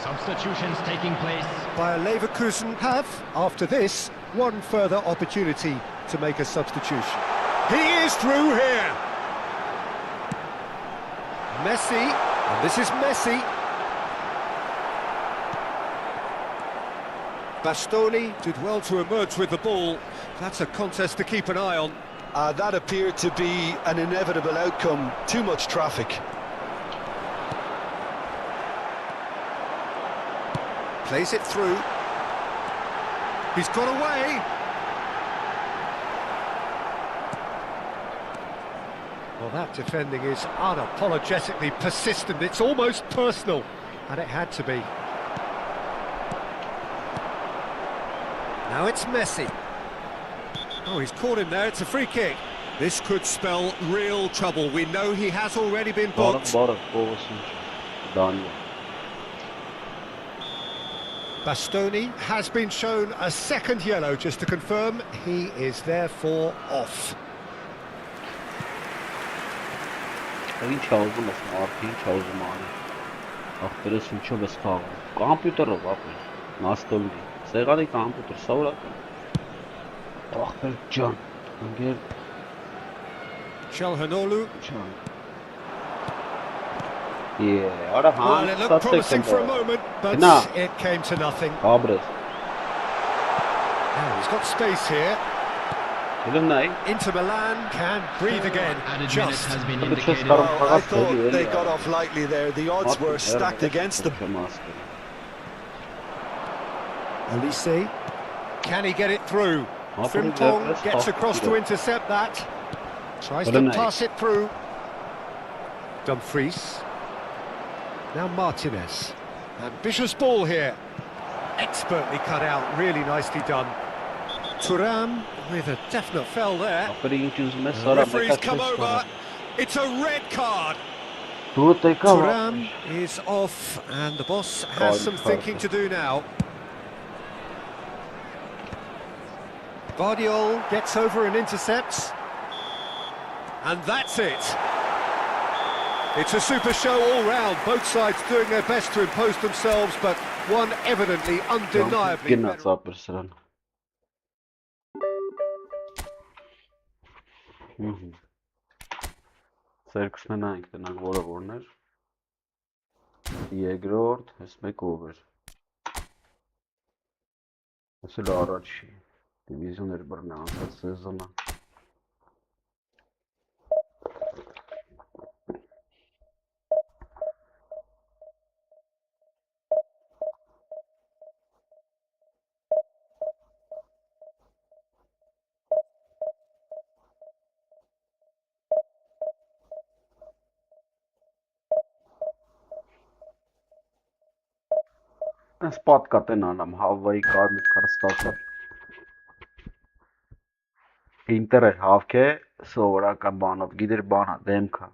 S1: Substitutions taking place.
S2: Bayer Leverkusen have, after this, one further opportunity to make a substitution. He is through here. Messi, and this is Messi. Bastoni did well to emerge with the ball. That's a contest to keep an eye on.
S3: That appeared to be an inevitable outcome. Too much traffic.
S2: Plays it through. He's got away. Well, that defending is unapologetically persistent. It's almost personal, and it had to be. Now it's Messi. Oh, he's caught him there. It's a free kick. This could spell real trouble. We know he has already been booked. Bastoni has been shown a second yellow, just to confirm he is therefore off.
S4: Ինչ ուզում ես մարդի, ինչ ուզում անի։ Ախպերս ինչով ես խաղում։ Կոմպյուտերով ապրել, նաստոլի, սեղանի կոմպյուտեր, սովորական։ Ախպեր ջան, ընկեր
S2: Çalhanoğlu.
S4: Արա հա,
S2: Well, it looked promising for a moment, but it came to nothing.
S4: Աբրես։
S2: Now he's got space here. Inter Milan can breathe again. Just
S1: has been indicated.
S3: Well, I thought they got off lightly there. The odds were stacked against them.
S2: Olise. Can he get it through? Frimpong gets across to intercept that. Tries to pass it through. Dumfries. Now Martinez. Ambitious ball here. Expertly cut out, really nicely done. Thuram with a definite foul there. The referee's come over. It's a red card. Thuram is off, and the boss has some thinking to do now. Guardiola gets over and intercepts. And that's it. It's a super show all round. Both sides doing their best to impose themselves, but one evidently, undeniably better.
S4: Սերկսնենանք տնանք որը որներ Եգրորդ, ես մեկ ով էր Ես էլ առաջի դիվիզիոն էր բրնա անցած սեզոնը Spot կատեն անամ, հավվայի կարմիր կարստացար։ Ինտեր էր հավք է, սովորական բանով, գիտեր բանա, դեմքա։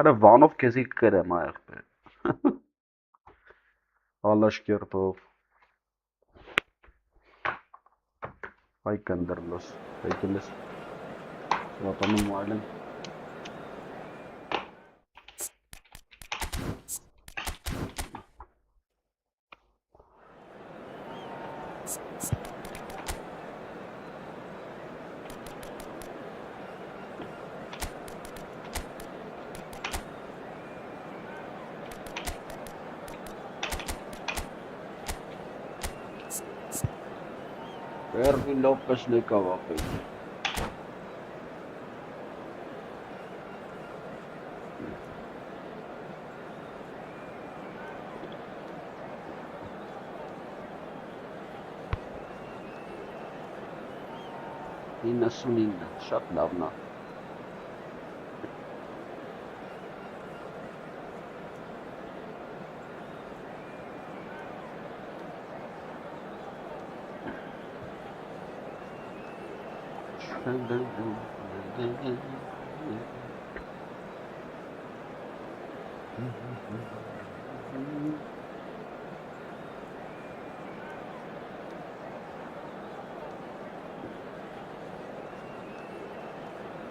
S4: Արա վանով կեզի կրեմ այղբեր։ Ալաշ կերտով։ Հայ կնդրլոս, հայկելես։ Վատանում այլեն։ Erwin Lopez եկավ ապել։ Իննասունինը, շատ լավն է։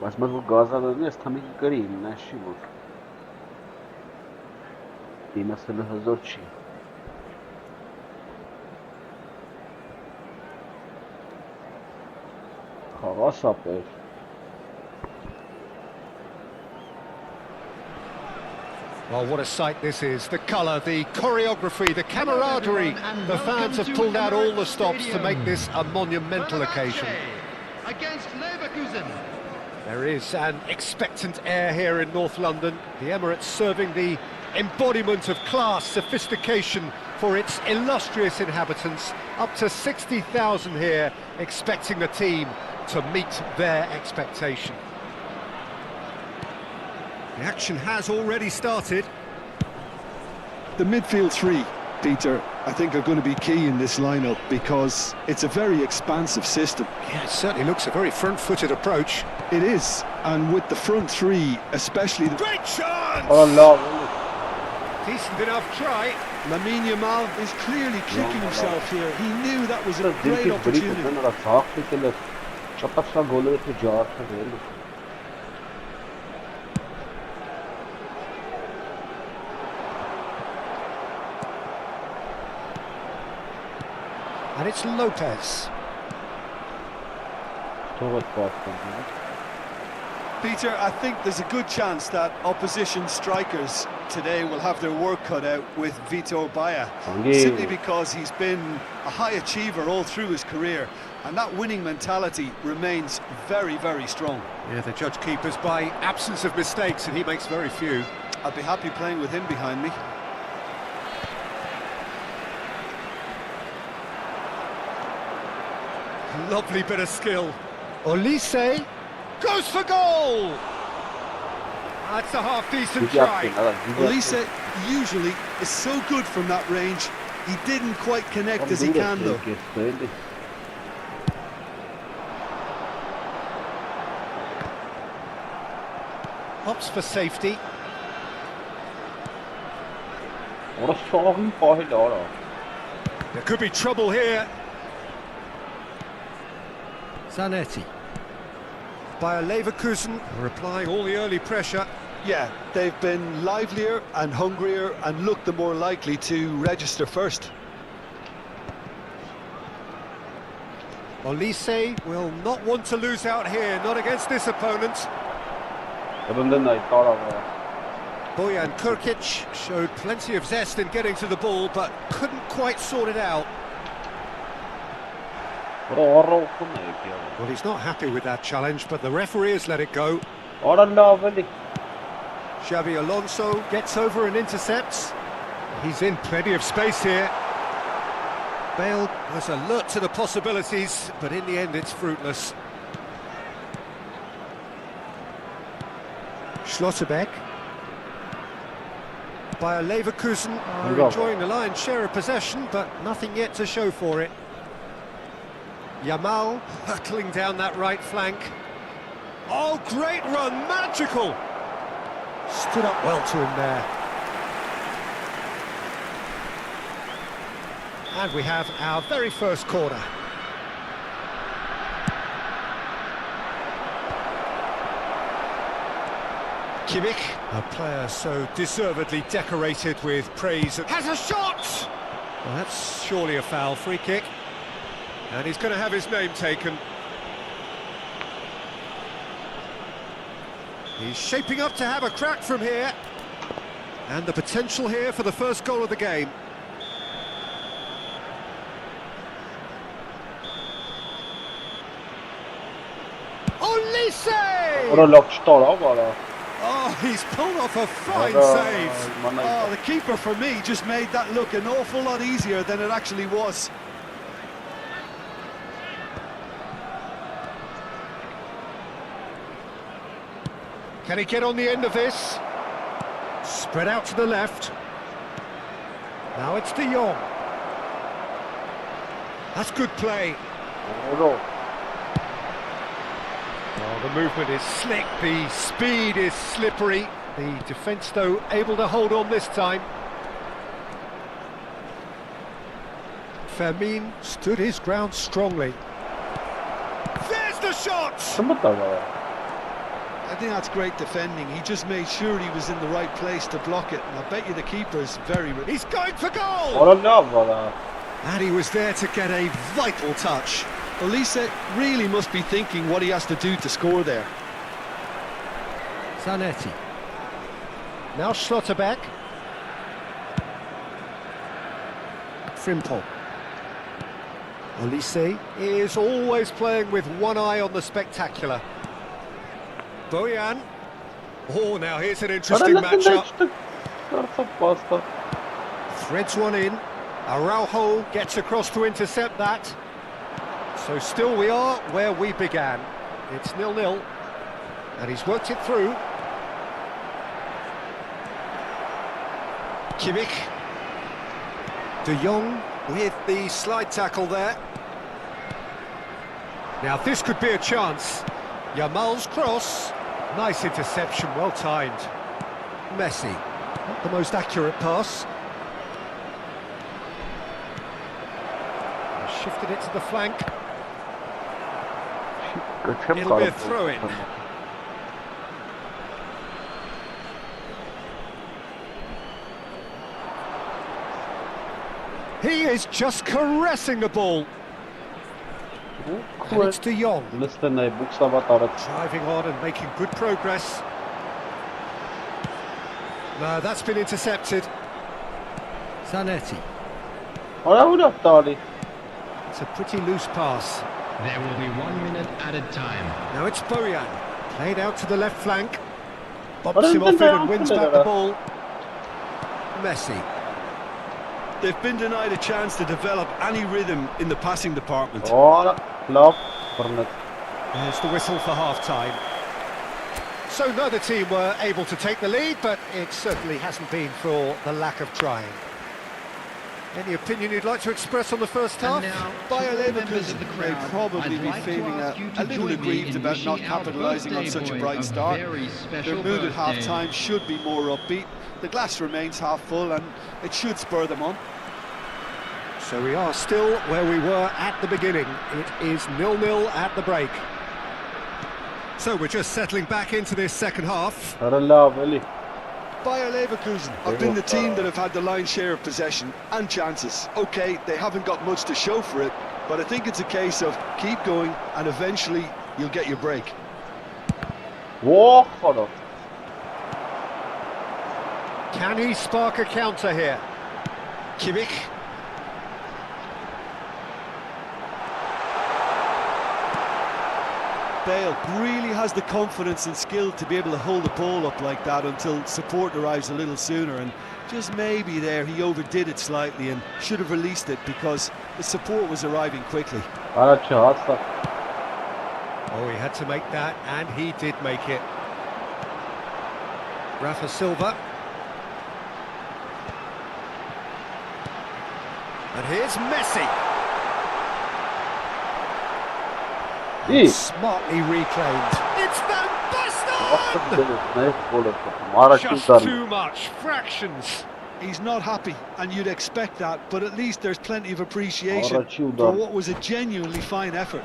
S4: Բայց մոտ որ գազալերն ես թամիկի կրի իմ նաշի որ դիմասելը հզոր չի խաղաս ապեր
S2: Well, what a sight this is. The colour, the choreography, the camaraderie. The fans have pulled out all the stops to make this a monumental occasion.
S1: Against Leverkusen.
S2: There is an expectant air here in North London. The Emirates serving the embodiment of class, sophistication for its illustrious inhabitants. Up to 60,000 here, expecting the team to meet their expectation. The action has already started.
S3: The midfield three, Peter, I think are going to be key in this lineup because it's a very expansive system.
S2: Yeah, it certainly looks a very front-footed approach.
S3: It is, and with the front three, especially the...
S2: Great chance!
S4: Oh no
S2: Decent enough try.
S3: Lamine Yamal is clearly kicking himself here. He knew that was a great opportunity.
S2: And it's Lopez.
S3: Peter, I think there's a good chance that opposition strikers today will have their work cut out with Vitor Baia, simply because he's been a high achiever all through his career, and that winning mentality remains very, very strong.
S2: Yeah, the judge keepers by absence of mistakes, and he makes very few.
S3: I'd be happy playing with him behind me.
S2: Lovely bit of skill. Olise goes for goal! That's a half-decent try.
S3: Olise usually is so good from that range. He didn't quite connect as he can though.
S2: Opts for safety. There could be trouble here. Zanetti. By Leverkusen, are applying all the early pressure.
S3: Yeah, they've been livelier and hungrier and looked the more likely to register first.
S2: Olise will not want to lose out here, not against this opponent. Bojan Kurkic showed plenty of zest in getting to the ball, but couldn't quite sort it out. Well, he's not happy with that challenge, but the referee has let it go. Xabi Alonso gets over and intercepts. He's in plenty of space here. Bale was alert to the possibilities, but in the end it's fruitless. Schlotterbeck. Bayer Leverkusen are enjoying the lion's share of possession, but nothing yet to show for it. Yamal hurtling down that right flank. Oh, great run, magical! Stood up well to him there. And we have our very first corner. Kimmich, a player so deservedly decorated with praise, has a shot! Well, that's surely a foul, free kick. And he's going to have his name taken. He's shaping up to have a crack from here. And the potential here for the first goal of the game. Olise! Oh, he's pulled off a fine save.
S3: Oh, the keeper for me just made that look an awful lot easier than it actually was.
S2: Can he get on the end of this? Spread out to the left. Now it's De Jong. That's good play. Oh, the movement is slick, the speed is slippery. The defence, though, able to hold on this time. Fermin stood his ground strongly. There's the shot!
S3: I think that's great defending. He just made sure he was in the right place to block it. And I bet you the keeper's very...
S2: He's going for goal! And he was there to get a vital touch.
S3: Olise really must be thinking what he has to do to score there.
S2: Zanetti. Now Schlotterbeck. Frimpong. Olise is always playing with one eye on the spectacular. Bojan. Oh, now here's an interesting matchup. Threads one in. Araujo gets across to intercept that. So still we are where we began. It's 0-0. And he's worked it through. Kimmich. De Jong with the slide tackle there. Now this could be a chance. Yamal's cross. Nice interception, well timed. Messi. Not the most accurate pass. Shifted it to the flank. It'll be a throw-in. He is just caressing the ball. And it's De Jong. Driving on and making good progress. No, that's been intercepted. Zanetti. It's a pretty loose pass.
S1: There will be 1 minute added time.
S2: Now it's Bojan. Played out to the left flank. Bobs him off it and wins back the ball. Messi.
S3: They've been denied a chance to develop any rhythm in the passing department.
S2: There's the whistle for half-time. So neither team were able to take the lead, but it certainly hasn't been for the lack of trying. Any opinion you'd like to express on the first half?
S3: Bayer Leverkusen may probably be feeling a little aggrieved about not capitalising on such a bright start. Their mood at half-time should be more upbeat. The glass remains half full and it should spur them on.
S2: So we are still where we were at the beginning. It is 0-0 at the break. So we're just settling back into this second half.
S3: Bayer Leverkusen have been the team that have had the lion's share of possession and chances. Okay, they haven't got much to show for it, but I think it's a case of keep going and eventually you'll get your break.
S2: Can he spark a counter here? Kimmich.
S3: Bale really has the confidence and skill to be able to hold the ball up like that until support arrives a little sooner, and just maybe there he overdid it slightly and should have released it because the support was arriving quickly.
S2: Oh, he had to make that, and he did make it. Rafa Silva. And here's Messi. Smartly reclaimed. It's Van Basten! Just too much. Fractions.
S3: He's not happy, and you'd expect that, but at least there's plenty of appreciation for what was a genuinely fine effort.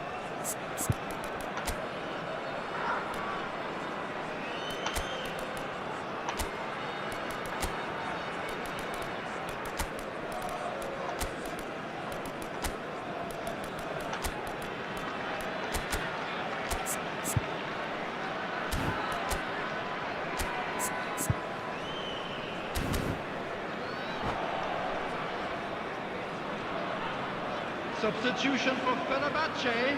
S1: Substitution for Fenerbahce.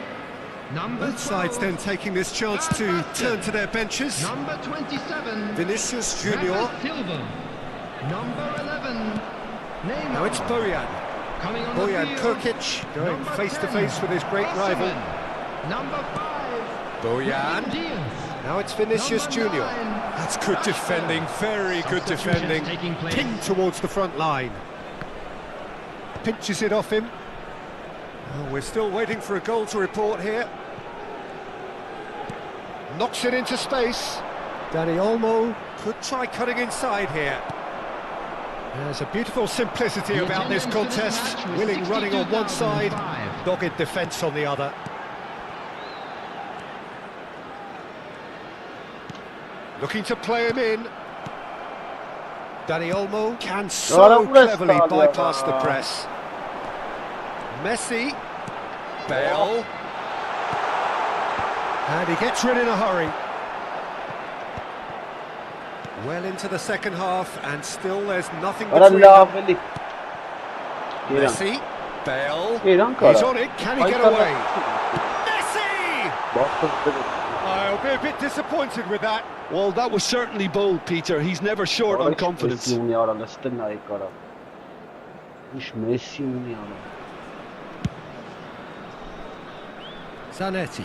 S2: Both sides then taking this chance to turn to their benches.
S1: Number 27.
S2: Vinicius Junior.
S1: Silva. Number 11. Neymar.
S2: Now it's Bojan.
S1: Coming on
S2: Bojan
S1: the field.
S2: Kirkic going
S1: Number
S2: face to
S1: 10.
S2: face with his great rival.
S1: Number 5.
S2: Bojan. Now it's Vinicius
S1: Number
S2: Junior.
S1: 9.
S2: That's good defending, very good defending.
S1: Taking place.
S2: Pinned towards the front line. Pinches it off him. Oh, we're still waiting for a goal to report here. Knocks it into space. Dani Olmo could try cutting inside here. There's a beautiful simplicity about this contest. Willing running on one side, dogged defence on the other. Looking to play him in. Dani Olmo can so cleverly bypass the press. Messi, Bale, and he gets rid in a hurry. Well into the second half, and still there's nothing between them. Messi, Bale, he's on it, can he get away? Messi! I'll be a bit disappointed with that.
S3: Well, that was certainly bold, Peter. He's never short on confidence.
S2: Zanetti.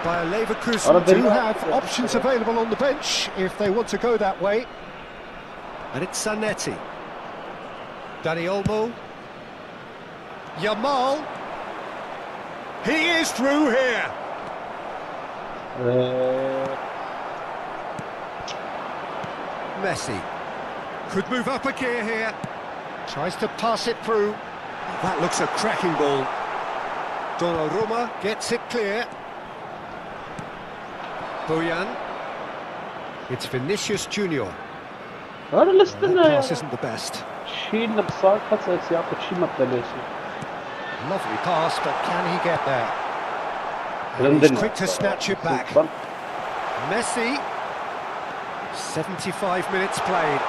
S2: Bayer Leverkusen do have options available on the bench if they want to go that way. And it's Zanetti. Dani Olmo. Yamal. He is through here. Messi. Could move up a gear here. Tries to pass it through. That looks a cracking ball. Donnarumma gets it clear. Bojan. It's Vinicius Junior. That pass isn't the best. Lovely pass, but can he get there? And he's quick to snatch it back. Messi. 75 minutes played.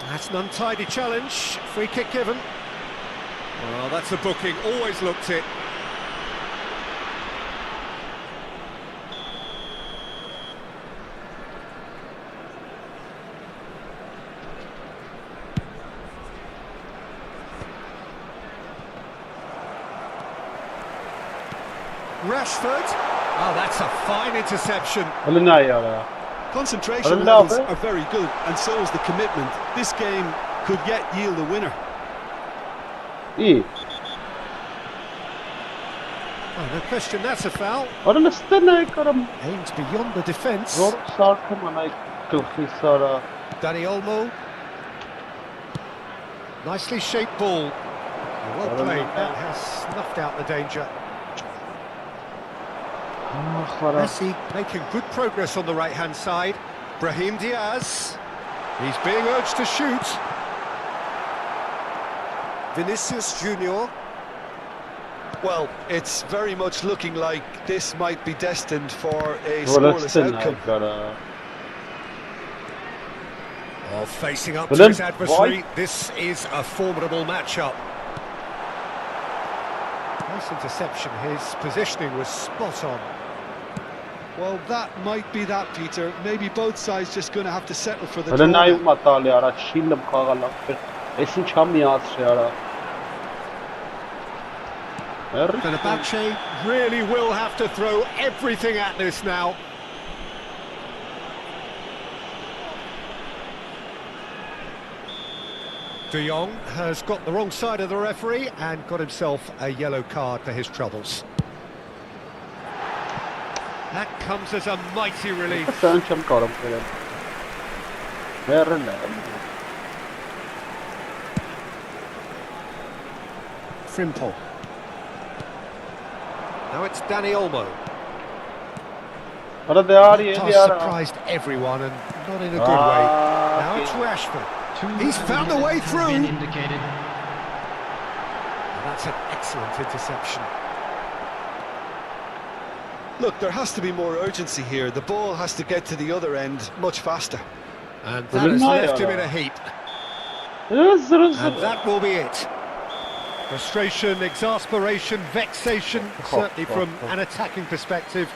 S2: That's an untidy challenge. Free kick given. Well, that's a booking. Always looked it. Rashford. Oh, that's a fine interception.
S3: Concentration levels are very good, and so is the commitment. This game could yet yield a winner.
S2: Oh, no question, that's a foul. Aims beyond the defence. Dani Olmo. Nicely shaped ball. Well played, that has snuffed out the danger. Messi making good progress on the right-hand side. Brahim Diaz. He's being urged to shoot. Vinicius Junior.
S3: Well, it's very much looking like this might be destined for a scoreless outcome.
S2: Oh, facing up to his adversary, this is a formidable matchup. Nice interception, his positioning was spot on.
S3: Well, that might be that, Peter. Maybe both sides just going to have to settle for the
S2: Fenerbahce really will have to throw everything at this now. De Jong has got the wrong side of the referee and got himself a yellow card for his troubles. That comes as a mighty relief. Frimpong. Now it's Danny Olmo. Pass surprised everyone and not in a good way. Now it's Rashford. He's found a way through. And that's an excellent interception.
S3: Look, there has to be more urgency here. The ball has to get to the other end much faster.
S2: And that has left him in a heap. And that will be it. Frustration, exasperation, vexation, certainly from an attacking perspective.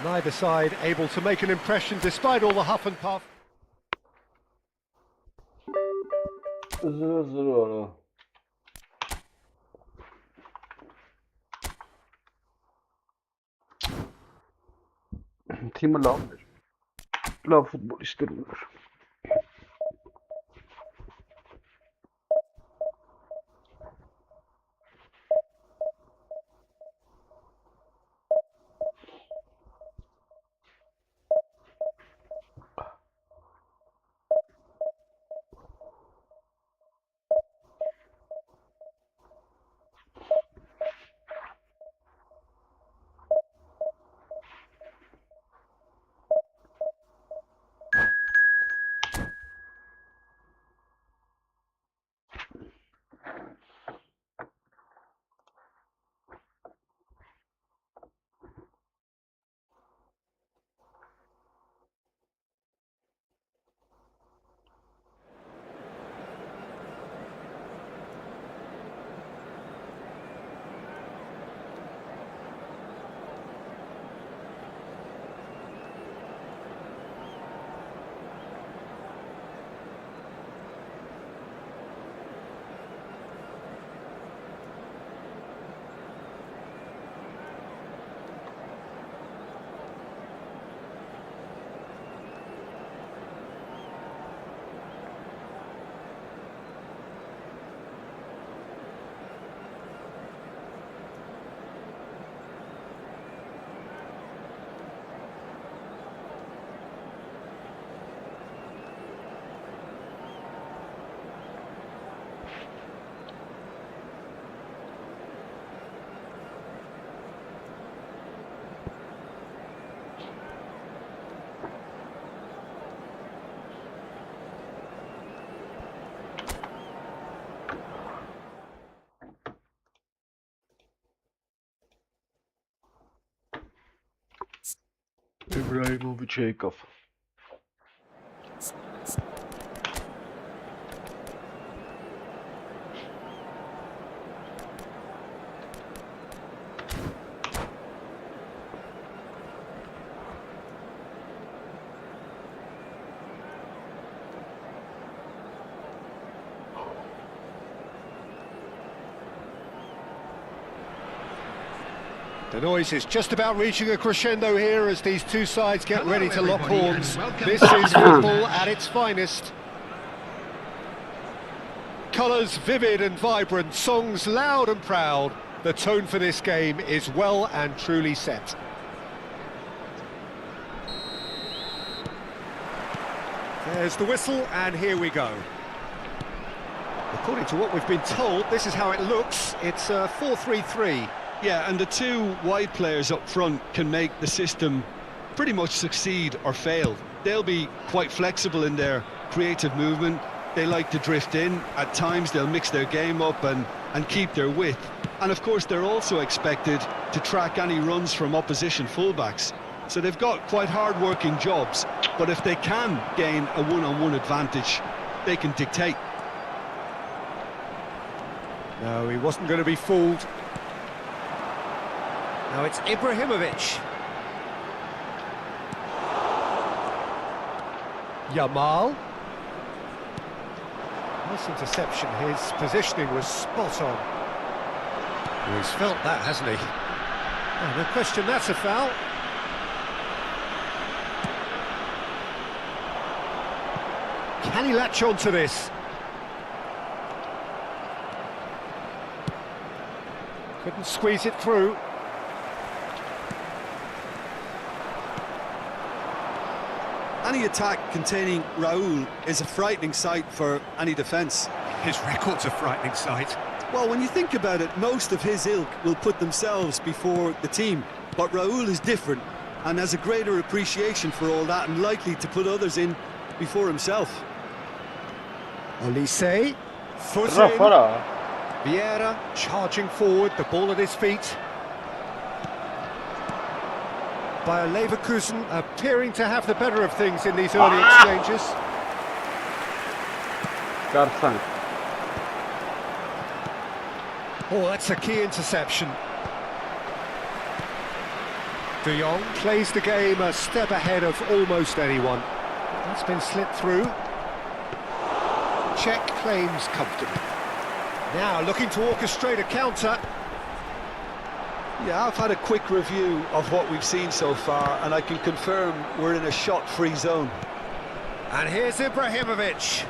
S2: Neither side able to make an impression despite all the huff and puff.
S4: Team love football istiyorlar. İbrahimovic Heykov.
S2: The noise is just about reaching a crescendo here as these two sides get ready to lock horns. This is football at its finest. Colours vivid and vibrant, songs loud and proud. The tone for this game is well and truly set. There's the whistle and here we go. According to what we've been told, this is how it looks. It's a 4-3-3.
S3: Yeah, and the two wide players up front can make the system pretty much succeed or fail. They'll be quite flexible in their creative movement. They like to drift in. At times they'll mix their game up and keep their width. And of course they're also expected to track any runs from opposition fullbacks. So they've got quite hard-working jobs, but if they can gain a one-on-one advantage, they can dictate.
S2: No, he wasn't going to be fooled. Now it's Ibrahimovic. Yamal. Nice interception, his positioning was spot on. Well, he's felt that, hasn't he? Oh, no question, that's a foul. Can he latch on to this? Couldn't squeeze it through.
S3: Any attack containing Raul is a frightening sight for any defence.
S2: His record's a frightening sight.
S3: Well, when you think about it, most of his ilk will put themselves before the team. But Raul is different and has a greater appreciation for all that and likely to put others in before himself.
S2: Olise, foot in. Vieira charging forward, the ball at his feet. Bayer Leverkusen appearing to have the better of things in these early exchanges. Oh, that's a key interception. De Jong plays the game a step ahead of almost anyone. That's been slit through. Czech claims comfortably. Now looking to orchestrate a counter.
S3: Yeah, I've had a quick review of what we've seen so far, and I can confirm we're in a shot-free zone.
S2: And here's Ibrahimovic.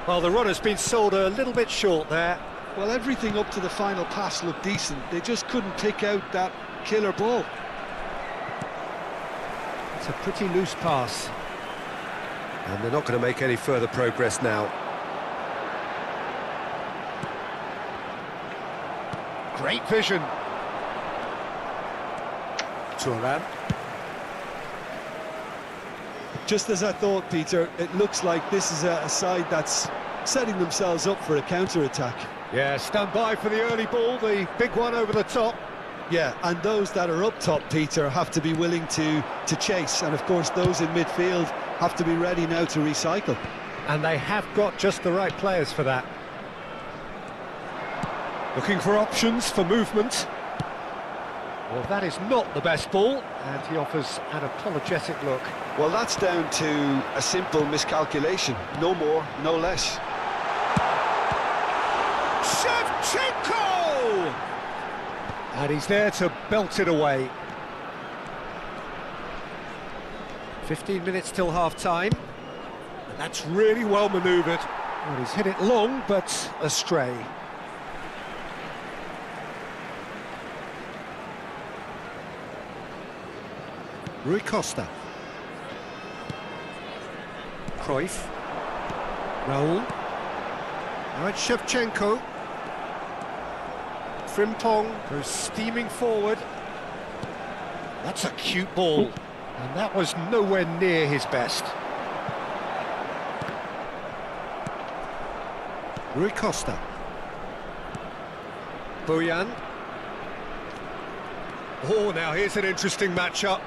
S2: Well, the run has been sold a little bit short there.
S3: Well, everything up to the final pass looked decent. They just couldn't pick out that killer ball.
S2: It's a pretty loose pass. And they're not going to make any further progress now. Great vision. Turan.
S3: Just as I thought, Peter, it looks like this is a side that's setting themselves up for a counter-attack.
S2: Yeah, stand by for the early ball, the big one over the top.
S3: Yeah, and those that are up top, Peter, have to be willing to chase. And, of course, those in midfield have to be ready now to recycle.
S2: And they have got just the right players for that. Looking for options for movement. Well, that is not the best ball, and he offers an apologetic look.
S3: Well, that's down to a simple miscalculation. No more, no less.
S2: Shevchenko! And he's there to belt it away. 15 minutes till half-time. And that's really well manoeuvred. Well, he's hit it long, but astray. Rui Costa. Cruyff. Raul. Now it's Shevchenko. Frimpong goes steaming forward. That's a cute ball. And that was nowhere near his best. Rui Costa. Bojan. Oh, now here's an interesting matchup.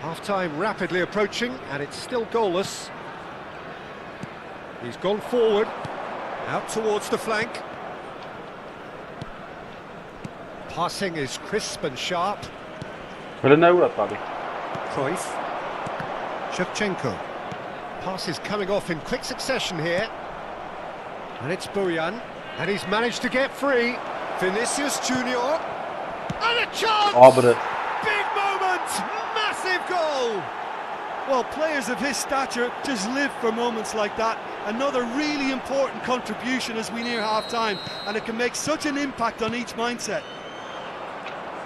S2: Half-time rapidly approaching, and it's still goalless. He's gone forward, out towards the flank. Passing is crisp and sharp. Cruyff. Shevchenko. Pass is coming off in quick succession here. And it's Bojan, and he's managed to get free. Vinicius Junior. And a chance! Big moment! Massive goal!
S3: Well, players of his stature just live for moments like that. Another really important contribution as we near half-time, and it can make such an impact on each mindset.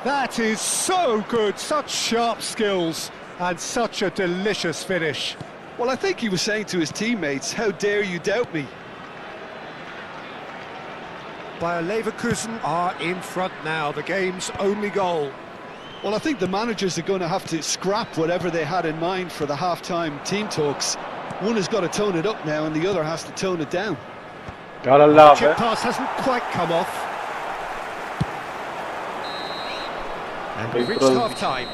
S2: That is so good, such sharp skills, and such a delicious finish.
S3: Well, I think he was saying to his teammates, how dare you doubt me?
S2: Bayer Leverkusen are in front now, the game's only goal.
S3: Well, I think the managers are going to have to scrap whatever they had in mind for the half-time team talks. One has got to tone it up now and the other has to tone it down.
S4: Gotta love
S2: Chip
S4: it.
S2: pass hasn't quite come off. And we reached half-time.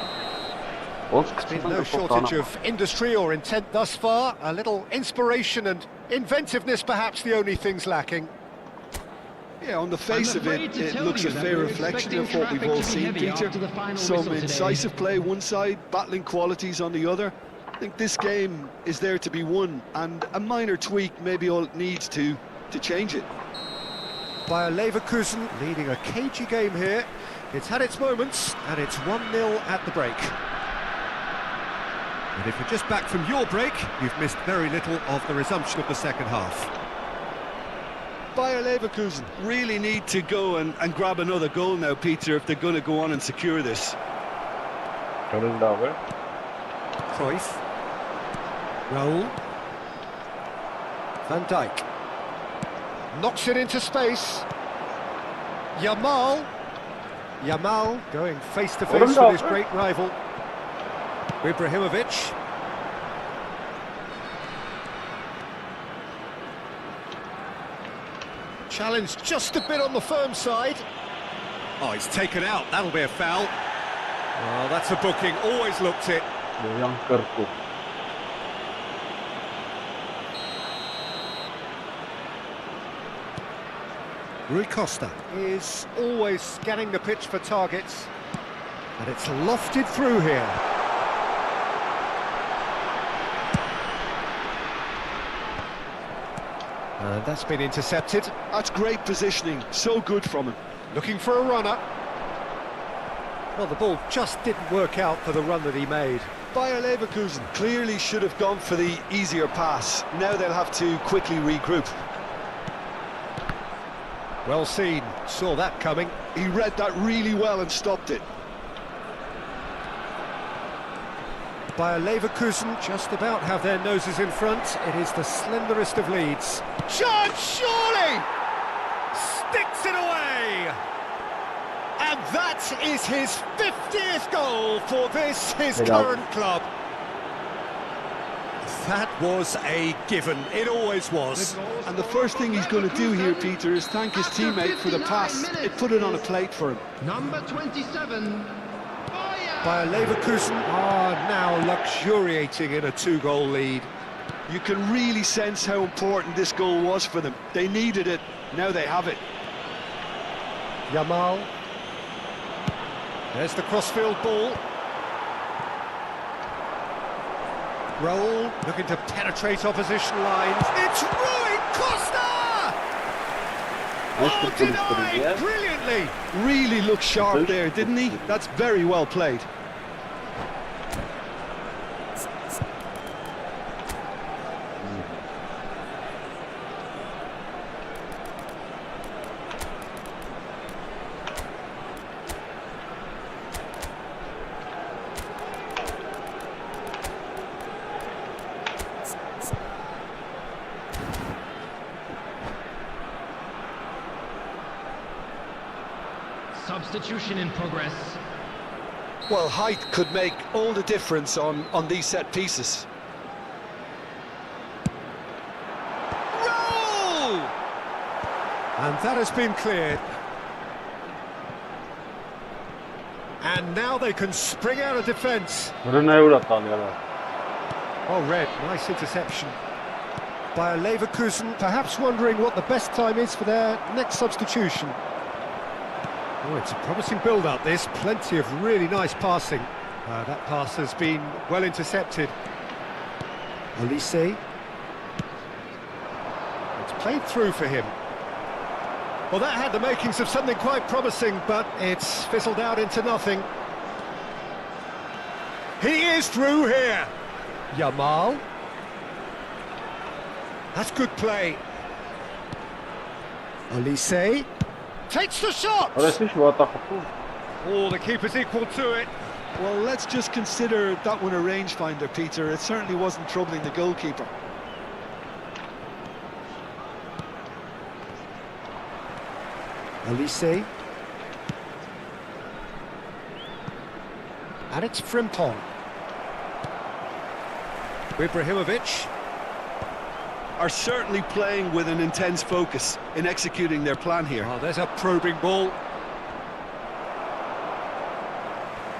S2: There's been no shortage of industry or intent thus far. A little inspiration and inventiveness perhaps the only things lacking.
S3: Yeah, on the face of it, it looks a fair reflection of what we've all seen, Peter. Some incisive play one side, battling qualities on the other. I think this game is there to be won, and a minor tweak may be all it needs to change it.
S2: Bayer Leverkusen leading a cagey game here. It's had its moments, and it's 1-0 at the break. And if you're just back from your break, you've missed very little of the resumption of the second half.
S3: Bayer Leverkusen really need to go and grab another goal now, Peter, if they're going to go on and secure this.
S2: Cruyff. Raul. Van Dijk. Knocks it into space. Yamal. Yamal going face to face with his great rival. Ibrahimovic. Challenge just a bit on the firm side. Oh, he's taken out. That'll be a foul. Oh, that's a booking. Always looked it. Rui Costa is always scanning the pitch for targets. And it's lofted through here. And that's been intercepted.
S3: That's great positioning. So good from him.
S2: Looking for a runner. Well, the ball just didn't work out for the run that he made.
S3: Bayer Leverkusen clearly should have gone for the easier pass. Now they'll have to quickly regroup.
S2: Well seen. Saw that coming.
S3: He read that really well and stopped it.
S2: Bayer Leverkusen just about have their noses in front. It is the slenderest of leads.
S3: Chance, surely! Sticks it away!
S2: And that is his 50th goal for this, his current club. That was a given. It always was.
S3: And the first thing he's going to do here, Peter, is thank his teammate for the pass. It put it on a plate for him.
S1: Number 27.
S2: Bayer Leverkusen are now luxuriating in a 2-goal lead.
S3: You can really sense how important this goal was for them. They needed it, now they have it.
S2: Yamal. There's the crossfield ball. Raul looking to penetrate opposition lines. It's Rui Costa! Oh, denied brilliantly!
S3: Really looked sharp there, didn't he? That's very well played.
S1: Substitution in progress.
S3: Well, height could make all the difference on these set pieces.
S2: Roll! And that has been cleared. And now they can spring out of defence. Oh, red, nice interception. Bayer Leverkusen perhaps wondering what the best time is for their next substitution. Oh, it's a promising build-up, this. Plenty of really nice passing. That pass has been well intercepted. Olise. It's played through for him. Well, that had the makings of something quite promising, but it's fizzled out into nothing. He is through here. Yamal. That's good play. Olise. Takes the shot! Oh, the keeper's equal to it.
S3: Well, let's just consider that one a rangefinder, Peter. It certainly wasn't troubling the goalkeeper.
S2: Olise. And it's Frimpong. Ibrahimovic.
S3: Are certainly playing with an intense focus in executing their plan here.
S2: Oh, there's a probing ball.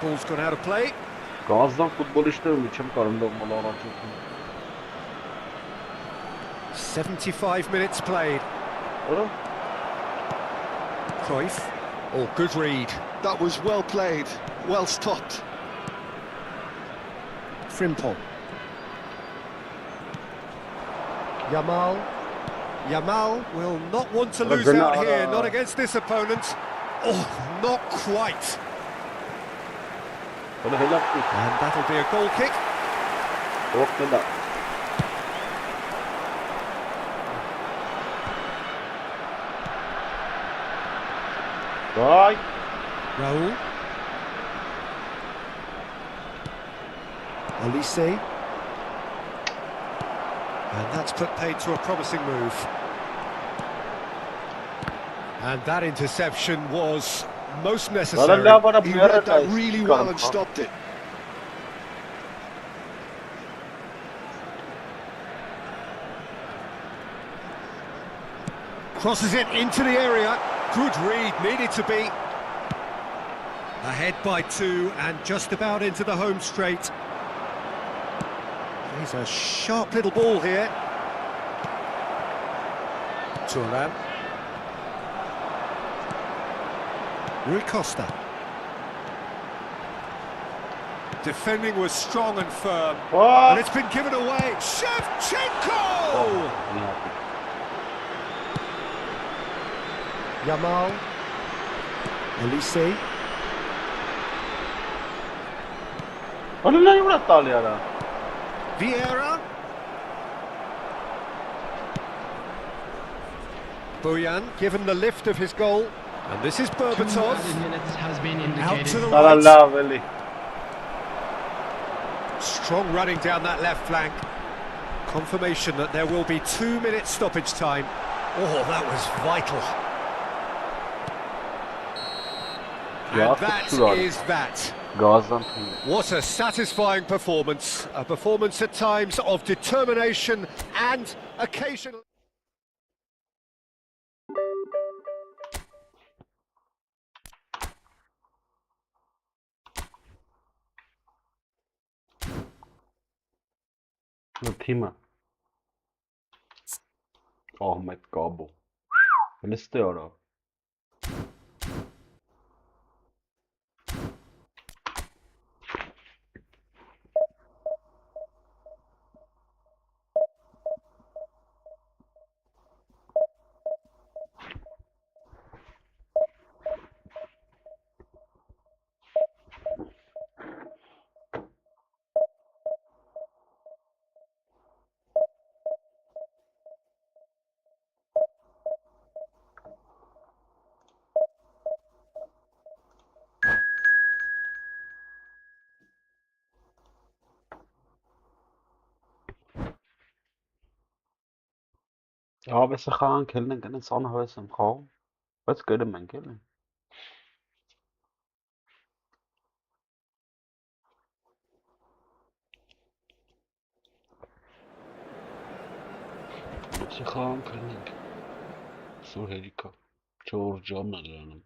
S2: Ball's gone out of play. 75 minutes played. Cruyff. Oh, good read.
S3: That was well played, well stopped.
S2: Frimpong. Yamal. Yamal will not want to lose out here, not against this opponent. Oh, not quite. And that'll be a goal kick.
S4: Vay.
S2: Raul. Olise. And that's put paid to a promising move. And that interception was most necessary.
S3: He read that really well and stopped it.
S2: Crosses it into the area. Good read, needed to be. Ahead by 2 and just about into the home straight. He's a sharp little ball here. Turan. Rui Costa. Defending was strong and firm.
S4: What?
S2: And it's been given away. Shevchenko! Yamal. Olise.
S4: Ano na yung natali ara?
S2: Vieira. Bojan given the lift of his goal. And this is Berbatov.
S1: 2 minutes has been
S2: Out to
S1: indicated.
S2: the
S4: Tara
S2: right.
S4: lovely.
S2: Strong running down that left flank. Confirmation that there will be 2 minutes stoppage time. Oh, that was vital.
S4: Yeah,
S2: And that
S4: sure.
S2: is that.
S4: Gazan.
S2: What a satisfying performance. A performance at times of determination and occasionally...
S4: The team. Ahmet Gabo. Liste ara. Ja, hvis jeg kan killen kan en sånn høy som krav. What's good man killing? Hvis jeg kan killing. Så herika. Georgia mellanım.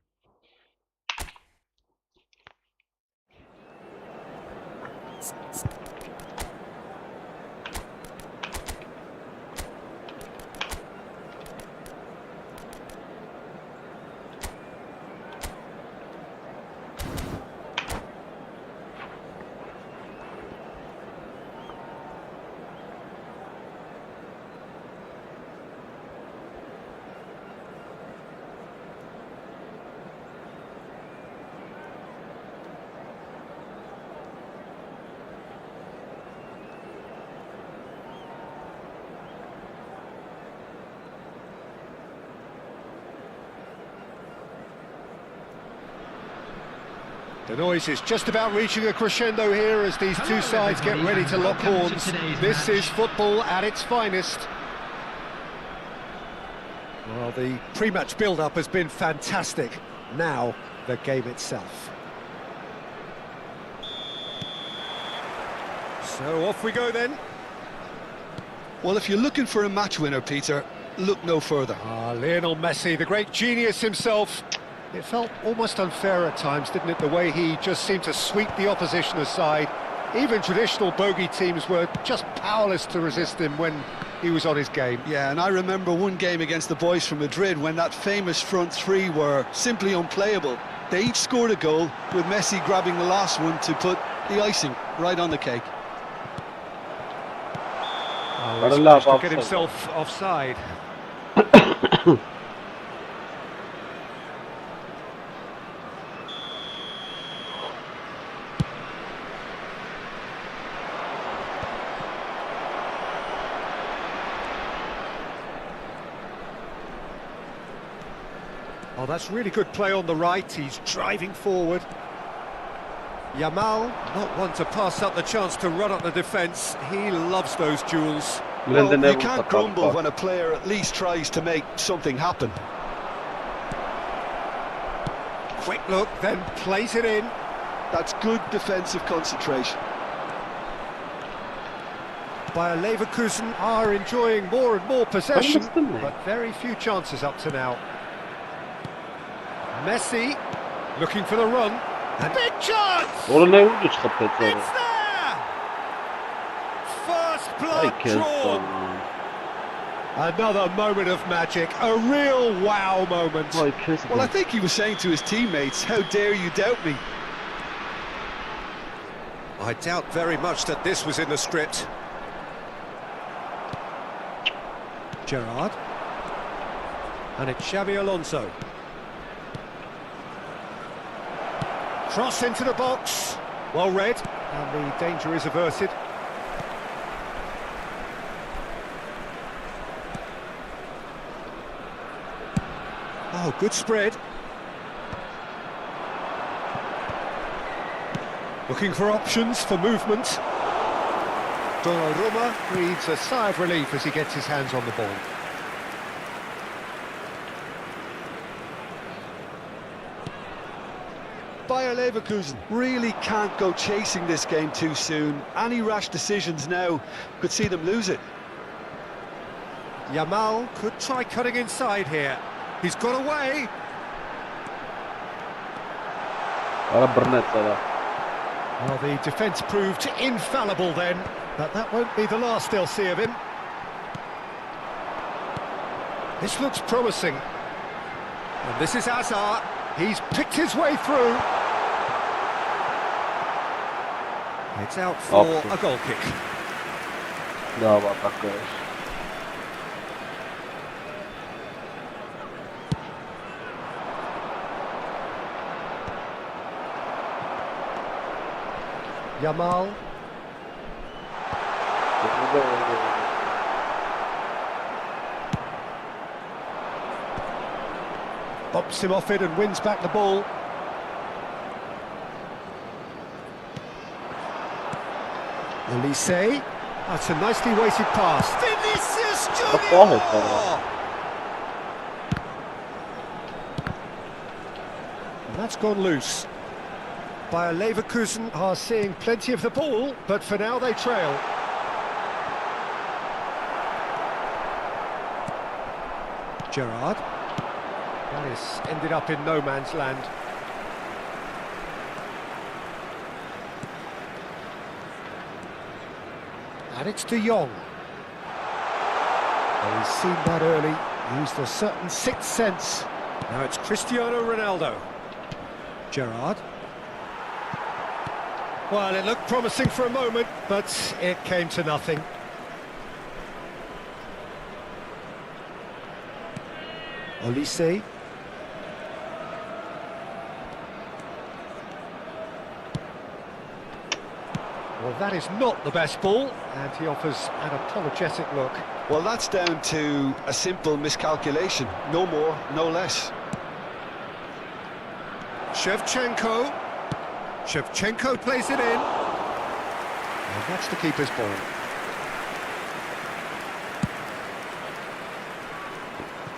S2: The noise is just about reaching a crescendo here as these two sides get ready to lock horns. This is football at its finest. Well, the pre-match build-up has been fantastic. Now, the game itself. So off we go then.
S3: Well, if you're looking for a match winner, Peter, look no further.
S2: Lionel Messi, the great genius himself. It felt almost unfair at times, didn't it, the way he just seemed to sweep the opposition aside. Even traditional bogey teams were just powerless to resist him when he was on his game.
S3: Yeah, and I remember one game against the boys from Madrid when that famous front three were simply unplayable. They each scored a goal, with Messi grabbing the last one to put the icing right on the cake.
S2: Oh, he's managed to get himself offside. Oh, that's really good play on the right. He's driving forward. Yamal, not one to pass up the chance to run up the defence. He loves those duels.
S3: Well, you can't grumble when a player at least tries to make something happen.
S2: Quick look, then plays it in.
S3: That's good defensive concentration.
S2: Bayer Leverkusen are enjoying more and more possession, but very few chances up to now. Messi, looking for the run, and big chance! It's there! First blood drawn! Another moment of magic, a real wow moment.
S3: Well, I think he was saying to his teammates, how dare you doubt me?
S2: I doubt very much that this was in the script. Gerrard. And it's Xabi Alonso. Cross into the box. Well read. And the danger is averted. Oh, good spread. Looking for options for movement. Donnarumma breathes a sigh of relief as he gets his hands on the ball.
S3: Bayer Leverkusen really can't go chasing this game too soon. Any rash decisions now could see them lose it.
S2: Yamal could try cutting inside here. He's got away. Well, the defence proved infallible then, but that won't be the last they'll see of him. This looks promising. And this is Hazard. He's picked his way through. It's out for a goal kick. Yamal. Bops him off it and wins back the ball. Olise. That's a nicely weighted pass. Vinicius Junior! And that's gone loose. Bayer Leverkusen are seeing plenty of the ball, but for now they trail. Gerrard. That is ended up in no man's land. And it's De Jong. Well, he's seen that early, used a certain sixth sense. Now it's Cristiano Ronaldo. Gerrard. Well, it looked promising for a moment, but it came to nothing. Olise. Well, that is not the best ball, and he offers an apologetic look.
S3: Well, that's down to a simple miscalculation. No more, no less.
S2: Shevchenko. Shevchenko plays it in. And that's the keeper's ball.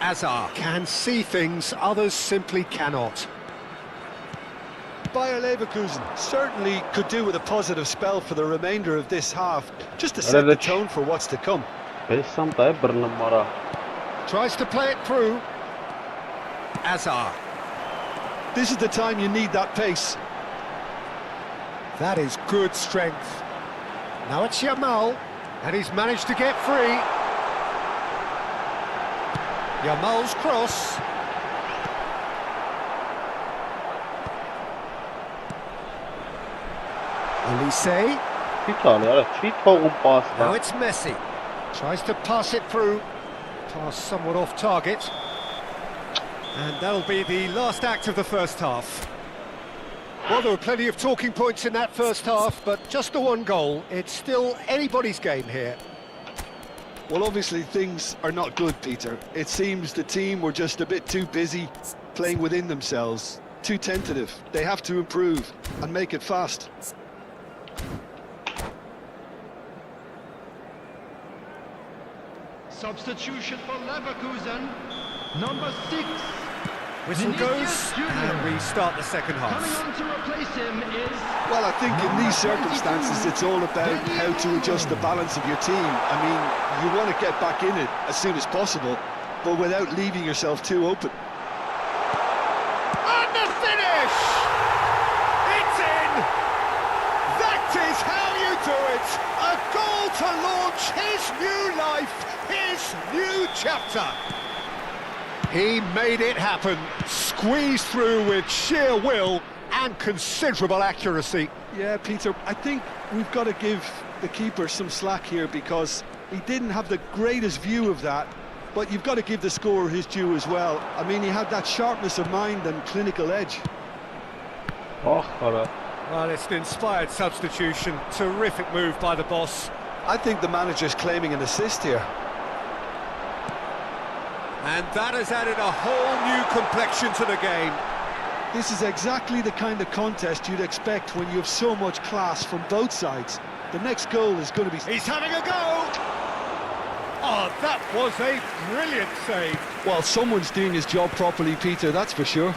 S2: Hazard can see things others simply cannot.
S3: Bayer Leverkusen certainly could do with a positive spell for the remainder of this half, just to set the tone for what's to come.
S2: Tries to play it through. Hazard.
S3: This is the time you need that pace.
S2: That is good strength. Now it's Yamal, and he's managed to get free. Yamal's cross. Olise. Now it's Messi. Tries to pass it through. Pass somewhat off target. And that'll be the last act of the first half. Well, there were plenty of talking points in that first half, but just the one goal. It's still anybody's game here.
S3: Well, obviously things are not good, Peter. It seems the team were just a bit too busy playing within themselves. Too tentative. They have to improve and make it fast.
S1: Substitution for Leverkusen, number 6.
S2: Whistle goes, and we start the second half.
S1: Coming on to replace him is...
S3: Well, I think in these circumstances, it's all about how to adjust the balance of your team. I mean, you want to get back in it as soon as possible, but without leaving yourself too open.
S2: And the finish! It's in! That is how you do it! A goal to launch his new life, his new chapter. He made it happen, squeezed through with sheer will and considerable accuracy.
S3: Yeah, Peter, I think we've got to give the keeper some slack here because he didn't have the greatest view of that, but you've got to give the scorer his due as well. I mean, he had that sharpness of mind and clinical edge.
S4: Well,
S2: it's an inspired substitution, terrific move by the boss.
S3: I think the manager's claiming an assist here.
S2: And that has added a whole new complexion to the game.
S3: This is exactly the kind of contest you'd expect when you have so much class from both sides. The next goal is going to be...
S2: He's having a go! Oh, that was a brilliant save.
S3: Well, someone's doing his job properly, Peter, that's for sure.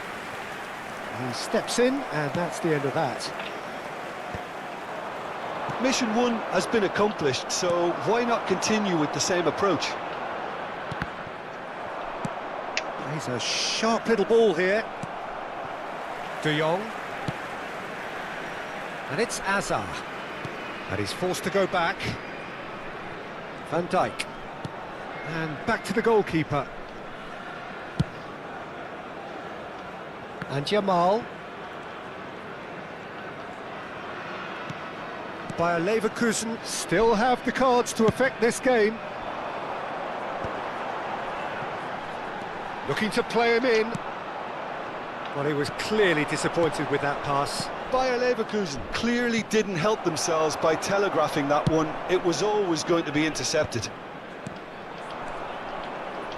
S2: He steps in, and that's the end of that.
S3: Mission 1 has been accomplished, so why not continue with the same approach?
S2: He's a sharp little ball here. De Jong. And it's Azar. And he's forced to go back. Van Dijk. And back to the goalkeeper. And Jamal. Bayer Leverkusen still have the cards to affect this game. Looking to play him in. Well, he was clearly disappointed with that pass.
S3: Bayer Leverkusen clearly didn't help themselves by telegraphing that one. It was always going to be intercepted.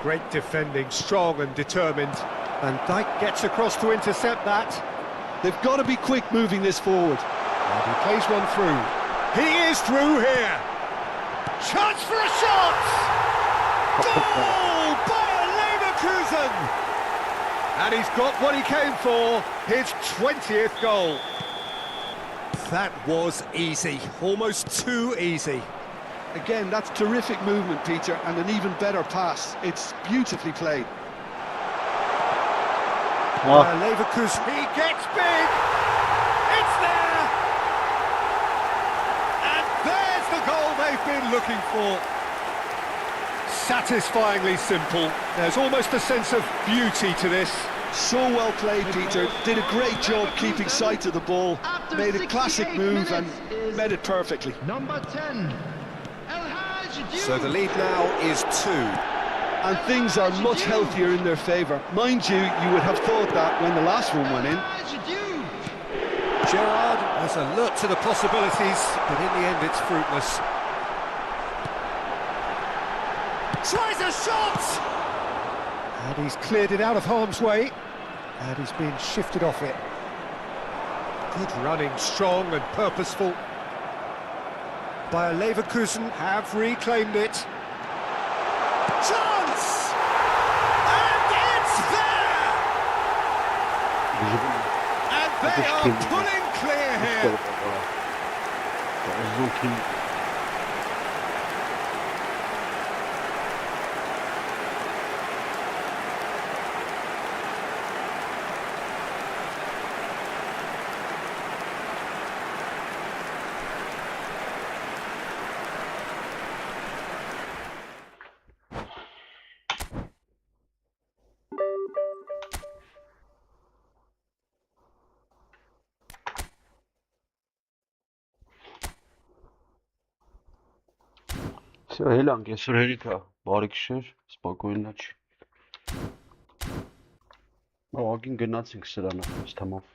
S2: Great defending, strong and determined. Van Dijk gets across to intercept that.
S3: They've got to be quick moving this forward.
S2: And he plays one through. He is through here. Chance for a shot! Goal! Bayer Leverkusen! And he's got what he came for, his 20th goal. That was easy, almost too easy.
S3: Again, that's terrific movement, Peter, and an even better pass. It's beautifully played.
S2: Leverkusen, he gets big! It's there! And there's the goal they've been looking for. Satisfyingly simple. There's almost a sense of beauty to this.
S3: So well played, Peter. Did a great job keeping sight of the ball. Made a classic move and made it perfectly.
S1: Number 10.
S2: So the lead now is 2.
S3: And things are much healthier in their favour. Mind you, you would have thought that when the last one went in.
S2: Gerrard has alert to the possibilities, but in the end it's fruitless. Tries a shot! And he's cleared it out of harm's way. And he's been shifted off it. Good running, strong and purposeful. Bayer Leverkusen have reclaimed it. Chance! And it's there! And they are pulling clear here.
S4: Все, Էլան, կեսօր հերիքա, բարի գիշեր, սպակոյն նաչ։ Ագին գնացինք սրանը, ըստ համով։